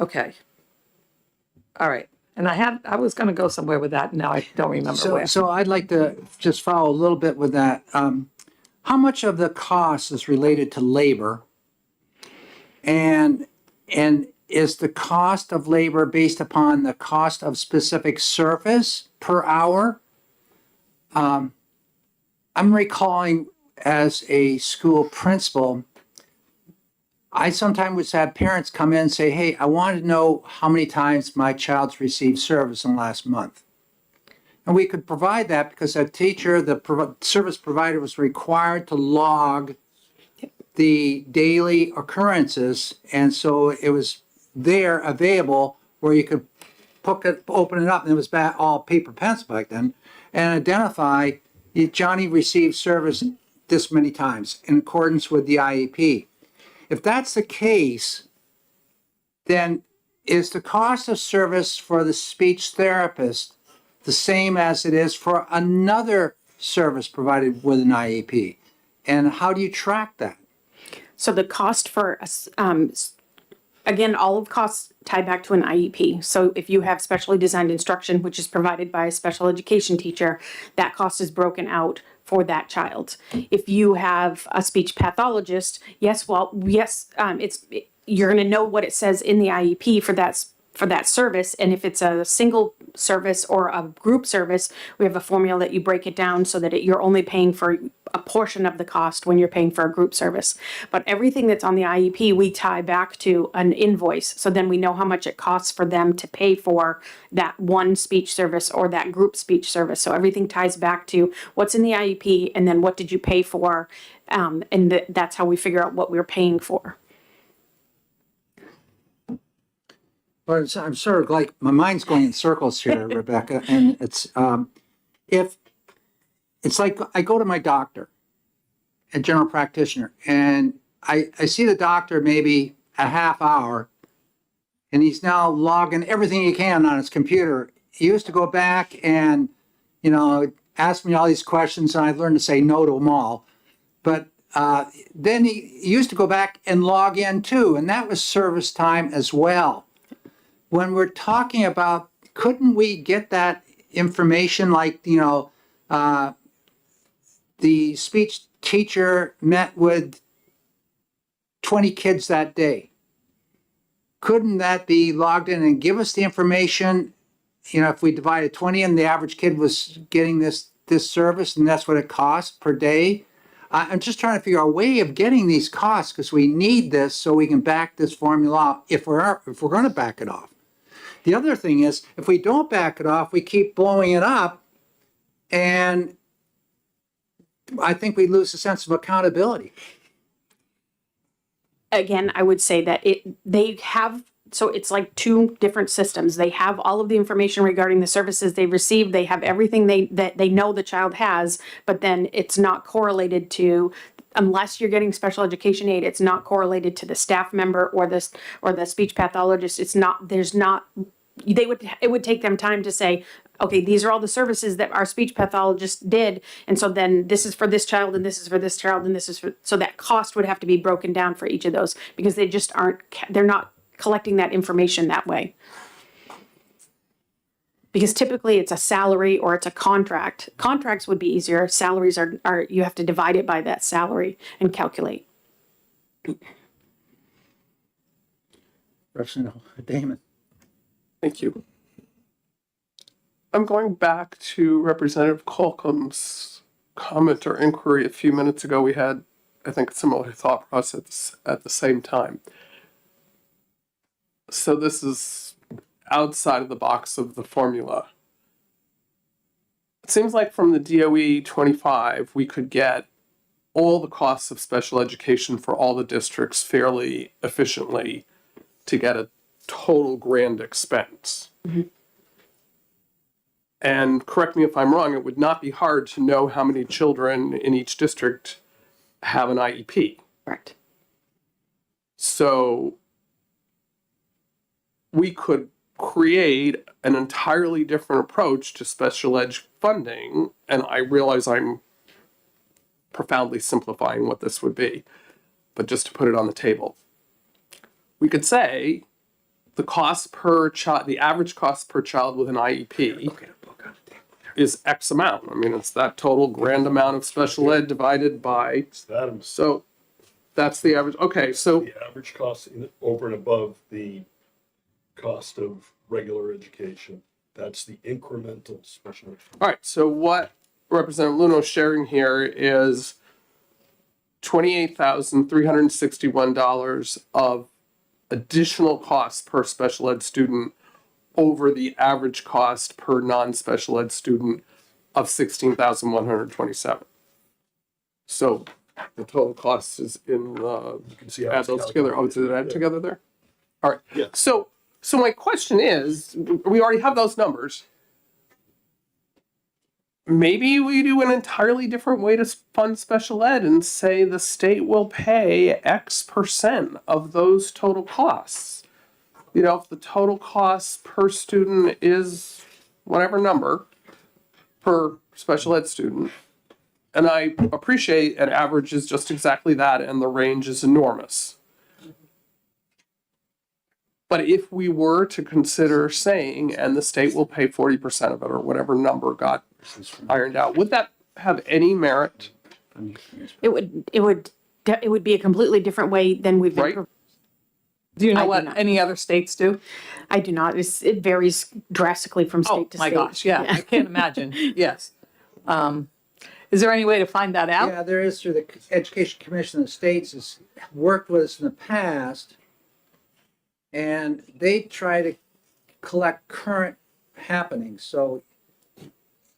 Okay. All right. And I was going to go somewhere with that. And now I don't remember where. So I'd like to just follow a little bit with that. How much of the cost is related to labor? And is the cost of labor based upon the cost of specific service per hour? I'm recalling as a school principal, I sometimes would have parents come in and say, hey, I want to know how many times my child's received service in the last month. And we could provide that because a teacher, the service provider was required to log the daily occurrences. And so it was there available where you could open it up, and it was all paper pencil back then, and identify Johnny received service this many times in accordance with the IEP. If that's the case, then is the cost of service for the speech therapist the same as it is for another service provided with an IEP? And how do you track that? So the cost for, again, all of costs tie back to an IEP. So if you have specially designed instruction, which is provided by a special education teacher, that cost is broken out for that child. If you have a speech pathologist, you're going to know what it says in the IEP for that service. And if it's a single service or a group service, we have a formula that you break it down so that you're only paying for a portion of the cost when you're paying for a group service. But everything that's on the IEP, we tie back to an invoice. So then we know how much it costs for them to pay for that one speech service or that group speech service. So everything ties back to what's in the IEP and then what did you pay for? And that's how we figure out what we're paying for. But I'm sort of like, my mind's going in circles here, Rebecca, and it's like I go to my doctor, a general practitioner, and I see the doctor maybe a half hour, and he's now logging everything he can on his computer. He used to go back and, ask me all these questions, and I learned to say no to them all. But then he used to go back and log in too, and that was service time as well. When we're talking about, couldn't we get that information like, the speech teacher met with 20 kids that day? Couldn't that be logged in and give us the information? If we divided 20 and the average kid was getting this service and that's what it costs per day. I'm just trying to figure out a way of getting these costs because we need this so we can back this formula off if we're going to back it off. The other thing is, if we don't back it off, we keep blowing it up, and I think we lose a sense of accountability. Again, I would say that so it's like two different systems. They have all of the information regarding the services they receive. They have everything that they know the child has, but then it's not correlated to, unless you're getting special education aid, it's not correlated to the staff member or the speech pathologist. It would take them time to say, okay, these are all the services that our speech pathologist did. And so then this is for this child and this is for this child and this is for, so that cost would have to be broken down for each of those because they're not collecting that information that way. Because typically it's a salary or it's a contract. Contracts would be easier. Salaries are you have to divide it by that salary and calculate. Representative Damon. Thank you. I'm going back to Representative Colcom's comment or inquiry a few minutes ago. We had, I think, a similar thought process at the same time. So this is outside of the box of the formula. It seems like from the DOE 25, we could get all the costs of special education for all the districts fairly efficiently to get a total grand expense. And correct me if I'm wrong, it would not be hard to know how many children in each district have an IEP. Correct. So we could create an entirely different approach to special ed funding, and I realize I'm profoundly simplifying what this would be, but just to put it on the table. We could say the cost per child, the average cost per child with an IEP is X amount. I mean, it's that total grand amount of special ed divided by, so that's the average. Okay, so The average cost over and above the cost of regular education. That's the incremental special education. all right, so what Representative Luno is sharing here is $28,361 of additional costs per special ed student over the average cost per non-special ed student of $16,127. So the total cost is in the, add those together. Oh, did it add together there? All right. Yeah. So my question is, we already have those numbers. Maybe we do an entirely different way to fund special ed and say the state will pay X% of those total costs. You know, if the total cost per student is whatever number per special ed student, and I appreciate an average is just exactly that and the range is enormous. But if we were to consider saying, and the state will pay 40% of it or whatever number got ironed out, would that have any merit? It would be a completely different way than we've been. Right. Do you know I do what not. any other states do? I do not. It varies drastically from state to Oh, my state. gosh, yeah, I can't imagine, yes. Is there any way to find that out? Yeah, there is through the Education Commission of the States has worked with us in the past. And they try to collect current happenings. So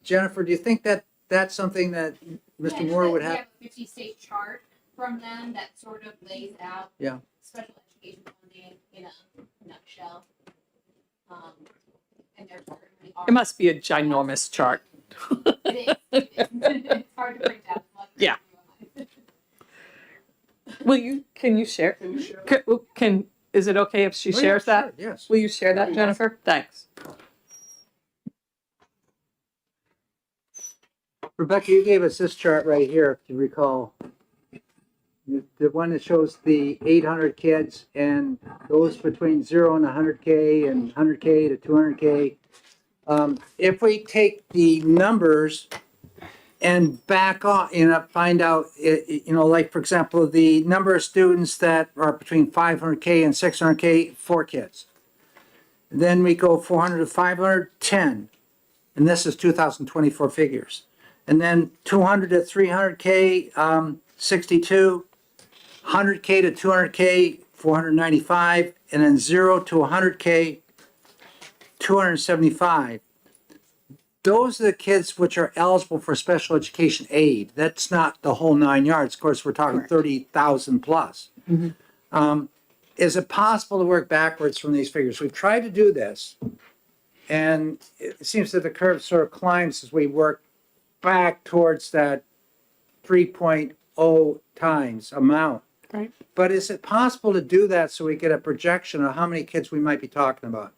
Jennifer, do you think that that's something that Mr. Moore would have? We have a 50-state chart from them that sort of lays out Yeah. special education funding in a nutshell. And there certainly are. It must be a ginormous chart. It is. It's hard to print out. Yeah. Can you share? Is it okay if she Oh, yeah, shares that? sure, yes. Will you share that, Jennifer? Thanks. Rebecca, you gave us this chart right here, if you recall. The one that shows the 800 kids and those between 0 and 100K and 100K to 200K. If we take the numbers and back off, find out, like, for example, the number of students that are between 500K and 600K, 4 kids. Then we go 400 to 500, 10. And this is 2024 figures. And then 200 to 300K, 62. 100K to 200K, 495. And then 0 to 100K, 275. Those are the kids which are eligible for special education aid. That's not the whole 9 yards. Of course, we're talking 30,000 plus. Is it possible to work backwards from these figures? We've tried to do this, and it seems that the curve sort of climbs as we work back towards that 3.0 times amount. Right. But is it possible to do that so we get a projection of how many kids we might be talking about?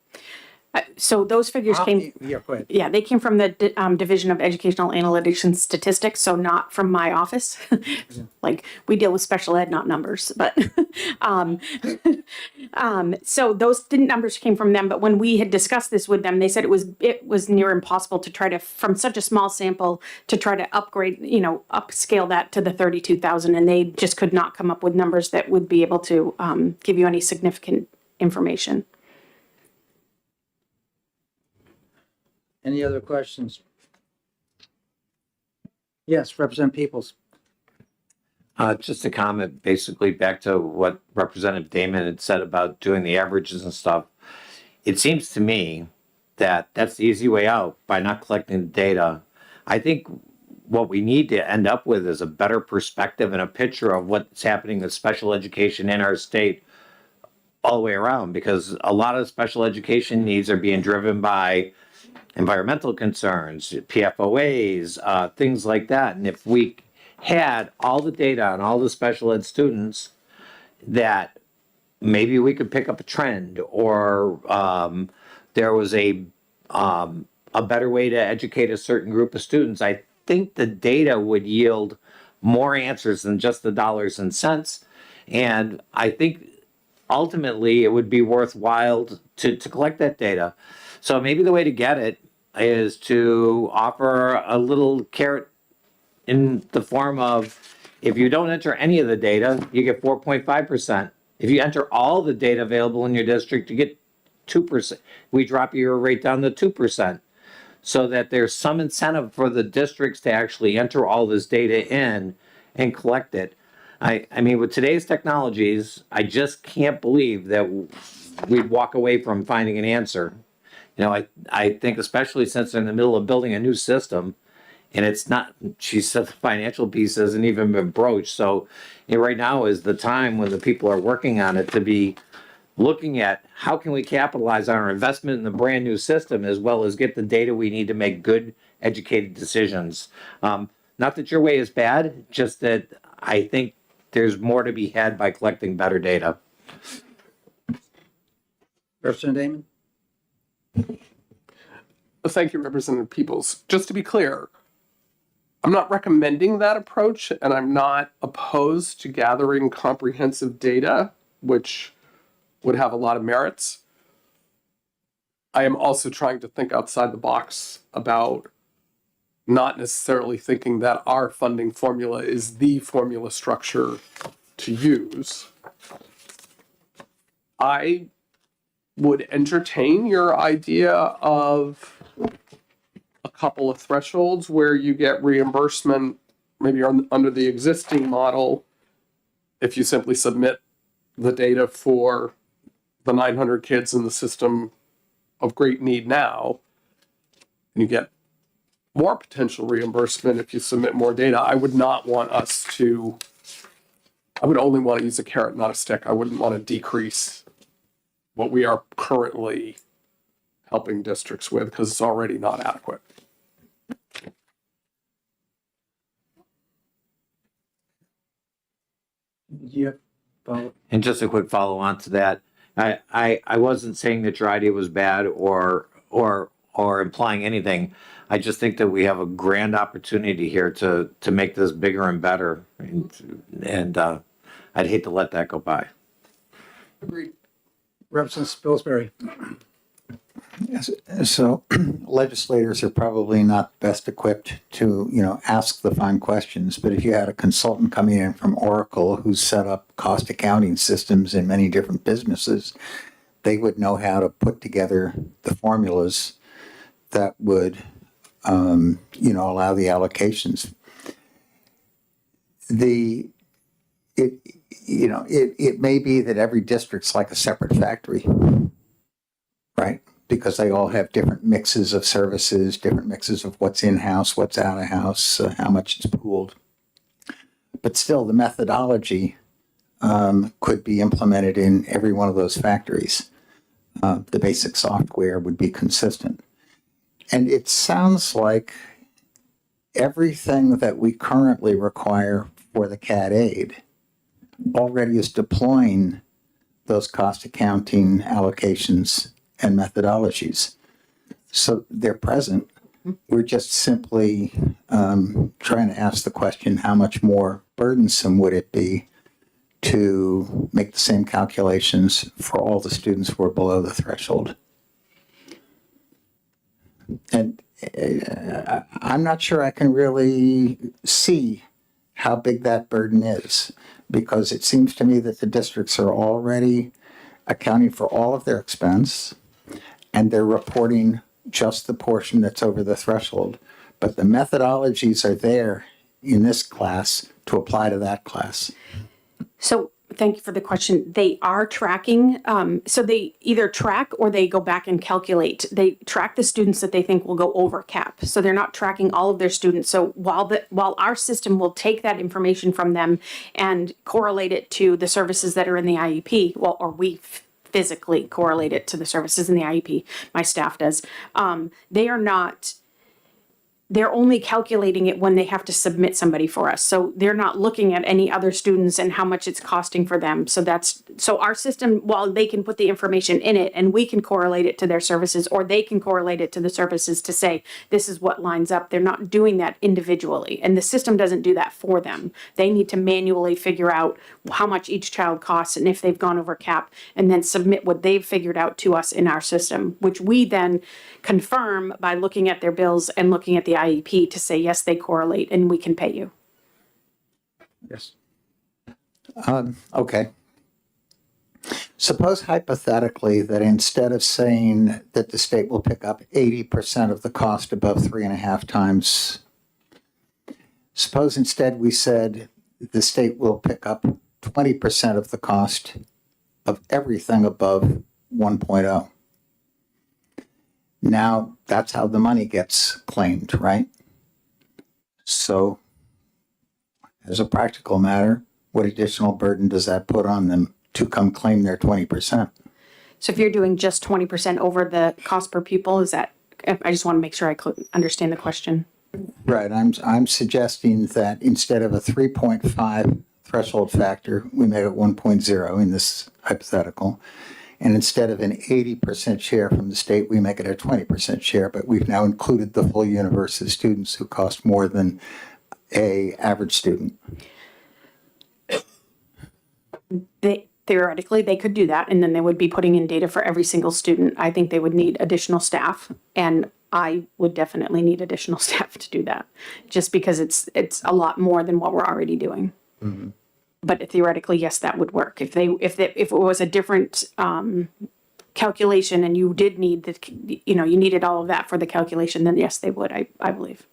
So those figures came. Yeah, go ahead. Yeah, they came from the Division of Educational Analytics and Statistics, so not from my office. Like, we deal with special ed, not numbers, but so those numbers came from them. But when we had discussed this with them, they said it was near impossible to try to, from such a small sample, to try to upgrade, upscale that to the 32,000, and they just could not come up with numbers that would be able to give you any significant information. Any other questions? Yes, Representative Peoples. Just a comment, basically back to what Representative Damon had said about doing the averages and stuff. It seems to me that that's the easy way out by not collecting the data. I think what we need to end up with is a better perspective and a picture of what's happening with special education in our state all the way around, because a lot of special education needs are being driven by environmental concerns, PFOAs, things like that. And if we had all the data on all the special ed students, that maybe we could pick up a trend, or there was a better way to educate a certain group of students, I think the data would yield more answers than just the dollars and cents. And I think ultimately it would be worthwhile to collect that data. So maybe the way to get it is to offer a little carrot in the form of, if you don't enter any of the data, you get 4.5%. If you enter all the data available in your district, you get 2%. We drop your rate down to 2%, so that there's some incentive for the districts to actually enter all this data in and collect it. I mean, with today's technologies, I just can't believe that we'd walk away from finding an answer. I think especially since they're in the middle of building a new system, and it's not, she said the financial piece hasn't even been broached. So right now is the time when the people are working on it to be looking at how can we capitalize on our investment in the brand new system, as well as get the data we need to make good, educated decisions. Not that your way is bad, just that I think there's more to be had by collecting better data. Representative Damon? Thank you, Representative Peoples. Just to be clear, I'm not recommending that approach, and I'm not opposed to gathering comprehensive data, which would have a lot of merits. I am also trying to think outside the box about not necessarily thinking that our funding formula is the formula structure to use. I would entertain your idea of a couple of thresholds where you get reimbursement, maybe under the existing model, if you simply submit the data for the 900 kids in the system of great need now, and you get more potential reimbursement if you submit more data. I would not want us to, I would only want to use a carrot, not a stick. I wouldn't want to decrease what we are currently helping districts with, because it's already not adequate. Yep. And just a quick follow on to that. I wasn't saying that your idea was bad or implying anything. I just think that we have a grand opportunity here to make this bigger and better. And I'd hate to let that go by. Agreed. Representative Spilsbury. Yes, so legislators are probably not best equipped to, ask the fine questions, but if you had a consultant coming in from Oracle who set up cost accounting systems in many different businesses, they would know how to put together the formulas that would, allow the allocations. It may be that every district's like a separate factory, right? Because they all have different mixes of services, different mixes of what's in-house, what's out-of-house, how much is pooled. But still, the methodology could be implemented in every one of those factories. The basic software would be consistent. And it sounds like everything that we currently require for the CAD aid already is deploying those cost accounting allocations and methodologies. So they're present. We're just simply trying to ask the question, how much more burdensome would it be to make the same calculations for all the students who are below the threshold? And I'm not sure I can really see how big that burden is, because it seems to me that the districts are already accounting for all of their expense and they're reporting just the portion that's over the threshold. But the methodologies are there in this class to apply to that class. So thank you for the question. They are tracking, so they either track or they go back and calculate. They track the students that they think will go over cap. So they're not tracking all of their students. So while our system will take that information from them and correlate it to the services that are in the IEP, well, or we physically correlate it to the services in the IEP, my staff does, they are not, they're only calculating it when they have to submit somebody for us. So they're not looking at any other students and how much it's costing for them. So our system, while they can put the information in it and we can correlate it to their services, or they can correlate it to the services to say, this is what lines up. They're not doing that individually. And the system doesn't do that for them. They need to manually figure out how much each child costs and if they've gone over cap, and then submit what they've figured out to us in our system, which we then confirm by looking at their bills and looking at the IEP to say, yes, they correlate and we can pay you. Yes. Okay. Suppose hypothetically that instead of saying that the state will pick up 80% of the cost above 3.5 times, suppose instead we said the state will pick up 20% of the cost of everything above 1.0. Now, that's how the money gets claimed, right? So, as a practical matter, what additional burden does that put on them to come claim their 20%? So if you're doing just 20% over the cost per pupil, is that, I just want to make sure I understand the question. Right, I'm suggesting that instead of a 3.5 threshold factor, we make it 1.0 in this hypothetical. And instead of an 80% share from the state, we make it a 20% share, but we've now included the full universe of students who cost more than a average student. Theoretically, they could do that, and then they would be putting in data for every single student. I think they would need additional staff, and I would definitely need additional staff to do that, just because it's a lot more than what we're already doing. Mm-hmm. But theoretically, yes, that would work. If it was a different calculation and you did need you needed all of that for the calculation, then yes, they would. I believe.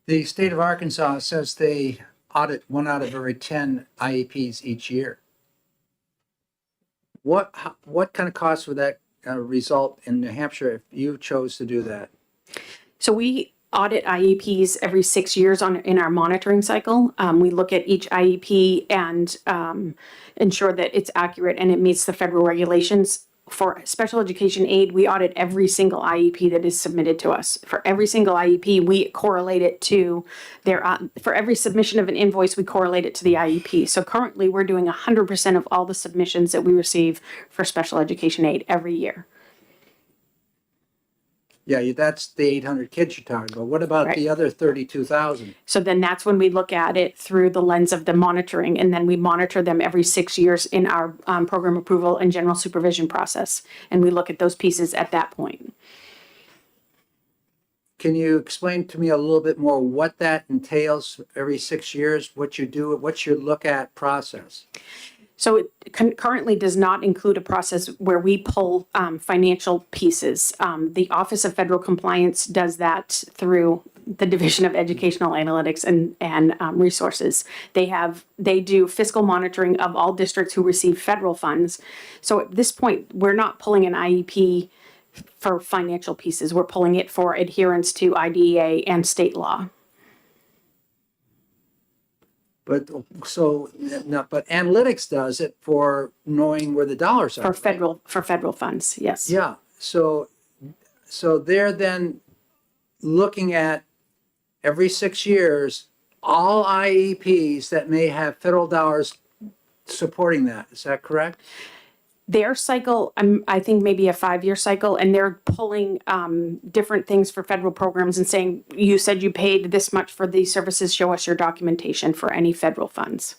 The state of Arkansas says they audit 1 out of every 10 IEPs each year. What kind of cost would that result in New Hampshire if you chose to do that? So we audit IEPs every 6 years in our monitoring cycle. We look at each IEP and ensure that it's accurate and it meets the federal regulations. For special education aid, we audit every single IEP that is submitted to us. For every single IEP, we correlate it to their, for every submission of an invoice, we correlate it to the IEP. So currently, we're doing 100% of all the submissions that we receive for special education aid every year. Yeah, that's the 800 kids you're talking about. What about the other 32,000? So then that's when we look at it through the lens of the monitoring, and then we monitor them every 6 years in our program approval and general supervision process. And we look at those pieces at that point. Can you explain to me a little bit more what that entails every 6 years, what you do, what's your look at process? So it currently does not include a process where we pull financial pieces. The Office of Federal Compliance does that through the Division of Educational Analytics and Resources. They do fiscal monitoring of all districts who receive federal funds. So at this point, we're not pulling an IEP for financial pieces. We're pulling it for adherence to IDEA and state law. But analytics does it for knowing where the dollars are. For federal funds, yes. Yeah. So they're then looking at every 6 years all IEPs that may have federal dollars supporting that. Is that correct? Their cycle, I think maybe a 5-year cycle, and they're pulling different things for federal programs and saying, you said you paid this much for these services, show us your documentation for any federal funds.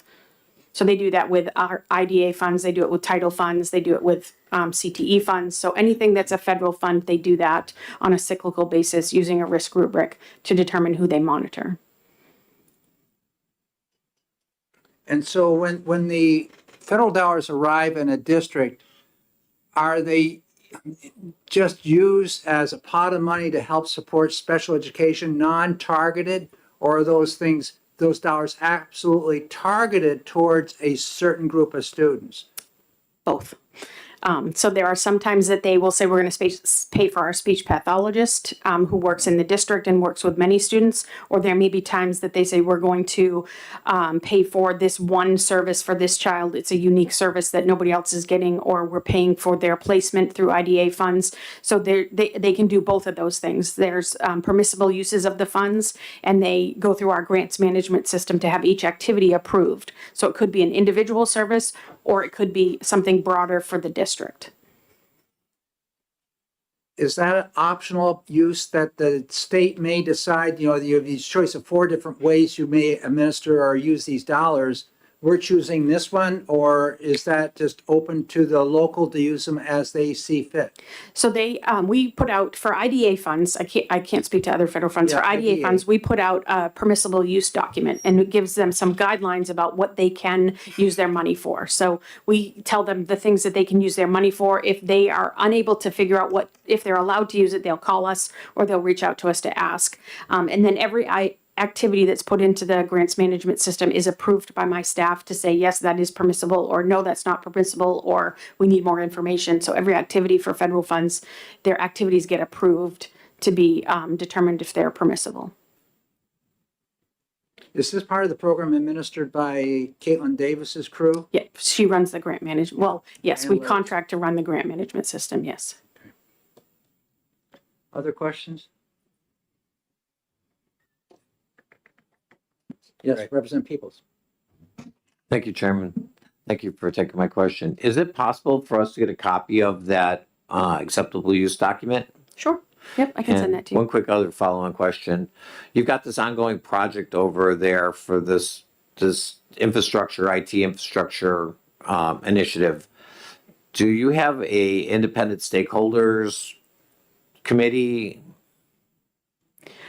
So they do that with our IDA funds, they do it with title funds, they do it with CTE funds. So anything that's a federal fund, they do that on a cyclical basis using a risk rubric to determine who they monitor. And so when the federal dollars arrive in a district, are they just used as a pot of money to help support special education, non-targeted, or are those dollars absolutely targeted towards a certain group of students? Both. So there are some times that they will say, we're going to pay for our speech pathologist who works in the district and works with many students, or there may be times that they say, we're going to pay for this one service for this child. It's a unique service that nobody else is getting, or we're paying for their placement through IDA funds. So they can do both of those things. There's permissible uses of the funds, and they go through our grants management system to have each activity approved. So it could be an individual service, or it could be something broader for the district. Is that an optional use that the state may decide, you have these choice of 4 different ways you may administer or use these dollars? We're choosing this one, or is that just open to the local to use them as they see fit? So we put out for IDA funds, I can't speak to other federal funds. Yeah, For IDA IDA. funds, we put out a permissible use document, and it gives them some guidelines about what they can use their money for. So we tell them the things that they can use their money for. If they are unable to figure out if they're allowed to use it, they'll call us or they'll reach out to us to ask. And then every activity that's put into the grants management system is approved by my staff to say, yes, that is permissible, or no, that's not permissible, or we need more information. So every activity for federal funds, their activities get approved to be determined if they're permissible. Is this part of the program administered by Caitlin Davis's crew? Yeah, she runs the grant management. Well, yes, we Analytics. contract to run the grant management system, yes. Other questions? Yes, Representative Peoples. Thank you, Chairman. Thank you for taking my question. Is it possible for us to get a copy of that acceptable use document? Sure. Yep, I can send that to you. One quick other follow-on question. You've got this ongoing project over there for this infrastructure, IT infrastructure initiative. Do you have a independent stakeholders committee?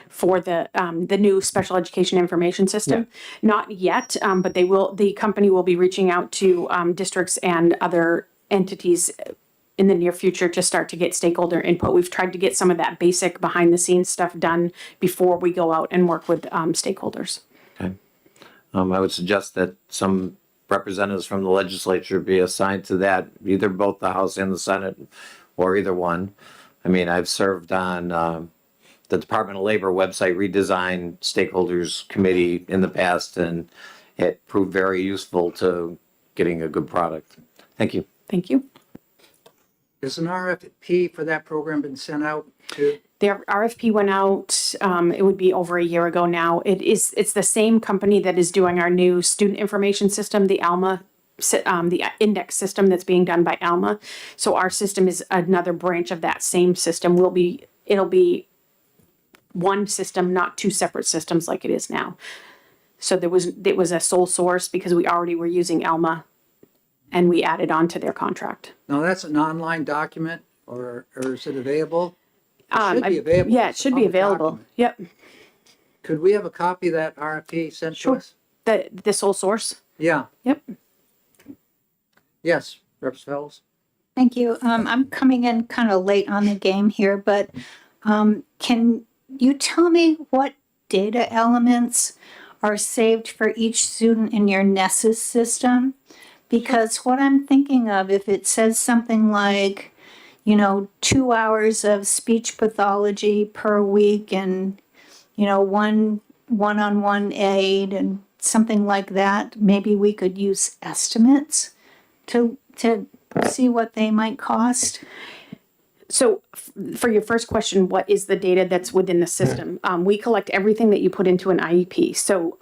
For the new special education information system. Not yet, but the company will be reaching out to districts and other entities in the near future to start to get stakeholder input. We've tried to get some of that basic behind the scenes stuff done before we go out and work with stakeholders. Okay. I would suggest that some representatives from the legislature be assigned to that, either both the House and the Senate, or either one. I mean, I've served on the Department of Labor website redesign stakeholders committee in the past, and it proved very useful to getting a good product. Thank you. Thank you. Has an RFP for that program been sent out to? The RFP went out, it would be over a year ago now. It's the same company that is doing our new student information system, the ALMA, the index system that's being done by ALMA. So our system is another branch of that same system. It'll be one system, not 2 separate systems like it is now. So it was a sole source because we already were using ALMA, and we added on to their contract. No, that's an online document, or is it available? It should be available. Yeah, it It's a should be public available. document. Yep. Could we have a copy of that RFP sent to us? The sole source? Yeah. Yep. Yes, Representative Fellows. Thank you. I'm coming in kind of late on the game here, but can you tell me what data elements are saved for each student in your Nessus system? Because what I'm thinking of, if it says something like, 2 hours of speech pathology per week and, one-on-one aid and something like that, maybe we could use estimates to see what they might cost. So for your first question, what is the data that's within the system? We collect everything that you put into an IEP. So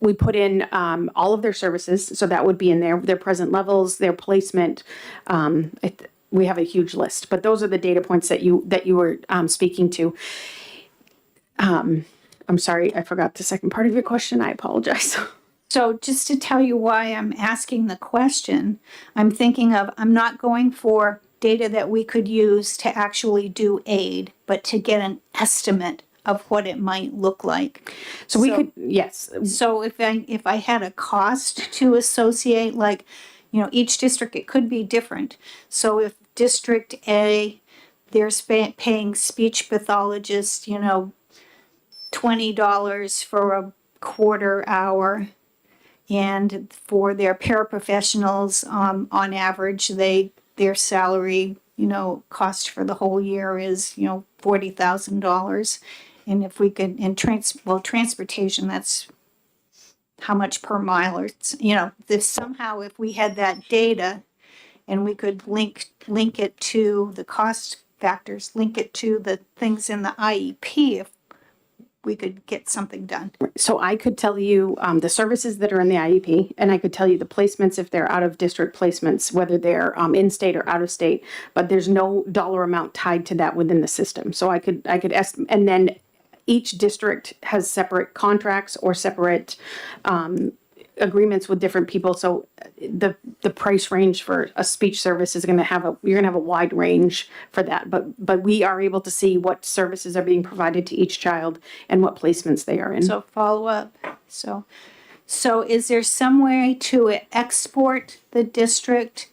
we put in all of their services, so that would be in their present levels, their placement. We have a huge list, but those are the data points that you were speaking to. I'm sorry, I forgot the second part of your question. I apologize. So just to tell you why I'm asking the question, I'm thinking of, I'm not going for data that we could use to actually do aid, but to get an estimate of what it might look like. So we could, yes. So if I had a cost to associate, like, you know, each district, it could be different. So if District A, they're paying speech pathologists, you know, $20 for a quarter hour. And for their paraprofessionals, on average, their salary, you know, cost for the whole year is, you know, $40,000. And if we could, transportation, that's how much per mile, or it's, you know, if we had that data and we could link it to the cost factors, link it to the things in the IEP, if we could get something done. So I could tell you the services that are in the IEP, and I could tell you the placements if they're out of district placements, whether they're in state or out of state. But there's no dollar amount tied to that within the system. So I could estimate, and then each district has separate contracts or separate agreements with different people. So the price range for a speech service is going to have a wide range for that. But we are able to see what services are being provided to each child and what placements they are in. So follow up. So is there some way to export the district,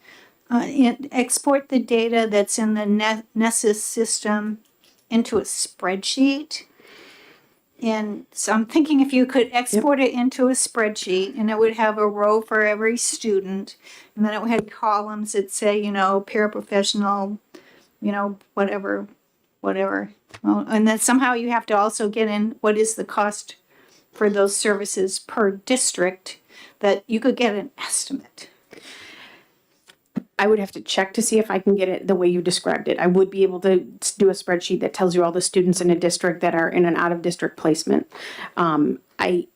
export the data that's in the Nessus system into a spreadsheet? And so I'm thinking if you could export it into a spreadsheet, and it would have a row for every student, and then it would have columns that say, you know, paraprofessional, you know, whatever. Well, and then somehow you have to also get in what is the cost for those services per district, that you could get an estimate. I would have to check to see if I can get it the way you described it. I would be able to do a spreadsheet that tells you all the students in a district that are in an out of district placement. I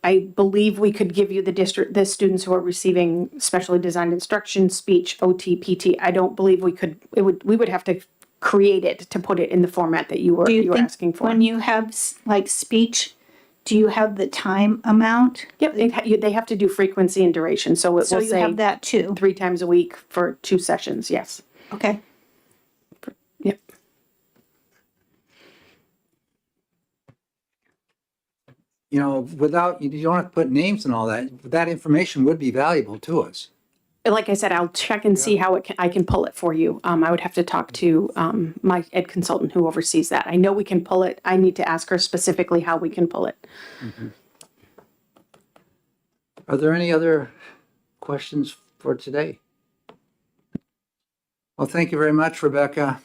believe we could give you the students who are receiving specially designed instruction, speech, OT, PT. I don't believe we could. We would have to create it to put it in the format that you were asking for. When you have like speech, do you have the time amount? Yep, they have to do frequency and duration, so it So will you say have that too? 3 times a week for 2 sessions, yes. Okay. Yep. You know, without, you don't have to put names and all that. That information would be valuable to us. Like I said, I'll check and see how I can pull it for you. I would have to talk to my ed consultant who oversees that. I know we can pull it. I need to ask her specifically how we can pull it. Mm-hmm. Are there any other questions for today? Well, thank you very much, Rebecca.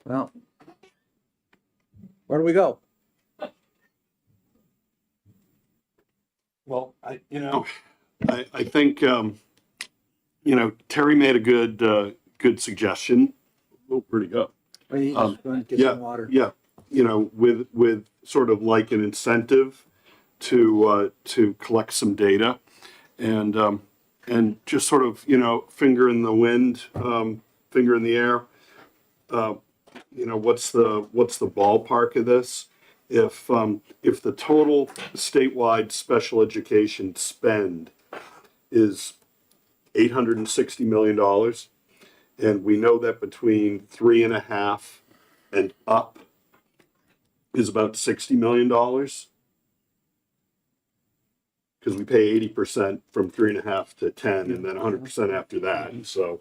Well, where do we go? Well, I think, Terry made a good suggestion. Oh, where'd he go? Well, he's just going to get some water. Yeah, with sort of like an incentive to collect some data, and just sort of, finger in the wind, finger in the air. What's the ballpark of this? If the total statewide special education spend is $860 million, and we know that between 3.5 and up is about $60 million, because we pay 80% from 3.5 to 10, and then 100% after that. So,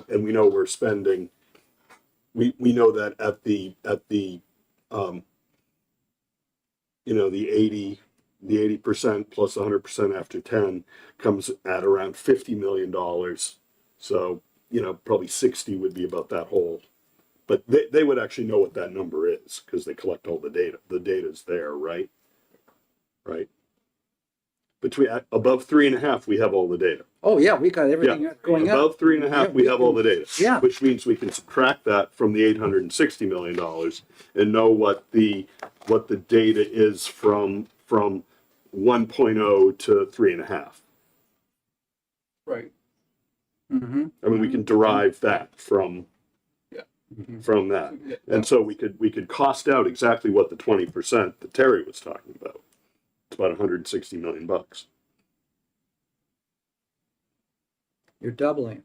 and we know we're spending. We know that at the the 80% plus 100% after 10 comes at around $50 million. So, probably 60 would be about that whole, but they would actually know what that number is because they collect all the data. The data's there, right? Right. between, above 3.5, we have all the data. Oh, yeah, we got everything Yeah, going up. above 3.5, Yeah, we we have all can- the data. yeah. Which means we can subtract that from the $860 million and know what the data is from 1.0 to 3.5. Right. Mm-hmm. I mean, we can derive that from that. And so we could cost out exactly what the 20% that Terry was talking about. It's about $160 million. You're doubling.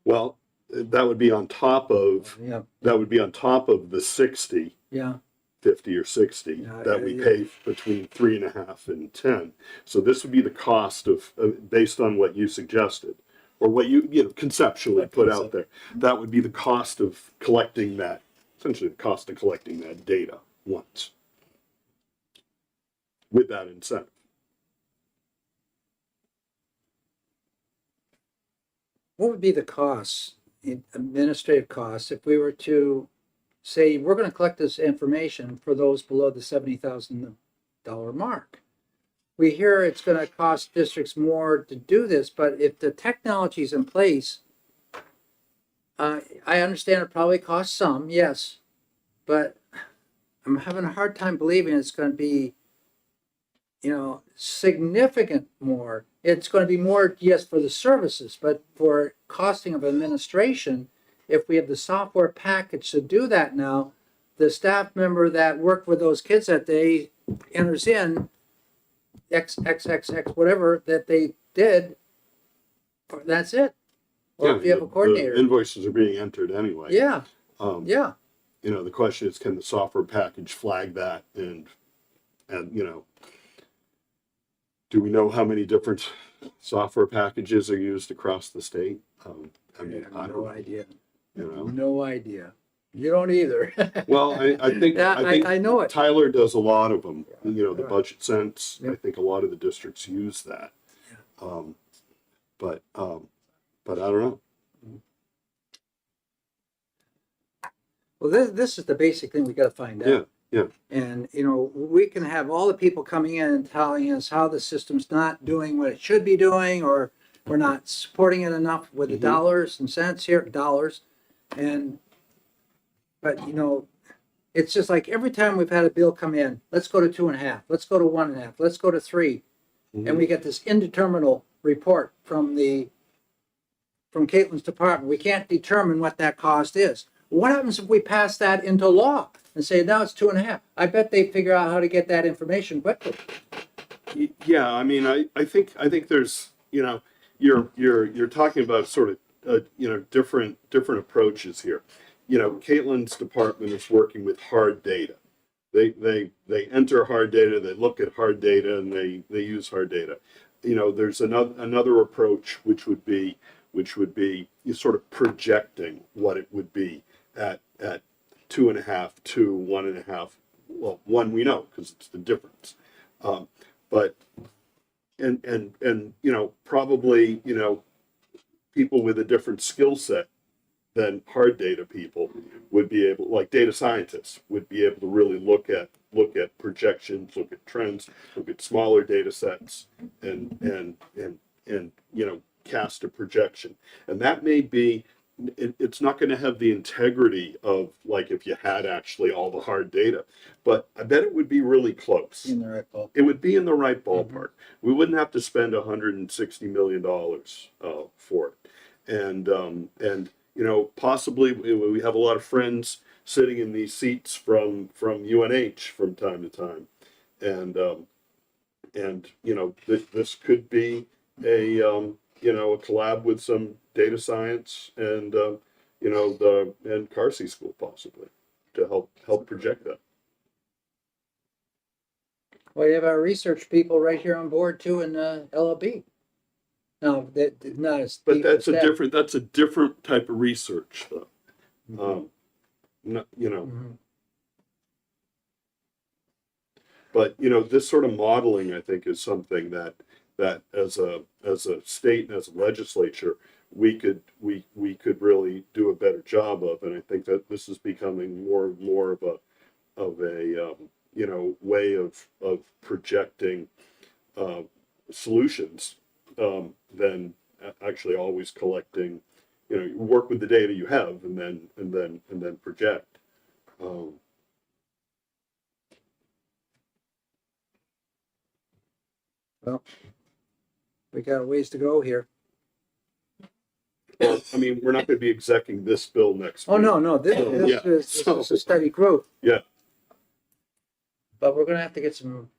Well, that would be on top of, Yeah, that would be on top of the 60, yeah. 50 or 60 that we pay between 3.5 and 10. So this would be the cost of, based on what you suggested, or what you conceptually put out there. That would be the cost of collecting that, essentially the cost of collecting that data once, with that incentive. What would be the costs, administrative costs, if we were to say, we're gonna collect this information for those below the $70,000 mark? We hear it's gonna cost districts more to do this, but if the technology's in place, I understand it probably costs some, yes, but I'm having a hard time believing it's gonna be, significant more. It's going to be more, yes, for the services, but for costing of administration, if we have the software package to do that now, the staff member that worked with those kids that day enters in XXX, whatever that they did, that's it. Or if you have a coordinator. The invoices are being entered anyway. Yeah, yeah. The question is, can the software package flag that and do we know how many different software packages are used across the state? I mean, I no don't idea. know. No idea. You don't either. Well, I think, Yeah, I think I know it. Tyler does a lot of them, the Budget Sense. I think a lot of the districts use that. But I don't know. Well, this is the basic thing we got to find out. Yeah, yeah. And, we can have all the people coming in and telling us how the system's not doing what it should be doing, or we're not supporting it enough with the dollars and cents here, dollars. But it's just like every time we've had a bill come in, let's go to 2.5, let's go to 1.5, let's go to 3. And we get this indeterminate report from Caitlin's department. We can't determine what that cost is. What happens if we pass that into law and say, now it's 2.5? I bet they figure out how to get that information quickly. Yeah, I mean, I think there's, you're talking about sort of, different approaches here. Caitlin's department is working with hard data. They enter hard data, they look at hard data, and they use hard data. There's another approach which would be you sort of projecting what it would be at 2.5 to 1.5. Well, 1 we know because it's the difference. But probably people with a different skill set than hard data people would be able, like data scientists, would be able to really look at projections, look at trends, look at smaller data sets, and cast a projection. And that may be, it's not going to have the integrity of like if you had actually all the hard data, but I bet it would be really close. In the right ballpark. It would be in the right ballpark. We wouldn't have to spend $160 million for it. And possibly we have a lot of friends sitting in these seats from UNH from time to time, and this could be a collab with some data science and and Carsey School possibly to help project that. Well, you have our research people right here on board too in LLB. No, that not as But deep that's as that. that's a different type of research, though. But this sort of modeling, I think, is something that as a state and as a legislature, we could really do a better job of. And I think that this is becoming more and more of a way of projecting solutions than actually always collecting. You know, you work with the data you have and then project. Well, we got a ways to go here. I mean, we're not going to be executing this bill next Oh, week. no, this Yeah, is a steady growth, yeah, but we're gonna have to get some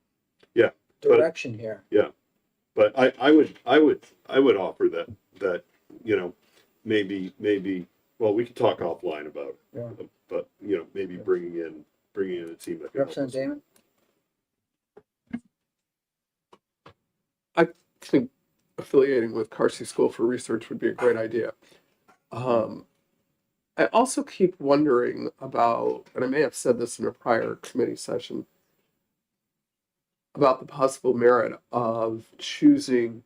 yeah. direction here. Yeah, but I would offer that you know, maybe well, we could talk offline about it. Yeah. But you know, maybe bringing in a team that can help us. Representative Damon? I think affiliating with Carsey School for Research would be a great idea. I also keep wondering about, and I may have said this in a prior committee session, about the possible merit of choosing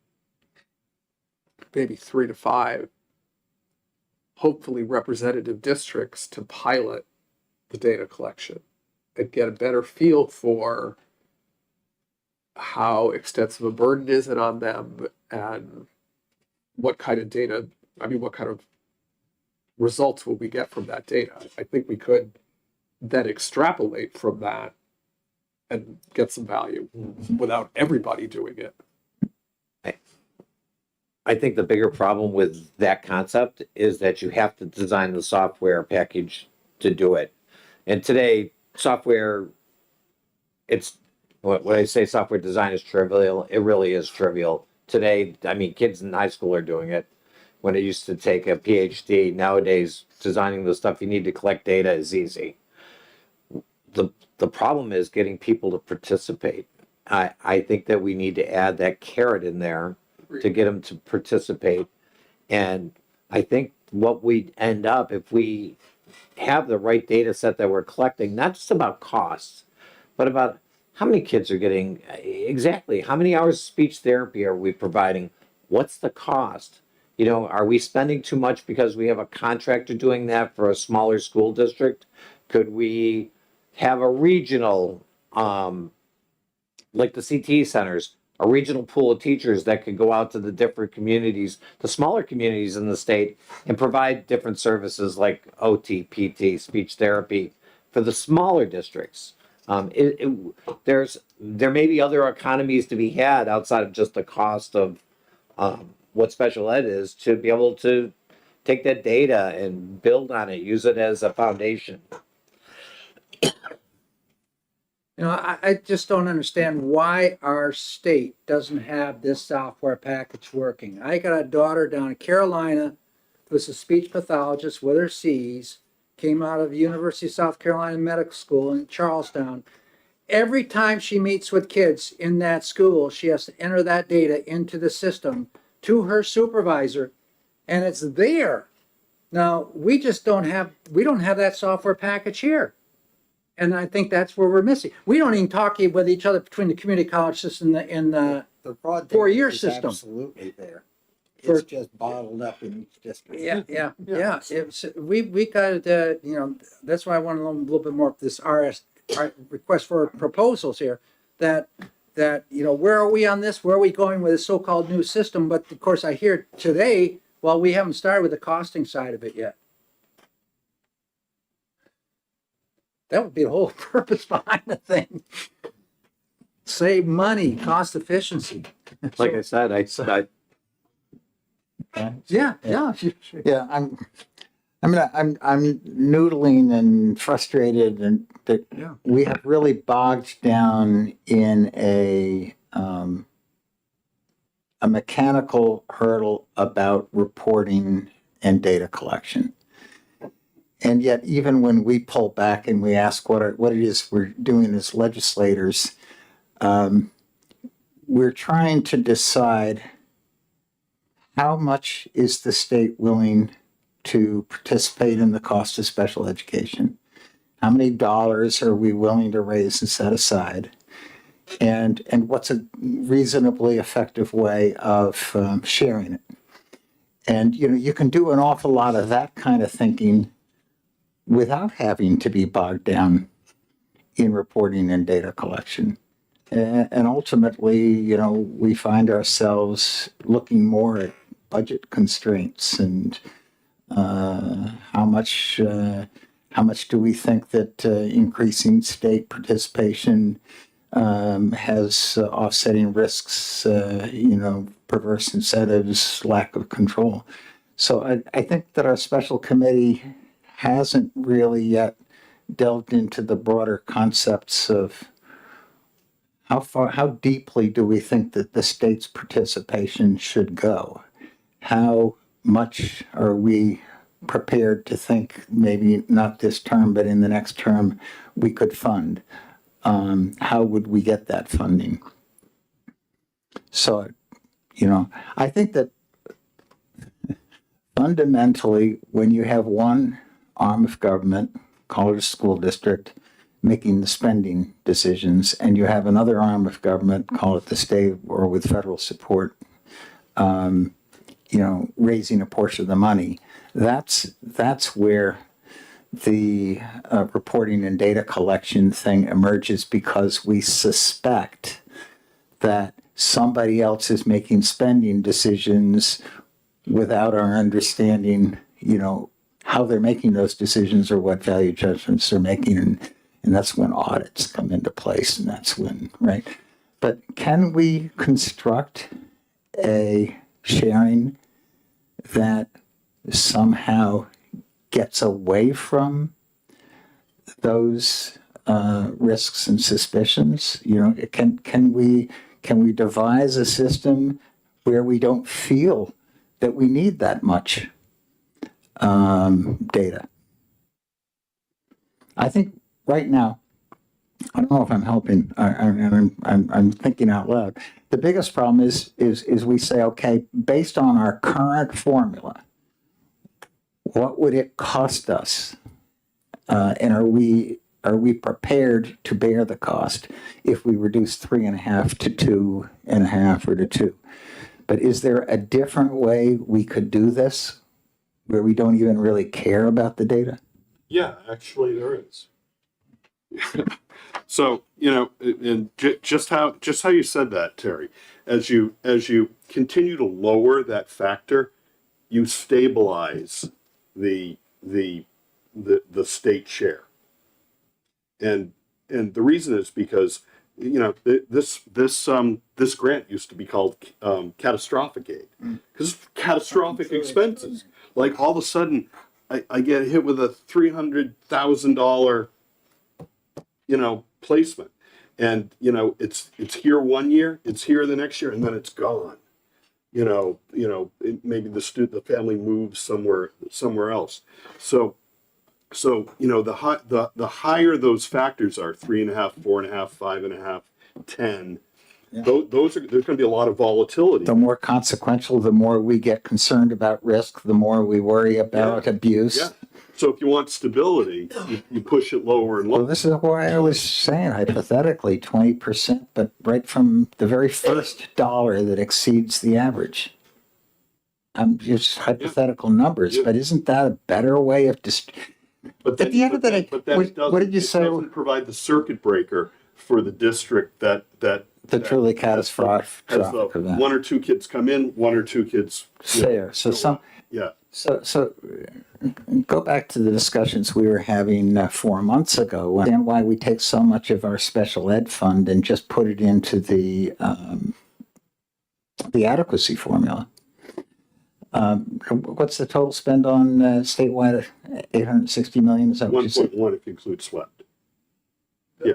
maybe 3 to 5, hopefully representative districts to pilot the data collection and get a better feel for how extensive a burden is it on them and what kind of data, what kind of results will we get from that data. I think we could then extrapolate from that and get some value without everybody doing it. I think the bigger problem with that concept is that you have to design the software package to do it. And today, software, it's, when I say software design is trivial, it really is trivial. Today, I mean, kids in high school are doing it. When it used to take a PhD, nowadays, designing the stuff you need to collect data is easy. The problem is getting people to participate. I think that we need to add that carrot in there to get them to participate. And I think what we end up, if we have the right data set that we're collecting, not just about costs, but about how many kids are getting, exactly, how many hours of speech therapy are we providing? What's the cost? You know, are we spending too much because we have a contractor doing that for a smaller school district? Could we have a regional, like the CTE centers, a regional pool of teachers that could go out to the different communities, the smaller communities in the state, and provide different services like OT, PT, speech therapy for the smaller districts? There may be other economies to be had outside of just the cost of what special ed is, to be able to take that data and build on it, use it as a foundation. You know, I just don't understand why our state doesn't have this software package working. I got a daughter down in Carolina who's a speech pathologist with her C's, came out of University of South Carolina Medical School in Charlestown. Every time she meets with kids in that school, she has to enter that data into the system to her supervisor, and it's there. Now, we don't have that software package here. And I think that's where we're missing. We don't even talk with each other between the community college system and the broad 4-year is system. absolutely there. It's just bottled up in each district. Yeah. It's, we got to, you know, that's why I want to learn a little bit more of this request for proposals here. That you know, where are we on this? Where are we going with this so-called new system? But of course, I hear today, well, we haven't started with the costing side of it yet. That would be the whole purpose behind the thing. Save money, cost efficiency. Like I said, Yeah. Yeah, I'm noodling and frustrated, and that we have really bogged down in a mechanical hurdle about reporting and data collection. And yet, even when we pull back and we ask what it is we're doing as legislators, we're trying to decide how much is the state willing to participate in the cost of special education? How many dollars are we willing to raise and set aside? And what's a reasonably effective way of sharing it? And, you know, you can do an awful lot of that kind of thinking without having to be bogged down in reporting and data collection. And ultimately, you know, we find ourselves looking more at budget constraints and how much do we think that increasing state participation has offsetting risks, perverse incentives, lack of control. So I think that our special committee hasn't really yet delved into the broader concepts of how deeply do we think that the state's participation should go? How much are we prepared to think, maybe not this term, but in the next term, we could fund? How would we get that funding? So, I think that fundamentally, when you have one arm of government, call it a school district, making the spending decisions, and you have another arm of government, call it the state or with federal support, raising a portion of the money, that's where the reporting and data collection thing emerges, because we suspect that somebody else is making spending decisions without our understanding, how they're making those decisions or what value judgments they're making. And that's when audits come into place, and that's when, right? But can we construct a sharing that somehow gets away from those risks and suspicions? Can we devise a system where we don't feel that we need that much data? I think right now, I don't know if I'm helping. I'm thinking out loud. The biggest problem is we say, okay, based on our current formula, what would it cost us? And are we prepared to bear the cost if we reduce 3.5 to 2.5 or to 2? But is there a different way we could do this where we don't even really care about the data? Yeah, actually there is. So, and just how you said that, Terry, as you continue to lower that factor, you stabilize the state share. And the reason is because, this grant used to be called catastrophic aid, because catastrophic expenses. Like all of a sudden, I get hit with a $300,000 placement, and it's here one year, it's here the next year, and then it's gone. Maybe the family moves somewhere else. So the higher those factors are, 3.5, 4.5, 5.5, 10. Yeah. There's going to be a lot of volatility. The more consequential, the more we get concerned about risk, the more we worry about abuse. Yeah. So if you want stability, you push it lower and lower. Well, this is why I was saying hypothetically 20%, but right from the very first dollar that exceeds the average. I'm just hypothetical numbers, but isn't that a better way of But at the end of the day, what did you say? It doesn't provide the circuit breaker for the district that truly catastrophic event. One or two kids come in, one or two kids fair. So yeah. So go back to the discussions we were having 4 months ago, and why we take so much of our special ed fund and just put it into the adequacy formula. What's the total spend on statewide? 860 million. Is that what you said? 1.1 if you include SWEP. Yeah.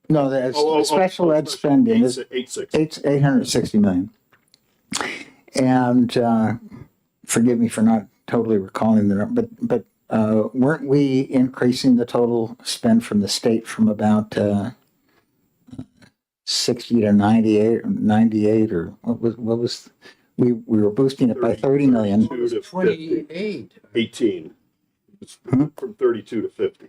No, the special ed spending is 860 million. And forgive me for not totally recalling the number, but weren't we increasing the total spend from the state from about 60 to 98 or what was we were boosting it by 30 million. 28. 18. It's from 32 to 50.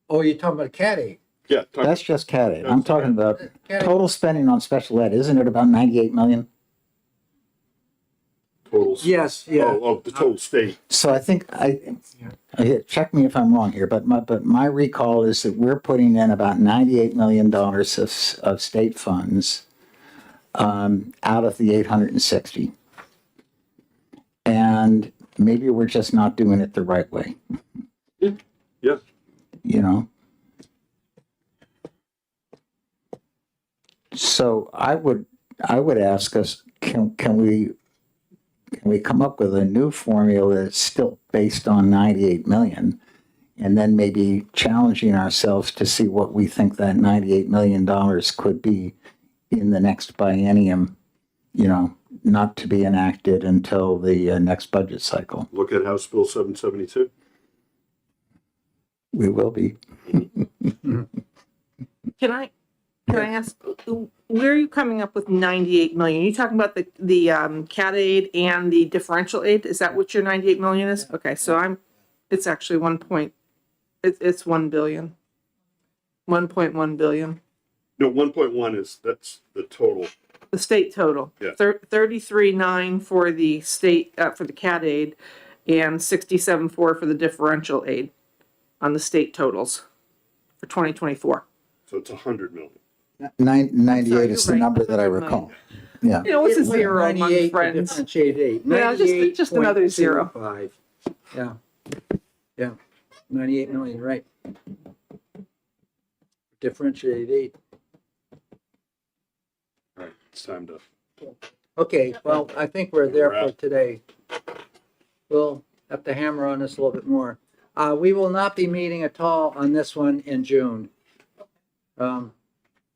Oh, you're talking about Cat 8? Yeah. That's just Cat 8. I'm talking about total spending on special ed. Isn't it about 98 million? totals. Yes, yeah. Oh, the total state. So I think check me if I'm wrong here, but my recall is that we're putting in about $98 million of state funds out of the 860. And maybe we're just not doing it the right way. Yeah. You know? So I would ask us, can we come up with a new formula that's still based on 98 million, and then maybe challenging ourselves to see what we think that $98 million could be in the next biennium, you know, not to be enacted until the next budget cycle. Look at House Bill 772. We will be. Can I ask, where are you coming up with 98 million? Are you talking about the CAT aid and the differential aid? Is that what your 98 million is? Okay, so it's actually it's 1 billion. 1.1 billion. No, 1.1 that's the total. The state total. Yeah. 33.9 for the state, for the CAT aid, and 67.4 for the differential aid on the state totals for 2024. So it's 100 million. 98 is the right. number that I recall. Yeah. You know, it's a zero among 98 for friends. differentiated 8. Yeah, just another zero. 98.25. Yeah. Yeah. 98 million, right. Differentiated 8. All right, it's time to. Okay, well, I think we're there for today. We'll have to hammer on this a little bit more. We will not be meeting at all on this one in June.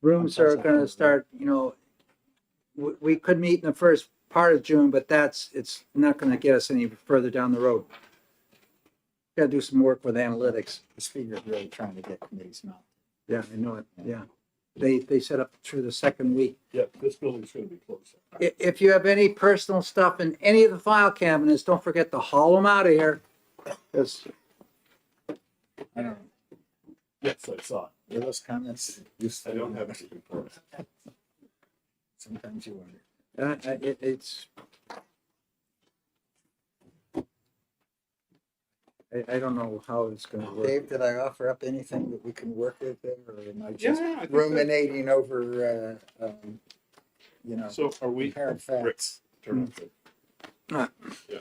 Rooms are going to start, you know, we could meet in the first part of June, but it's not going to get us any further down the road. Got to do some work with analytics. This figure really trying to get committees now. Yeah, I know it. Yeah. They set up through the second week. Yeah, this building's going to be closed. If you have any personal stuff in any of the file cabinets, don't forget to haul them out of here. 'Cause I don't know. Yes, I saw. Were those comments useful? I don't have anything for it. Sometimes you wonder. it's. I don't know how it's going to work. Dave, did I offer up anything that we can work with there, or am I just Yeah, I think ruminating over, you know, So are we? compared facts? Turn off the- Ah. Yeah.